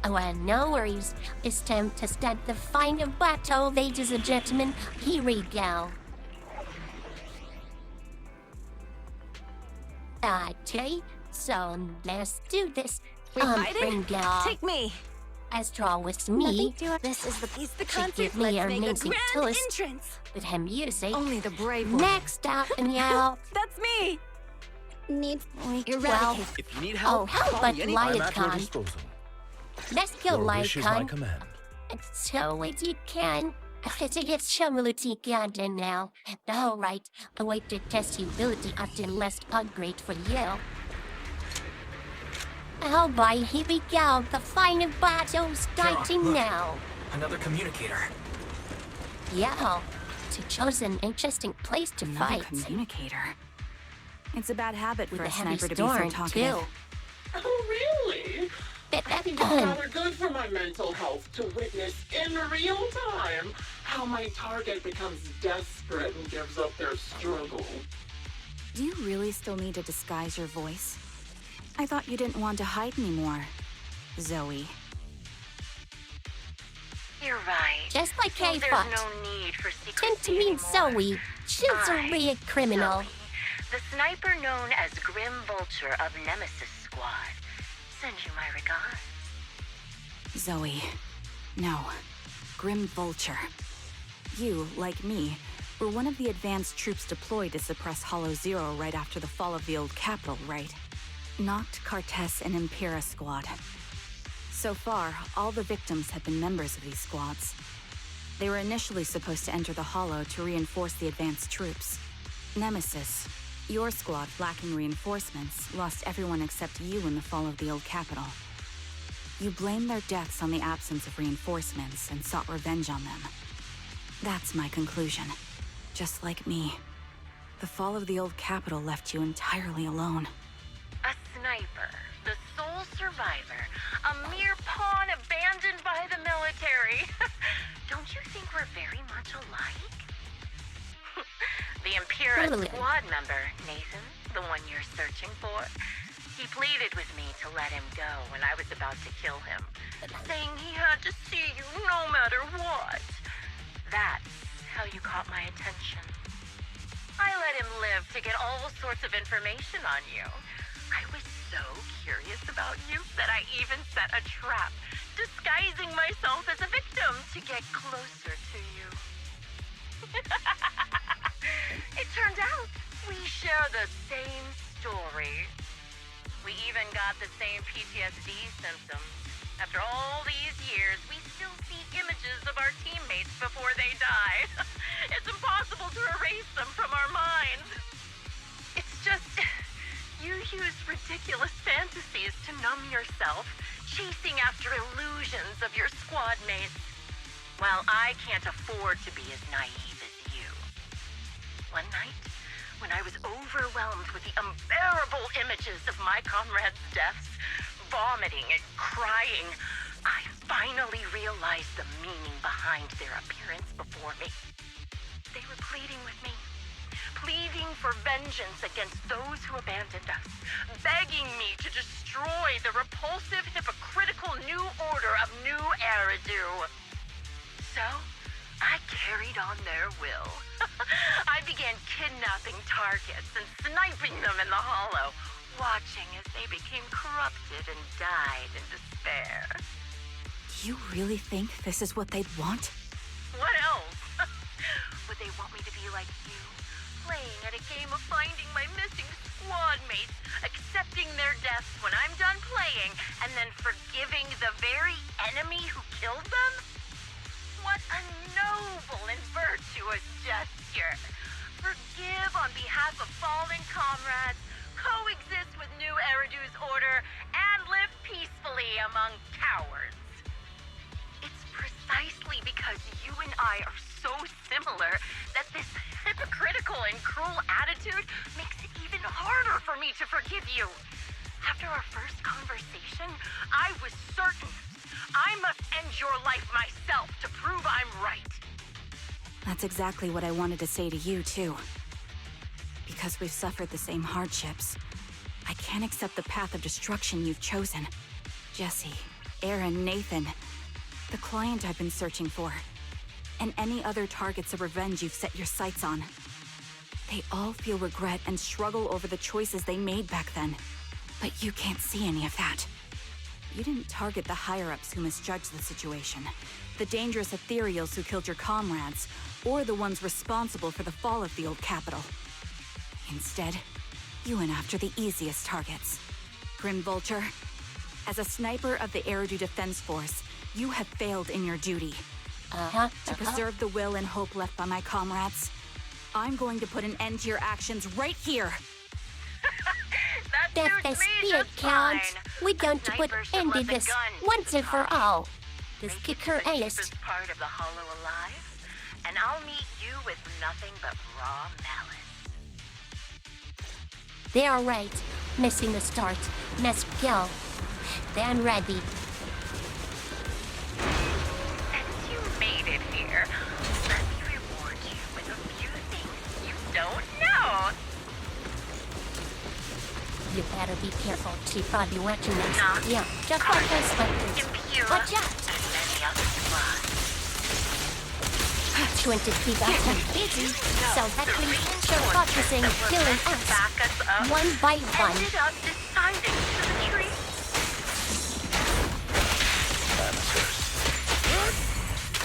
Oh, no worries. It's time to start the final battle, ladies and gentlemen. Here we go. Okay, so let's do this. Take me. Astral with me. This is the concert. Give me your amazing toast with her music. Only the brave one. Next up, and now. That's me. Need well, if you need help, but I'm at your disposal. Let's go, Your wish is my Lycon. command. So as you can. It's Shamuluti Garden now. Alright, await the test ability after last upgrade for you. Oh boy, here we go. The final battle starting now. Another communicator. Yeah, to choose an interesting place to Another fight. Communicator. It's a bad habit With for a a heavy sniper to be so storm, talkative. too. Oh, really? I think it's rather good for my mental health to witness in real time how my target becomes desperate and gives up their struggle. Do you really still need to disguise your voice? I thought you didn't want to hide anymore, Zoe. You're right. Just like There's K-Fox. no need for secrecy Tend to mean Zoe. She's a real criminal. Zoe, the sniper known as Grim Vulture of Nemesis Squad. Send you my regards. Zoe. No. Grim Vulture. You, like me, were one of the advanced troops deployed to suppress Hollow Zero right after the fall of the old capital, right? Noct, Cartes, and Impera Squad. So far, all the victims have been members of these squads. They were initially supposed to enter the Hollow to reinforce the advanced troops. Nemesis, your squad, lacking reinforcements, lost everyone except you in the fall of the old capital. You blamed their deaths on the absence of reinforcements and sought revenge on them. That's my conclusion. Just like me. The fall of the old capital left you entirely alone. A sniper, the sole survivor, a mere pawn abandoned by the military. Don't you think we're very much alike? The Impera squad member, Nathan, the one you're searching for, he pleaded with me to let him go when I was about to kill him, saying he had to see you no matter what. That's how you caught my attention. I let him live to get all sorts of information on you. I was so so curious about you that I even set a trap, disguising myself as a victim to get closer to you. It turned out we share the same story. We even got the same PTSD symptoms. After all these years, we still see images of our teammates before they die. It's impossible to erase them from our minds. It's just, you use ridiculous fantasies to numb yourself, chasing after illusions of your squad mates. While I can't afford to be as naive as you. One night, when I was overwhelmed with the unbearable images of my comrades' deaths, vomiting and crying, I finally realized the meaning behind their appearance before me. They were pleading with me, pleading for vengeance against those who abandoned us, begging me to destroy the repulsive, hypocritical new order of New Eridu. So, I carried on their will. I began kidnapping targets and sniping them in the hollow, watching as they became corrupted and died in despair. Do you really think this is what they'd want? What else? Would they want me to be like you, playing at a game of finding my missing squad mates, accepting their deaths when I'm done playing, and then forgiving the very enemy who killed them? What a noble and virtuous gesture! Forgive on behalf of fallen comrades, coexist with New Eridu's order, and live peacefully among cowards. It's precisely because you and I are so similar that this hypocritical and cruel attitude makes it even harder for me to forgive you. After our first conversation, I was certain I must end your life myself to prove I'm right. That's exactly what I wanted to say to you, too. Because we've suffered the same hardships, I can't accept the path of destruction you've chosen. Jesse, Aaron, Nathan, the client I've been searching for, and any other targets of revenge you've set your sights on. They all feel regret and struggle over the choices they made back then. But you can't see any of that. You didn't target the higher-ups who misjudged the situation, the dangerous ethereals who killed your comrades, or the ones responsible for the fall of the old capital. Instead, you went after the easiest targets. Grim Vulture, as a sniper of the Eridu Defense Force, you have failed in your duty. To preserve the will and hope left by my comrades, I'm going to put an end to your actions right here. That the spear count. We're going to put end to this once and for all. This kicker ace. Part of the Hollow alive, and I'll meet you with nothing but raw malice. They are right. Missing the start. Must kill. Then ready. Since you made it here, let me reward you with a few things you don't know. You better be careful. She probably watching this. Yeah, just like those spiders. Watch out! 20 keep us busy, so that means you're focusing, killing us one by one. Ended up deciding to retreat.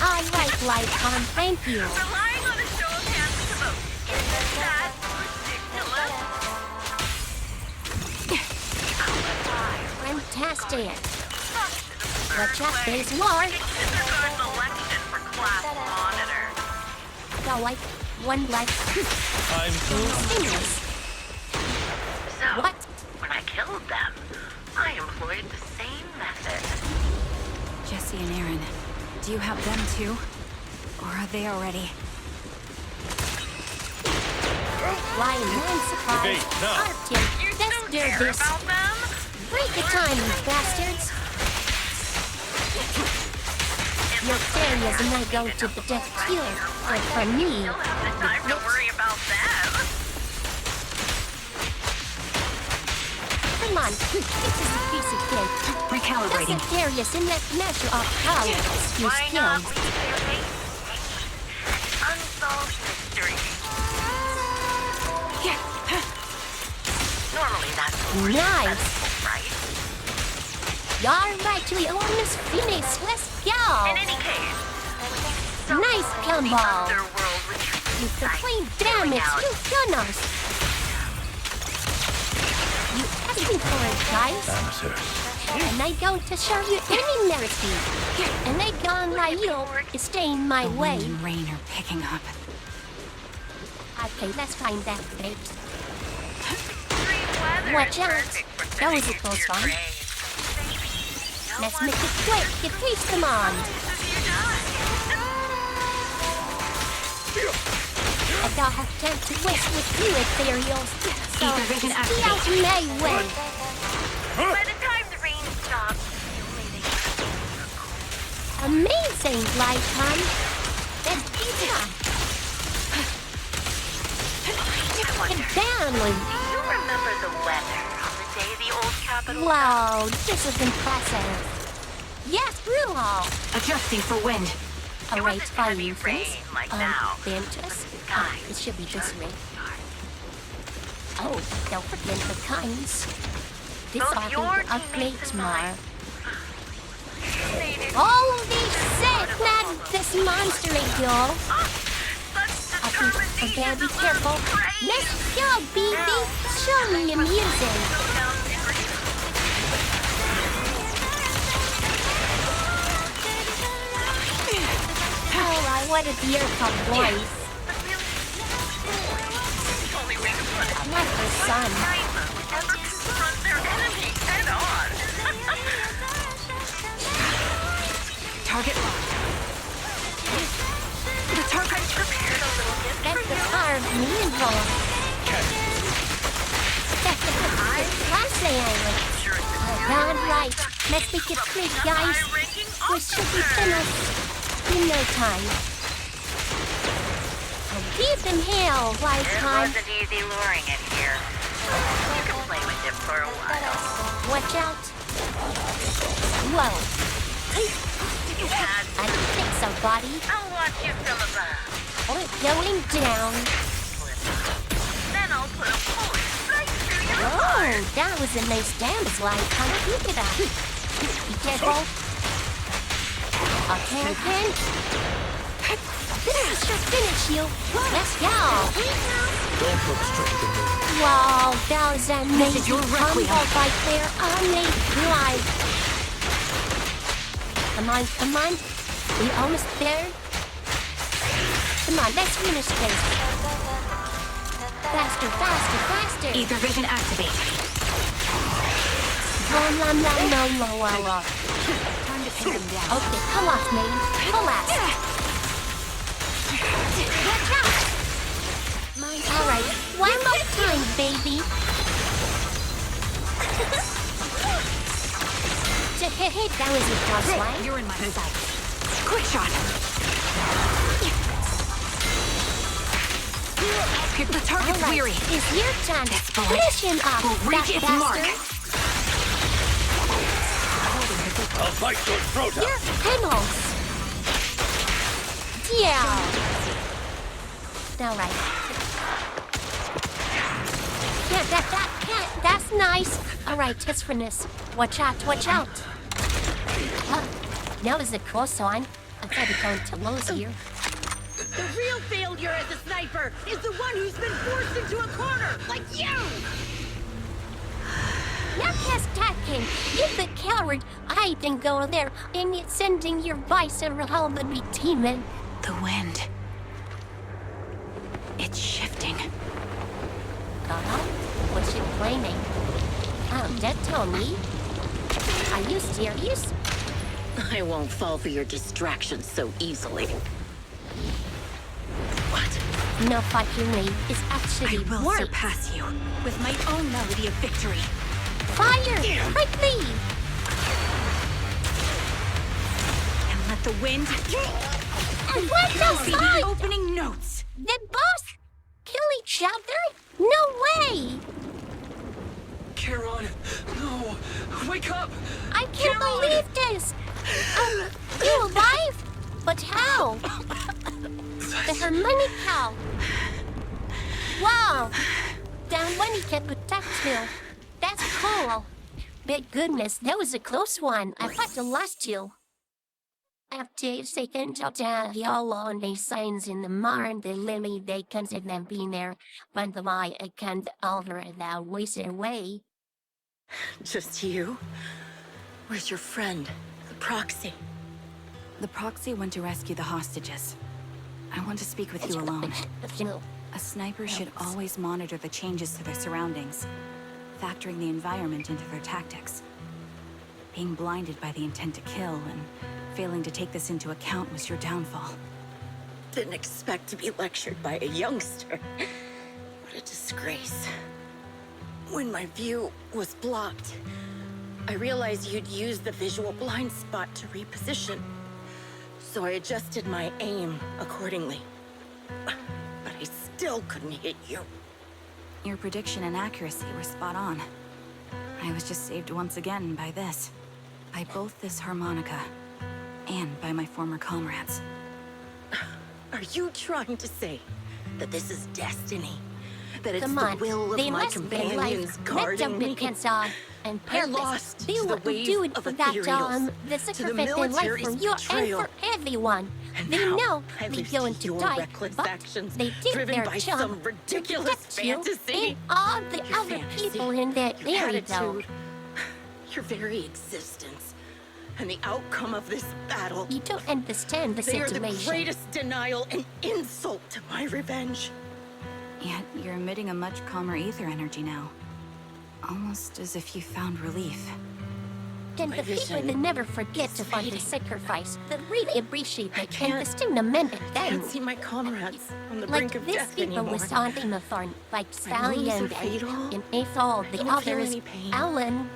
All right, Lycon, thank you. Relying on a show of hands to vote. Isn't that ridiculous? Fantastic. Watch out, there's more. Kindergarten election for class monitor. Go like one like. I'm Singers. So, what? When I killed them, I employed the same method. Jesse and Aaron, do you have them too? Or are they already? Why, I'm surprised. Artyom, let's do this. Break the time, you bastards. Your failures and I go to the death queue. But for me, you'll have the time to worry about them. Come on, this is a piece of cake. Recalibrating. Doesn't Darius in that measure of power excuse Why not skills? leave their faces an unsolved mystery? Normally that's Nice. right, we almost finished. Let's go. In any case, Nice combo. underworld with You complete damage. You gunners. You asking for it, guys. And I going to show you any mercy. And I gonna let you stay in my way. Wind and rain are picking up. Okay, let's find that bait. Watch out. That was a close one. Let's make it quick. Get face command. I don't have time to waste with you, ethereals. So, Debriefing stay out my way. By the time the rain stops, Amazing, Lycan. That's pizza. Get down, you remember the weather on the day the old capital... Wow, this is impressive. Yes, Bruhal. Adjusting for wind. Alright, fine, you things. like now. Ventus. It should be this way. Oh, don't forget the kinds. This Both ought your to upgrade teammates tomorrow. Holy shit, man! This monster ain't y'all. Okay, be careful. Let's go, baby. Show me your music. Oh, I want to hear some voice. Not her son. Target locked. The target's prepared a little bit. That's the car of me involved. That's the class island. God, right. Let's make it quick, guys. We should be finished in no time. Deep in hell, lifetime. It wasn't easy luring it here. You can play with it for a while. Watch out. Whoa. I can fix somebody. I'll watch you from above. Oh, going down. Then I'll put a bullet right through your Oh, heart. that was a nice damage, lifetime. Look at that. Be careful. Okay. This should finish you. Let's go. Don't look straight at me. Wow, that was amazing your combo requiem. right there. Amazing life. Come on. We almost there. Come on, let's finish this. Faster. Ether vision activate. Wow. Time to pin them down. Okay, collapse, man. Collapse. Alright, one more time, baby. Hey, that was a cross line. You're in my sight. Quick shot. The target's weary. It's your turn. bullet Mission up, will reach its mark. I'll bite your throat out. Your panels. Yeah. Alright. Yeah, that's nice. Alright, test for this. Watch out. Now is the cross on. I thought it going to lose here. The real failure as a sniper is the one who's been forced into a corner, like you! Now just talking. If the coward, I can go there and it's sending your vice and help me teaming. The wind. It's shifting. What's it blaming? Oh, that told me. Are you serious? I won't fall for your distractions so easily. What? No fucking way. It's actually I will worse. surpass you with my own melody of victory. Fire! Quickly! And let the wind What the be the fuck? opening notes. The boss kill each other? No way! Charon, no! Wake up! I can't believe this! You alive? But how? The harmonic cow. Wow! That one he can protect you. That's cool. But goodness, that was a close one. I thought the last two. After second total, y'all on the signs in the marn, the lily they consider them being there, but the lie I can't alter that waste away. Just you? Where's your friend, the proxy? The proxy went to rescue the hostages. I want to speak with you alone. A sniper should always monitor the changes to their surroundings, factoring the environment into their tactics. Being blinded by the intent to kill and failing to take this into account was your downfall. Didn't expect to be lectured by a youngster. What a disgrace. When my view was blocked, I realized you'd used the visual blind spot to reposition. So I adjusted my aim accordingly. But I still couldn't hit you. Your prediction and accuracy were spot on. I was just saved once again by this. By both this harmonica and by my former comrades. Are you trying to say that this is destiny? That it's Come the on, will of they my must be companions like guarding me? And I lost they to the would wave do it of for that ethereals, the to the sacrifice their life military's for you and betrayal. for everyone. And They now, know I they're leave going to to your die, reckless but actions, they did driven their by job some to ridiculous protect you fantasy. and all the Your other fantasy, people in that your area, though. attitude, your very existence, and the outcome of this battle. You don't understand the They are situation. the greatest denial and insult to my revenge. Yet you're emitting a much calmer ether energy now. Almost as if you found relief. And My the people vision that never forget is to find the fading. sacrifice, that really appreciate I it, and can't- the still lament it I can't then. see my comrades on the Like brink of this death people anymore. was on in the thorn, like Sally wounds and are fatal. and Ethel, the don't feel others, any pain. Alan.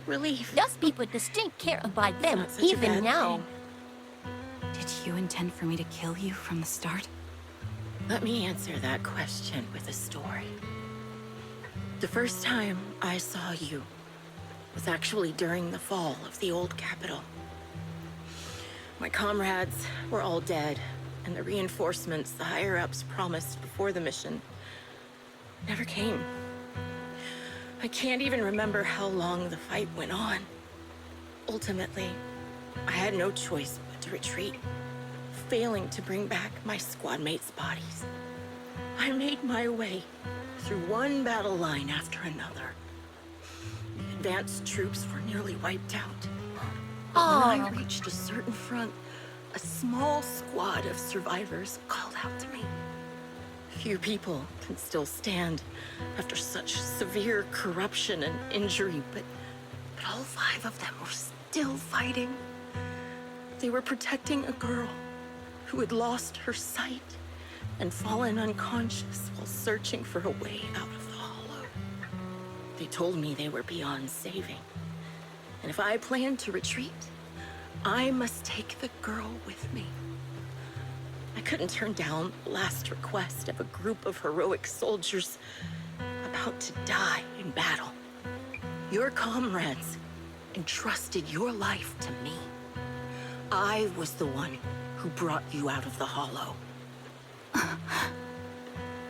Relief. Those people distinct care about them, not such a even bad now. Did you intend for me to kill you from the start? Let me answer that question with a story. The first time I saw you was actually during the fall of the old capital. My comrades were all dead, and the reinforcements the higher-ups promised before the mission never came. I can't even remember how long the fight went on. Ultimately, I had no choice but to retreat, failing to bring back my squad mates' bodies. I made my way through one battle line after another. The advanced troops were nearly wiped out. But when I reached a certain front, a small squad of survivors called out to me. Few people can still stand after such severe corruption and injury, but all 5 of them were still fighting. They were protecting a girl who had lost her sight and fallen unconscious while searching for a way out of the hollow. They told me they were beyond saving, and if I planned to retreat, I must take the girl with me. I couldn't turn down the last request of a group of heroic soldiers about to die in battle. Your comrades entrusted your life to me. I was the one who brought you out of the hollow.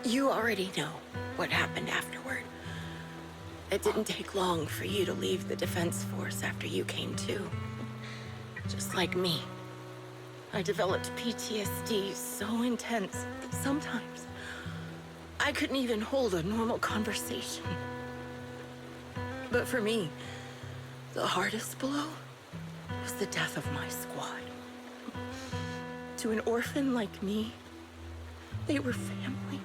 You already know what happened afterward. It didn't take long for you to leave the Defense Force after you came to. Just like me. I developed PTSD so intense that sometimes I couldn't even hold a normal conversation. But for me, the hardest blow was the death of my squad. To an orphan like me, they were family.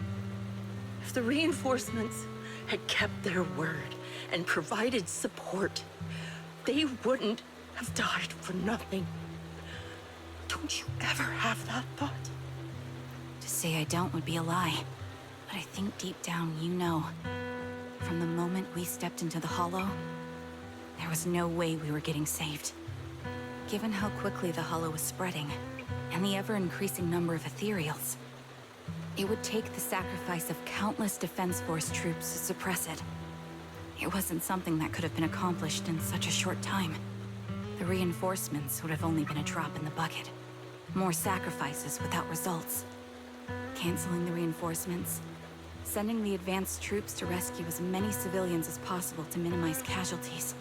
If the reinforcements had kept their word and provided support, they wouldn't have died for nothing. Don't you ever have that thought? To say I don't would be a lie. But I think deep down you know. From the moment we stepped into the hollow, there was no way we were getting saved. Given how quickly the hollow was spreading, and the ever-increasing number of ethereals, it would take the sacrifice of countless Defense Force troops to suppress it. It wasn't something that could have been accomplished in such a short time. The reinforcements would have only been a drop in the bucket. More sacrifices without results. Canceling the reinforcements sending the advanced troops to rescue as many civilians as possible to minimize casualties.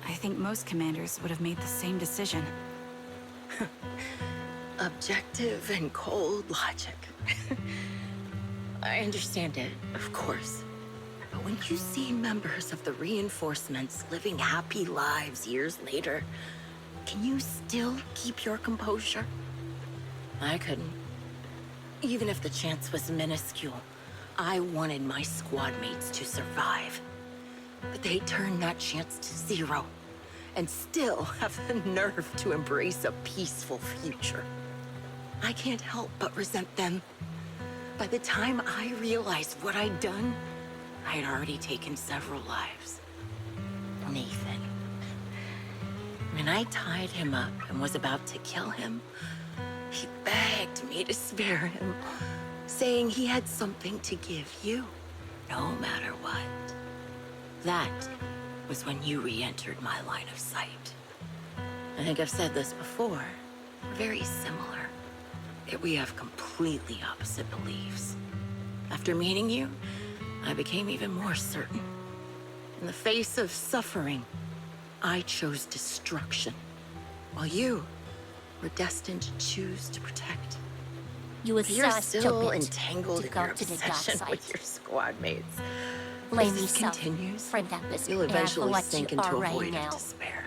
I think most commanders would have made the same decision. Objective and cold logic. I understand it, of course. But when you see members of the reinforcements living happy lives years later, can you still keep your composure? I couldn't. Even if the chance was minuscule, I wanted my squad mates to survive. But they turned that chance to zero, and still have the nerve to embrace a peaceful future. I can't help but resent them. By the time I realized what I'd done, I had already taken several lives. Nathan. When I tied him up and was about to kill him, he begged me to spare him, saying he had something to give you, no matter what. That was when you re-entered my line of sight. I think I've said this before. We're very similar, yet we have completely opposite beliefs. After meeting you, I became even more certain. In the face of suffering, I chose destruction, while you were destined to choose to protect. You was You're so still stupid entangled to in go your to the dark obsession side. with your squad mates. Blame If this yourself. continues, Friend that was you'll eventually what sink you into are a right void now. of despair.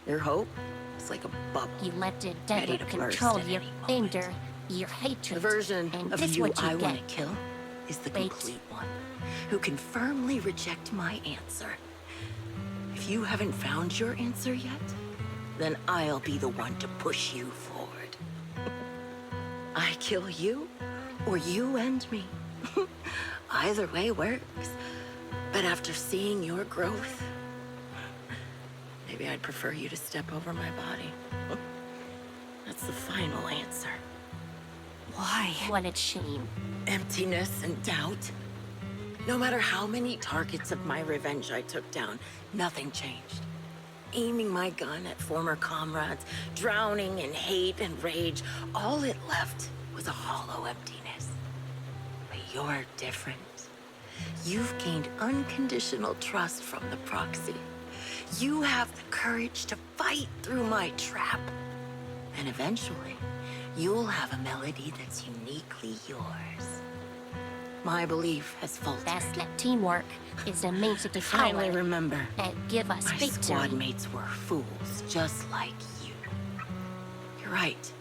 Your hope is like a bubble. You let the ready devil to control burst at your any moment. anger, your hatred. The version and of this you what you I want to get. kill is the Wait. complete one, who can firmly reject my answer. If you haven't found your answer yet, then I'll be the one to push you forward. I kill you, or you end me. Either way works. But after seeing your growth, maybe I'd prefer you to step over my body. That's the final answer. Why? What a shame. Emptiness and doubt. No matter how many targets of my revenge I took down, nothing changed. Aiming my gun at former comrades, drowning in hate and rage, all it left was a hollow emptiness. But you're different. You've gained unconditional trust from the proxy. You have the courage to fight through my trap. And eventually, you'll have a melody that's uniquely yours. My belief has faltered. That's that teamwork is amazing to Finally remember, and give us my victory. squad mates were fools, just like you. You're right.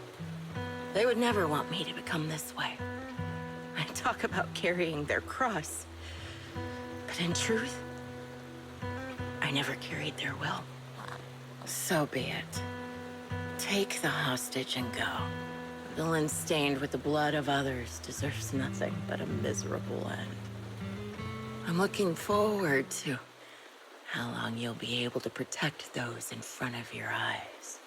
They would never want me to become this way. I talk about carrying their cross. But in truth, I never carried their will. So be it. Take the hostage and go. A villain stained with the blood of others deserves nothing but a miserable end. I'm looking forward to how long you'll be able to protect those in front of your eyes.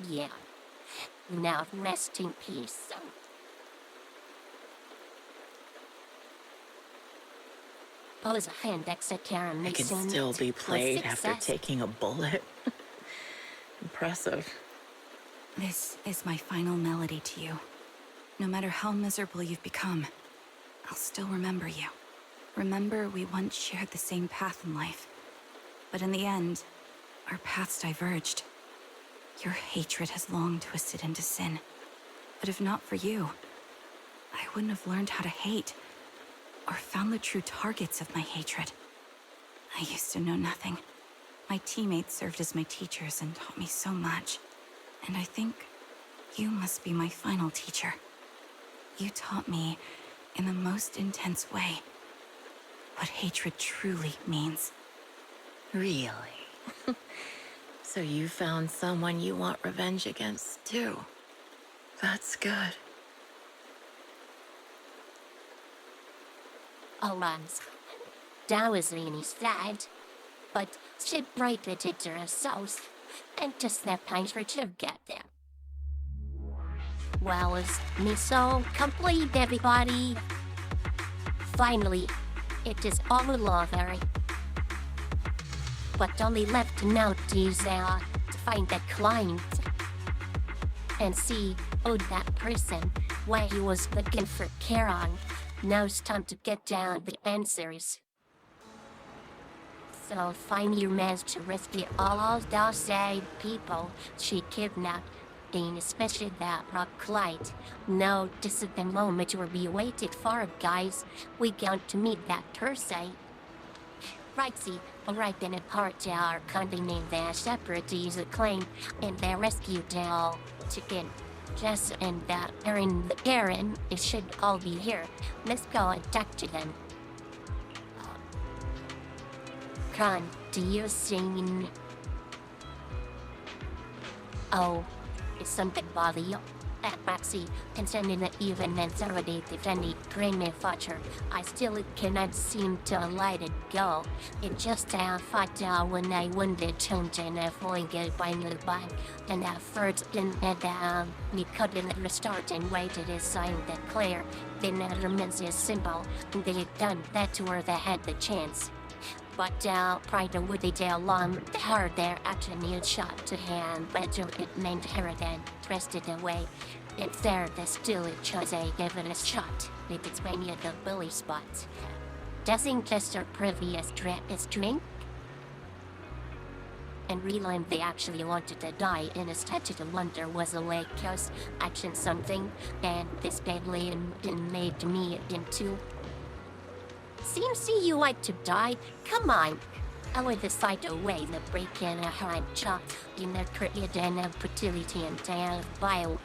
Yeah. Now rest in peace. Pose a hand exit Karen It can Mason still be to a played after success. taking a bullet. Impressive. This is my final melody to you. No matter how miserable you've become, I'll still remember you. Remember we once shared the same path in life. But in the end, our paths diverged. Your hatred has long twisted into sin. But if not for you, I wouldn't have learned how to hate, or found the true targets of my hatred. I used to know nothing. My teammates served as my teachers and taught me so much. And I think you must be my final teacher. You taught me, in the most intense way, what hatred truly means. Really? So you found someone you want revenge against, too. That's good. Alas, that was Leanie's dad. But she braved it to her souls, and just that times for to get there. Well, it's so complete, everybody. Finally, it is all over. But only left now is to find that client and see that person where he was looking for Charon. Now it's time to get down the answers. So find your man's to rescue all those people she kidnapped, and especially that rock Clyde. Now this is the moment we waited for, guys. We got to meet that Thursday. Right, see, alright then apart are condemning their separatists claim and their rescue doll chicken. Jess and that Aaron, it should all be here. Let's go and talk to them. Con, do you sing? Oh, is something bother you? Maxi, concerning the even and Saturday defending grain manufacture, I still cannot seem to let it go. It just fucked out when I wanted to and avoid it by the bank, and at first then we couldn't restart and waited a sign that clear. Then remains is simple, and they had done that to where they had the chance. But prior to what they did along her there actually a shot to hand, but it named her then thrust it away. It's there that still it chose a give it a shot. If it's many of the bully spots. Doesn't just her previous drink? And realized they actually wanted to die in a statue to wonder was a lake cause action something, and this badly made me into. Seems you like to die. Come on. I would decide away the break in a hand chop in the created and fertility and bio.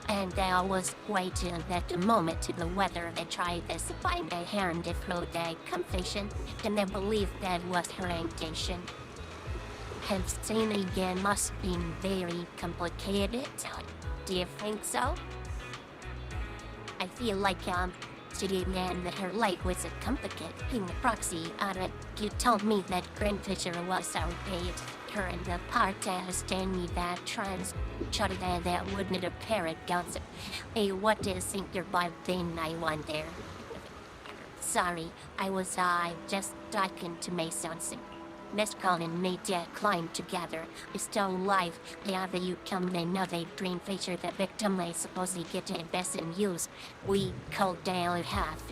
And I was waiting at the moment to the weather they tried this by my hand if no day confession, and I believe that was her intention. Have seen again must be very complicated. Do you think so? I feel like City man that her life was a complicated in the proxy. You told me that Grandfisher was our paid. Her and the part stand me that trans shot that wouldn't appear at guns. What is thinker by then I wonder. Sorry, I was just talking to my sons. Let's call and made climb together. It's still alive. The other you come and now they dream feature the victim I supposedly get to invest in use. We called down half.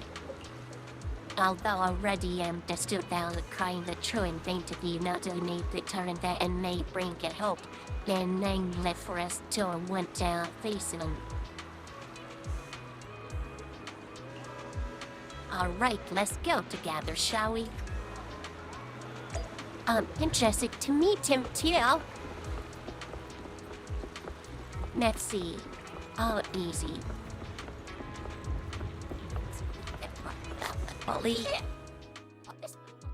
Although already am still down the crying the true and vain to be not to need the turn that and may bring it hope. Then name left for us till went down facing them. Alright, let's go together, shall we? I'm interested to meet him too. Let's see. Oh, easy.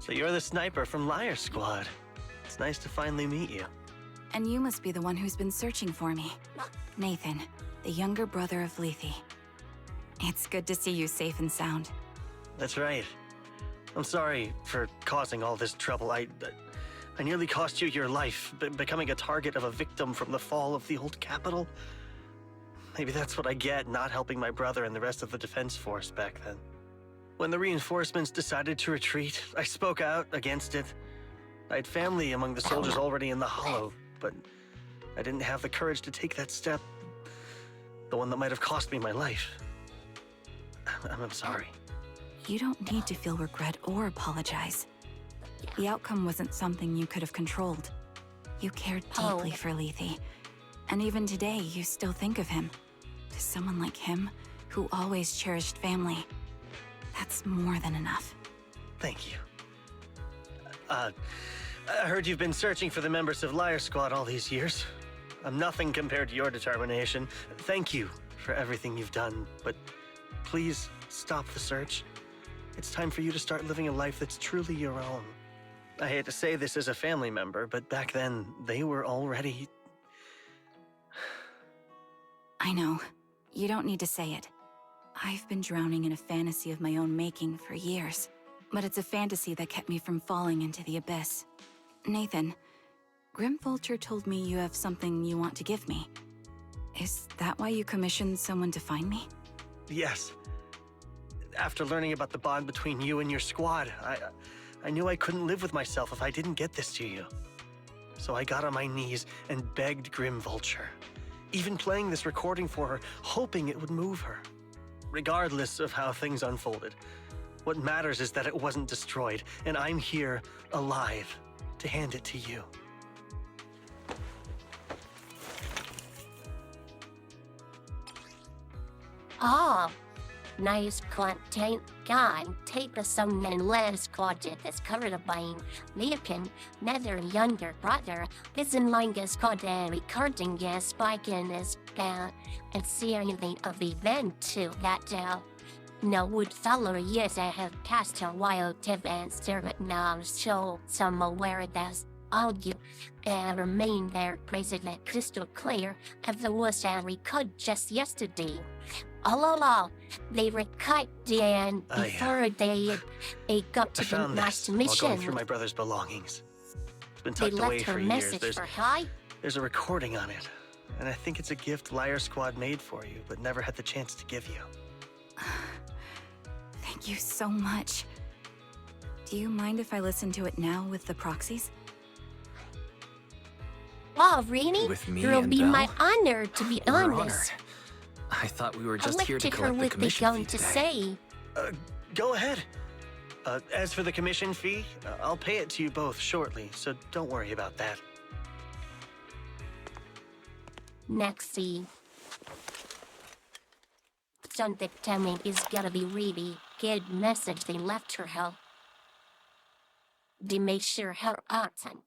So you're the sniper from Liar Squad. It's nice to finally meet you. And you must be the one who's been searching for me. Nathan, the younger brother of Lethe. It's good to see you safe and sound. That's right. I'm sorry for causing all this trouble. I nearly cost you your life, becoming a target of a victim from the fall of the old capital. Maybe that's what I get not helping my brother and the rest of the defense force back then. When the reinforcements decided to retreat, I spoke out against it. I had family among the soldiers already in the Hollow, but I didn't have the courage to take that step. The one that might have cost me my life. I'm sorry. You don't need to feel regret or apologize. The outcome wasn't something you could have controlled. You cared deeply for Lethe. And even today, you still think of him. To someone like him, who always cherished family. That's more than enough. Thank you. I heard you've been searching for the members of Liar Squad all these years. I'm nothing compared to your determination. Thank you for everything you've done, but please stop the search. It's time for you to start living a life that's truly your own. I hate to say this as a family member, but back then, they were already... I know. You don't need to say it. I've been drowning in a fantasy of my own making for years, but it's a fantasy that kept me from falling into the abyss. Nathan, Grim Vulture told me you have something you want to give me. Is that why you commissioned someone to find me? Yes. After learning about the bond between you and your squad, I knew I couldn't live with myself if I didn't get this to you. So I got on my knees and begged Grim Vulture, even playing this recording for her, hoping it would move her. Regardless of how things unfolded, what matters is that it wasn't destroyed, and I'm here, alive, to hand it to you. Oh, nice content. God, take someone less quadget is covered by Leokin, nether younger brother, isn't like as called recording gas spiking is and seeing of the event too that no would follow yes I have cast a wild tip and servant now show some awareness audio and remain there president crystal clear as the was and record just yesterday. All along, they recut Dan before they got to the last mission. While going through my brother's belongings. It's been They tucked away left her for years. message for hi. There's a recording on it, and I think it's a gift Liar Squad made for you, but never had the chance to give you. Thank you so much. Do you mind if I listen to it now with the proxies? Oh, really? With me It'll and be Belle? my honor to be We're honest. honored. I thought we were just I'll here to let her collect the what they commission going fee to today. say. Go ahead. As for the commission fee, I'll pay it to you both shortly, so don't worry about that. Next scene. Something telling is gonna be really good message they left her help. They made sure her awesome.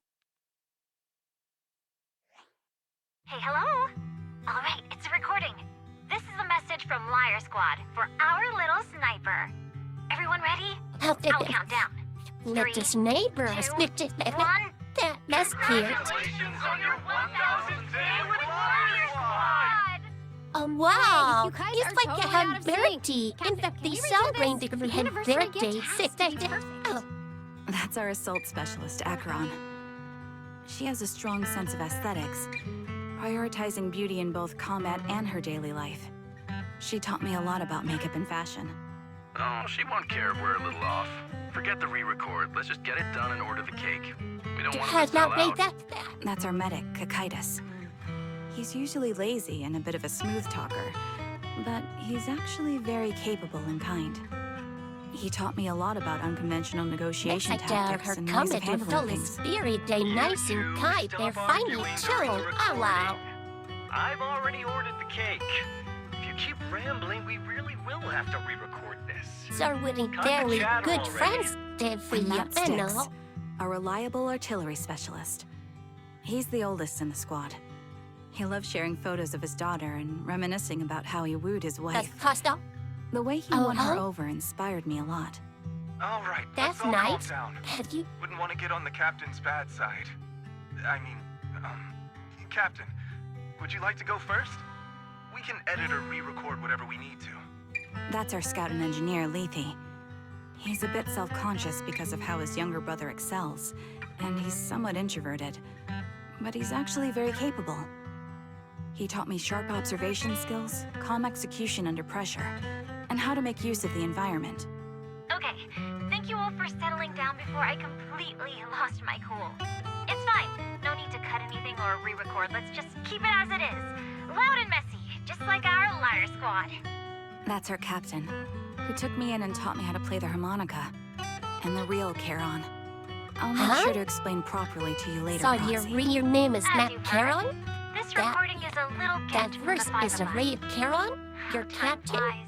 Hey, hello? All right, it's a recording. This is a message from Liar Squad for our little sniper. Everyone ready? I'll count down. Let the neighbor split it. That's cute. Wow! you guys It's are like totally you have out of sync. birthday. In fact, they celebrated her birthday. Oh. That's our assault specialist, Acheron. She has a strong sense of aesthetics, prioritizing beauty in both combat and her daily life. She taught me a lot about makeup and fashion. Oh, she won't care if we're a little off. Forget the re-record. Let's just get it done and order the cake. We don't want to sell out. That's our medic, Kakaitis. He's usually lazy and a bit of a smooth talker, but he's actually very capable and kind. He taught me a lot about unconventional negotiation tactics her and ways of comment to handling fill things. spirit day nice and kind. They're finally chill. Oh wow. I've already ordered the cake. If you keep rambling, we really will have to re-record this. So we're Cut very the chatter good already. friends, did for And you, that's I Styx, know. a reliable artillery specialist. He's the oldest in the squad. He loves sharing photos of his daughter and reminiscing about how he wooed his wife. Costa? The way he won her over inspired me a lot. All right, That's let's all nice. calm down. Have you? Wouldn't want to get on the captain's bad side. I mean, Captain, would you like to go first? We can edit or re-record whatever we need to. That's our scout and engineer, Lethe. He's a bit self-conscious because of how his younger brother excels, and he's somewhat introverted. But he's actually very capable. He taught me sharp observation skills, calm execution under pressure, and how to make use of the environment. Okay, thank you all for settling down before I completely lost my cool. It's fine. No need to cut anything or re-record. Let's just keep it as it is. Loud and messy, just like our Liar Squad. That's our captain, who took me in and taught me how to play the harmonica. And the real Charon. I'll make sure to explain properly to you later, So your Proxy. real name is not Carol? This recording is a little That gift from verse the five is of a us. real Carol? Your Time captain? flies.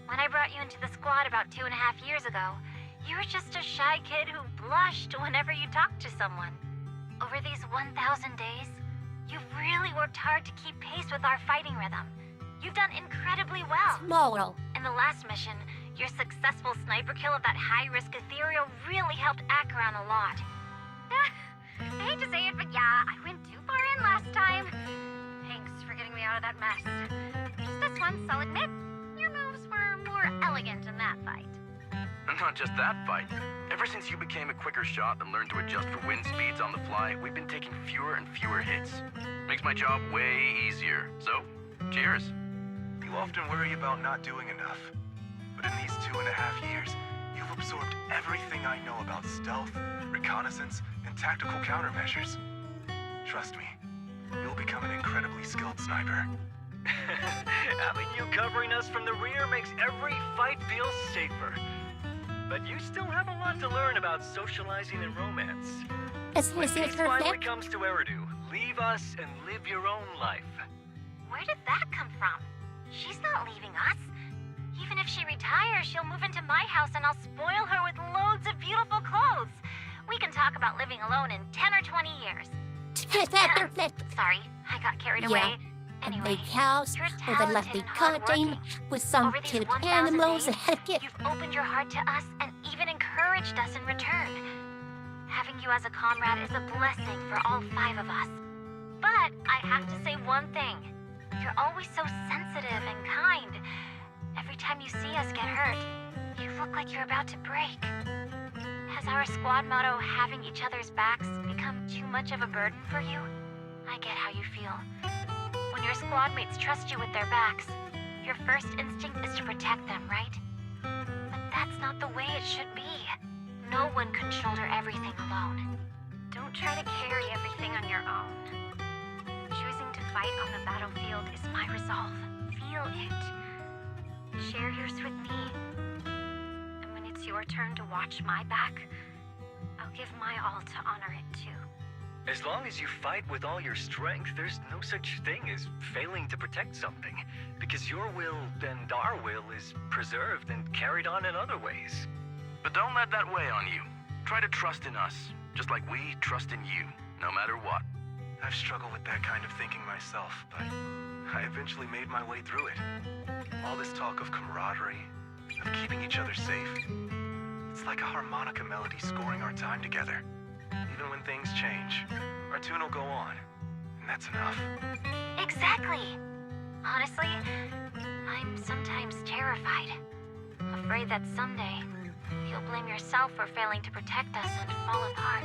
When I brought you into the squad about 2.5 years ago, you were just a shy kid who blushed whenever you talked to someone. Over these 1,000 days, you've really worked hard to keep pace with our fighting rhythm. You've done incredibly well. Moral. In the last mission, your successful sniper kill of that high-risk ethereal really helped Acheron a lot. I hate to say it, but yeah, I went too far in last time. Thanks for getting me out of that mess. Just this once, I'll admit, your moves were more elegant in that fight. Not just that fight. Ever since you became a quicker shot and learned to adjust for wind speeds on the fly, we've been taking fewer and fewer hits. Makes my job way easier. So, cheers. You often worry about not doing enough. But in these 2.5 years, you've absorbed everything I know about stealth, reconnaissance, and tactical countermeasures. Trust me, you'll become an incredibly skilled sniper. Having you covering us from the rear makes every fight feel safer. But you still have a lot to learn about socializing and romance. When peace finally comes to Eridu, leave us and live your own life. Where did that come from? She's not leaving us. Even if she retires, she'll move into my house and I'll spoil her with loads of beautiful clothes. We can talk about living alone in 10 or 20 years. Sorry, I got carried away. Anyway, a big house with a lovely garden with some cute animals and you've opened your heart to us and even encouraged us in return. Having you as a comrade is a blessing for all 5 of us. But I have to say one thing. You're always so sensitive and kind. Every time you see us get hurt, you look like you're about to break. Has our squad motto, having each other's backs, become too much of a burden for you? I get how you feel. When your squad mates trust you with their backs, your first instinct is to protect them, right? But that's not the way it should be. No one can shoulder everything alone. Don't try to carry everything on your own. Choosing to fight on the battlefield is my resolve. Feel it. Share yours with me. And when it's your turn to watch my back, I'll give my all to honor it too. As long as you fight with all your strength, there's no such thing as failing to protect something, because your will and our will is preserved and carried on in other ways. But don't let that weigh on you. Try to trust in us, just like we trust in you, no matter what. I've struggled with that kind of thinking myself, but I eventually made my way through it. All this talk of camaraderie, of keeping each other safe, it's like a harmonica melody scoring our time together. Even when things change, our tune will go on, and that's enough. Exactly. Honestly, I'm sometimes terrified. Afraid that someday, you'll blame yourself for failing to protect us and fall apart.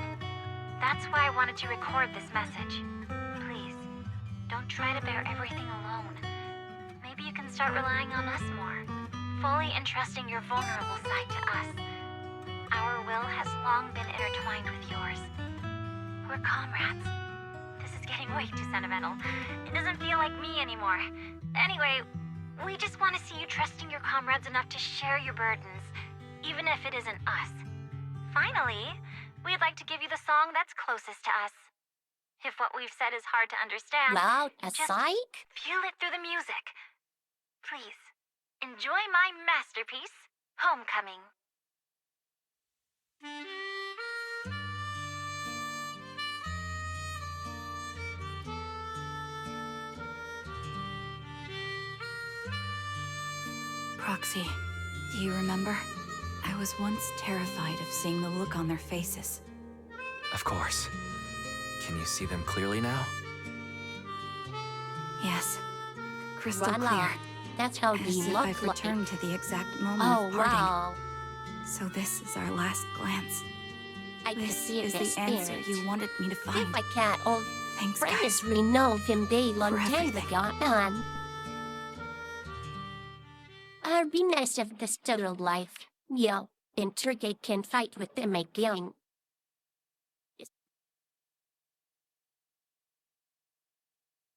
That's why I wanted to record this message. Please, don't try to bear everything alone. Maybe you can start relying on us more, fully entrusting your vulnerable side to us. Our will has long been intertwined with yours. We're comrades. This is getting way too sentimental. It doesn't feel like me anymore. Anyway, we just want to see you trusting your comrades enough to share your burdens, even if it isn't us. Finally, we'd like to give you the song that's closest to us. If what we've said is hard to understand, just feel it through the music. Please, enjoy my masterpiece, Homecoming. Proxy, do you remember? I was once terrified of seeing the look on their faces. Of course. Can you see them clearly now? Yes. Crystal Voila. clear. That's how As we if look I've like. returned to the exact moment Oh, of parting. wow. So this is our last glance. I can This see is the the answer spirit. you wanted me to find. If I can't, old Thanks, friends guys. we know him day long For time everything. ago. I'd be nice if this still life. Yeah, Intrigate can fight with them again.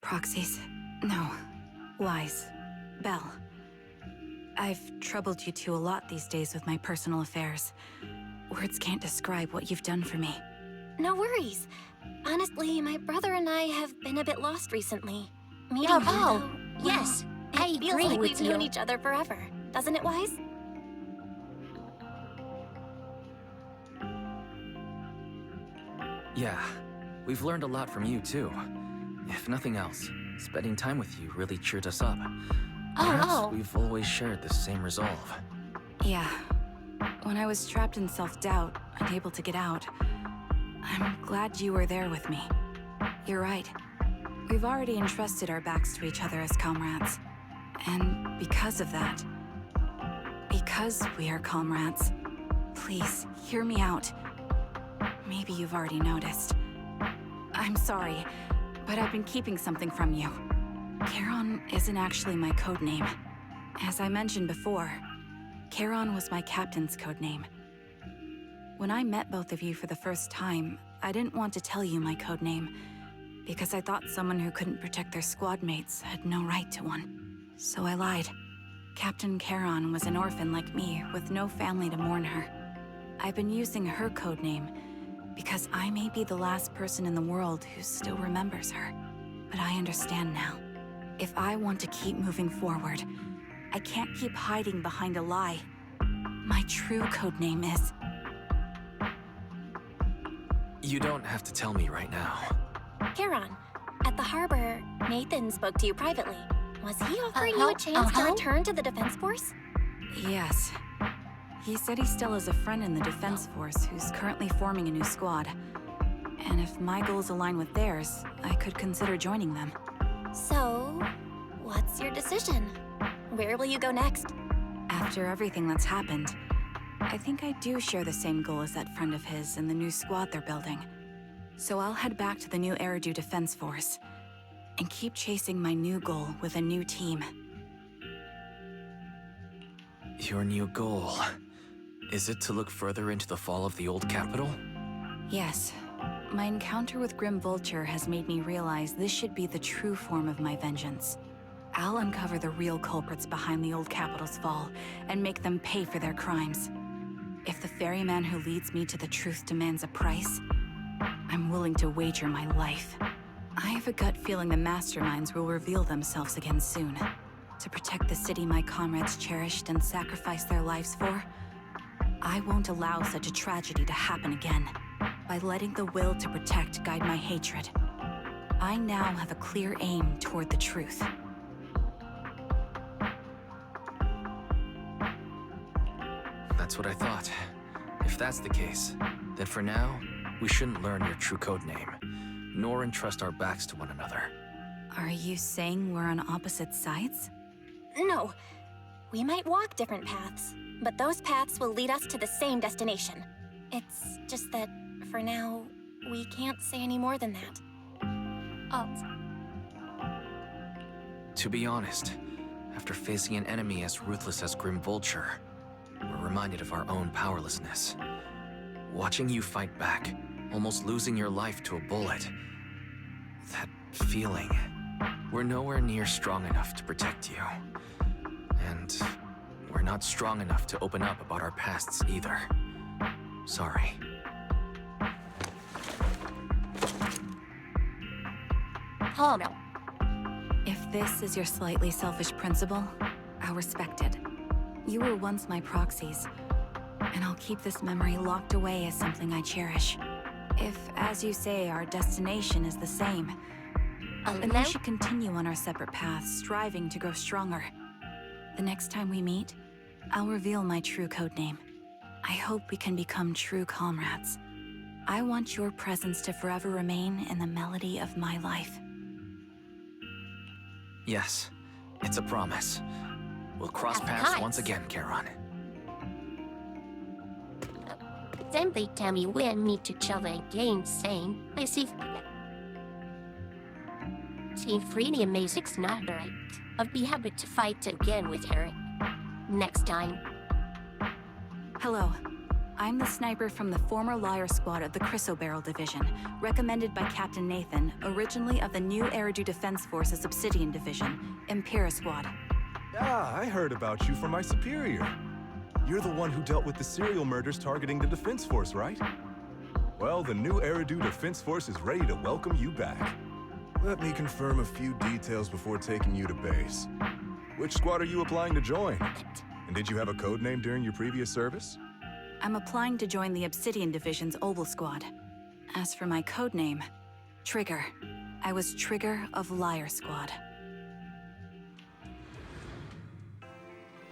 Proxies. No. Lies. Belle. I've troubled you two a lot these days with my personal affairs. Words can't describe what you've done for me. No worries. Honestly, my brother and I have been a bit lost recently. Meeting Oh, you, oh, though, yes, well, I it feels agree like with we've known you. each other forever, doesn't it, Wise? Yeah, we've learned a lot from you too. If nothing else, spending time with you really cheered us up. Perhaps we've always shared the same resolve. Yeah. When I was trapped in self-doubt, unable to get out, I'm glad you were there with me. You're right. We've already entrusted our backs to each other as comrades. And because of that, because we are comrades, please, hear me out. Maybe you've already noticed. I'm sorry, But I've been keeping something from you. Charon isn't actually my codename. As I mentioned before, Charon was my captain's codename. When I met both of you for the first time, I didn't want to tell you my codename, because I thought someone who couldn't protect their squad mates had no right to one. So I lied. Captain Charon was an orphan like me, with no family to mourn her. I've been using her codename because I may be the last person in the world who still remembers her. But I understand now. If I want to keep moving forward, I can't keep hiding behind a lie. My true codename is... You don't have to tell me right now. Charon, at the harbor, Nathan spoke to you privately. Was he offering you a chance to return to the Defense Force? Yes. He said he still has a friend in the Defense Force who's currently forming a new squad. And if my goals align with theirs, I could consider joining them. So, what's your decision? Where will you go next? After everything that's happened, I think I do share the same goal as that friend of his in the new squad they're building. So I'll head back to the new Eridu Defense Force and keep chasing my new goal with a new team. Your new goal... Is it to look further into the fall of the old capital? Yes. My encounter with Grim Vulture has made me realize this should be the true form of my vengeance. I'll uncover the real culprits behind the old capital's fall and make them pay for their crimes. If the ferryman who leads me to the truth demands a price, I'm willing to wager my life. I have a gut feeling the masterminds will reveal themselves again soon. To protect the city my comrades cherished and sacrificed their lives for, I won't allow such a tragedy to happen again. By letting the will to protect guide my hatred, I now have a clear aim toward the truth. That's what I thought. If that's the case, then for now, we shouldn't learn your true codename, nor entrust our backs to one another. Are you saying we're on opposite sides? No. We might walk different paths, but those paths will lead us to the same destination. It's just that, for now, we can't say any more than that. Oh. To be honest, after facing an enemy as ruthless as Grim Vulture, we're reminded of our own powerlessness. Watching you fight back, almost losing your life to a bullet. That feeling. We're nowhere near strong enough to protect you. And we're not strong enough to open up about our pasts either. Sorry. Oh no. If this is your slightly selfish principle, I'll respect it. You were once my proxies, and I'll keep this memory locked away as something I cherish. If, as you say, our destination is the same, then we should continue on our separate paths, striving to grow stronger. The next time we meet, I'll reveal my true codename. I hope we can become true comrades. I want your presence to forever remain in the melody of my life. Yes, it's a promise. We'll cross paths once again, Charon. Every time you win me to each other again, saying, I see freedom is not right. I'll be happy to fight again with her. Next time. Hello. I'm the sniper from the former Liar Squad of the Chrysoberyl Division, recommended by Captain Nathan, originally of the new Eridu Defense Force's Obsidian Division, Impera Squad. Ah, I heard about you from my superior. You're the one who dealt with the serial murders targeting the Defense Force, right? Well, the new Eridu Defense Force is ready to welcome you back. Let me confirm a few details before taking you to base. Which squad are you applying to join? And did you have a code name during your previous service? I'm applying to join the Obsidian Division's Oval Squad. As for my codename, Trigger. I was Trigger of Liar Squad.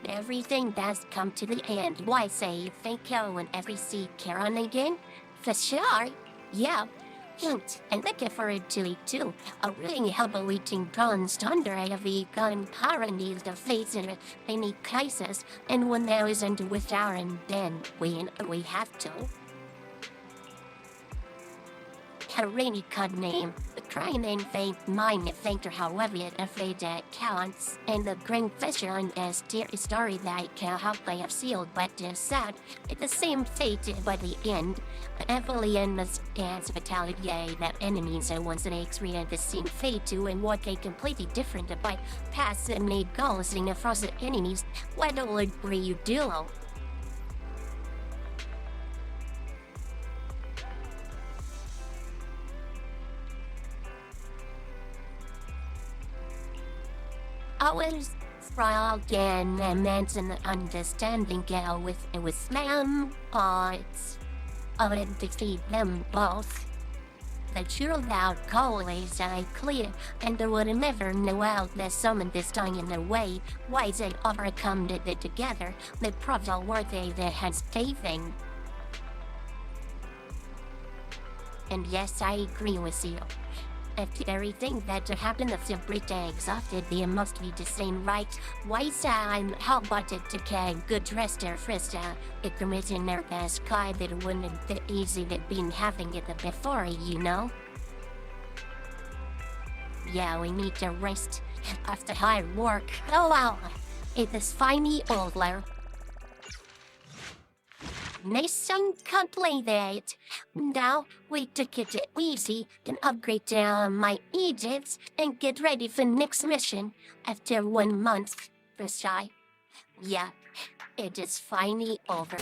Everything does come to the end. Why say thank you whenever see Charon again? For sure. Yeah. Hint, and thank you for it too. A really helping thunder every gun currently the face in any crisis, and when there isn't with Aaron, then we have to. A rainy code name, crying and faint mind fainter however it afraid that counts. And the green fisher on as dear story that how they have sealed but sad. It's the same fate by the end. Evelyn as fatality that enemies are once an experience the same fate to and what a completely different by past and made goals in across the enemies. What will agree you do? I was again and mention understanding girl with ma'am arts. I would defeat them both. The true out goal is clear, and they would never know out that summoned this time in a way. Why they overcome it together, the problem worthy that has saving. And yes, I agree with you. After everything that happened of the Brit exhausted, they must be the same right. Why I'm how about it to get good rest there first, it committing their sky that wouldn't be easy that been having it before, you know? Yeah, we need to rest after hard work. Oh well, it is finally over. Nation completed. Now we take it easy and upgrade my Egypts and get ready for next mission after 1 month. Versailles. Yeah, it is finally over.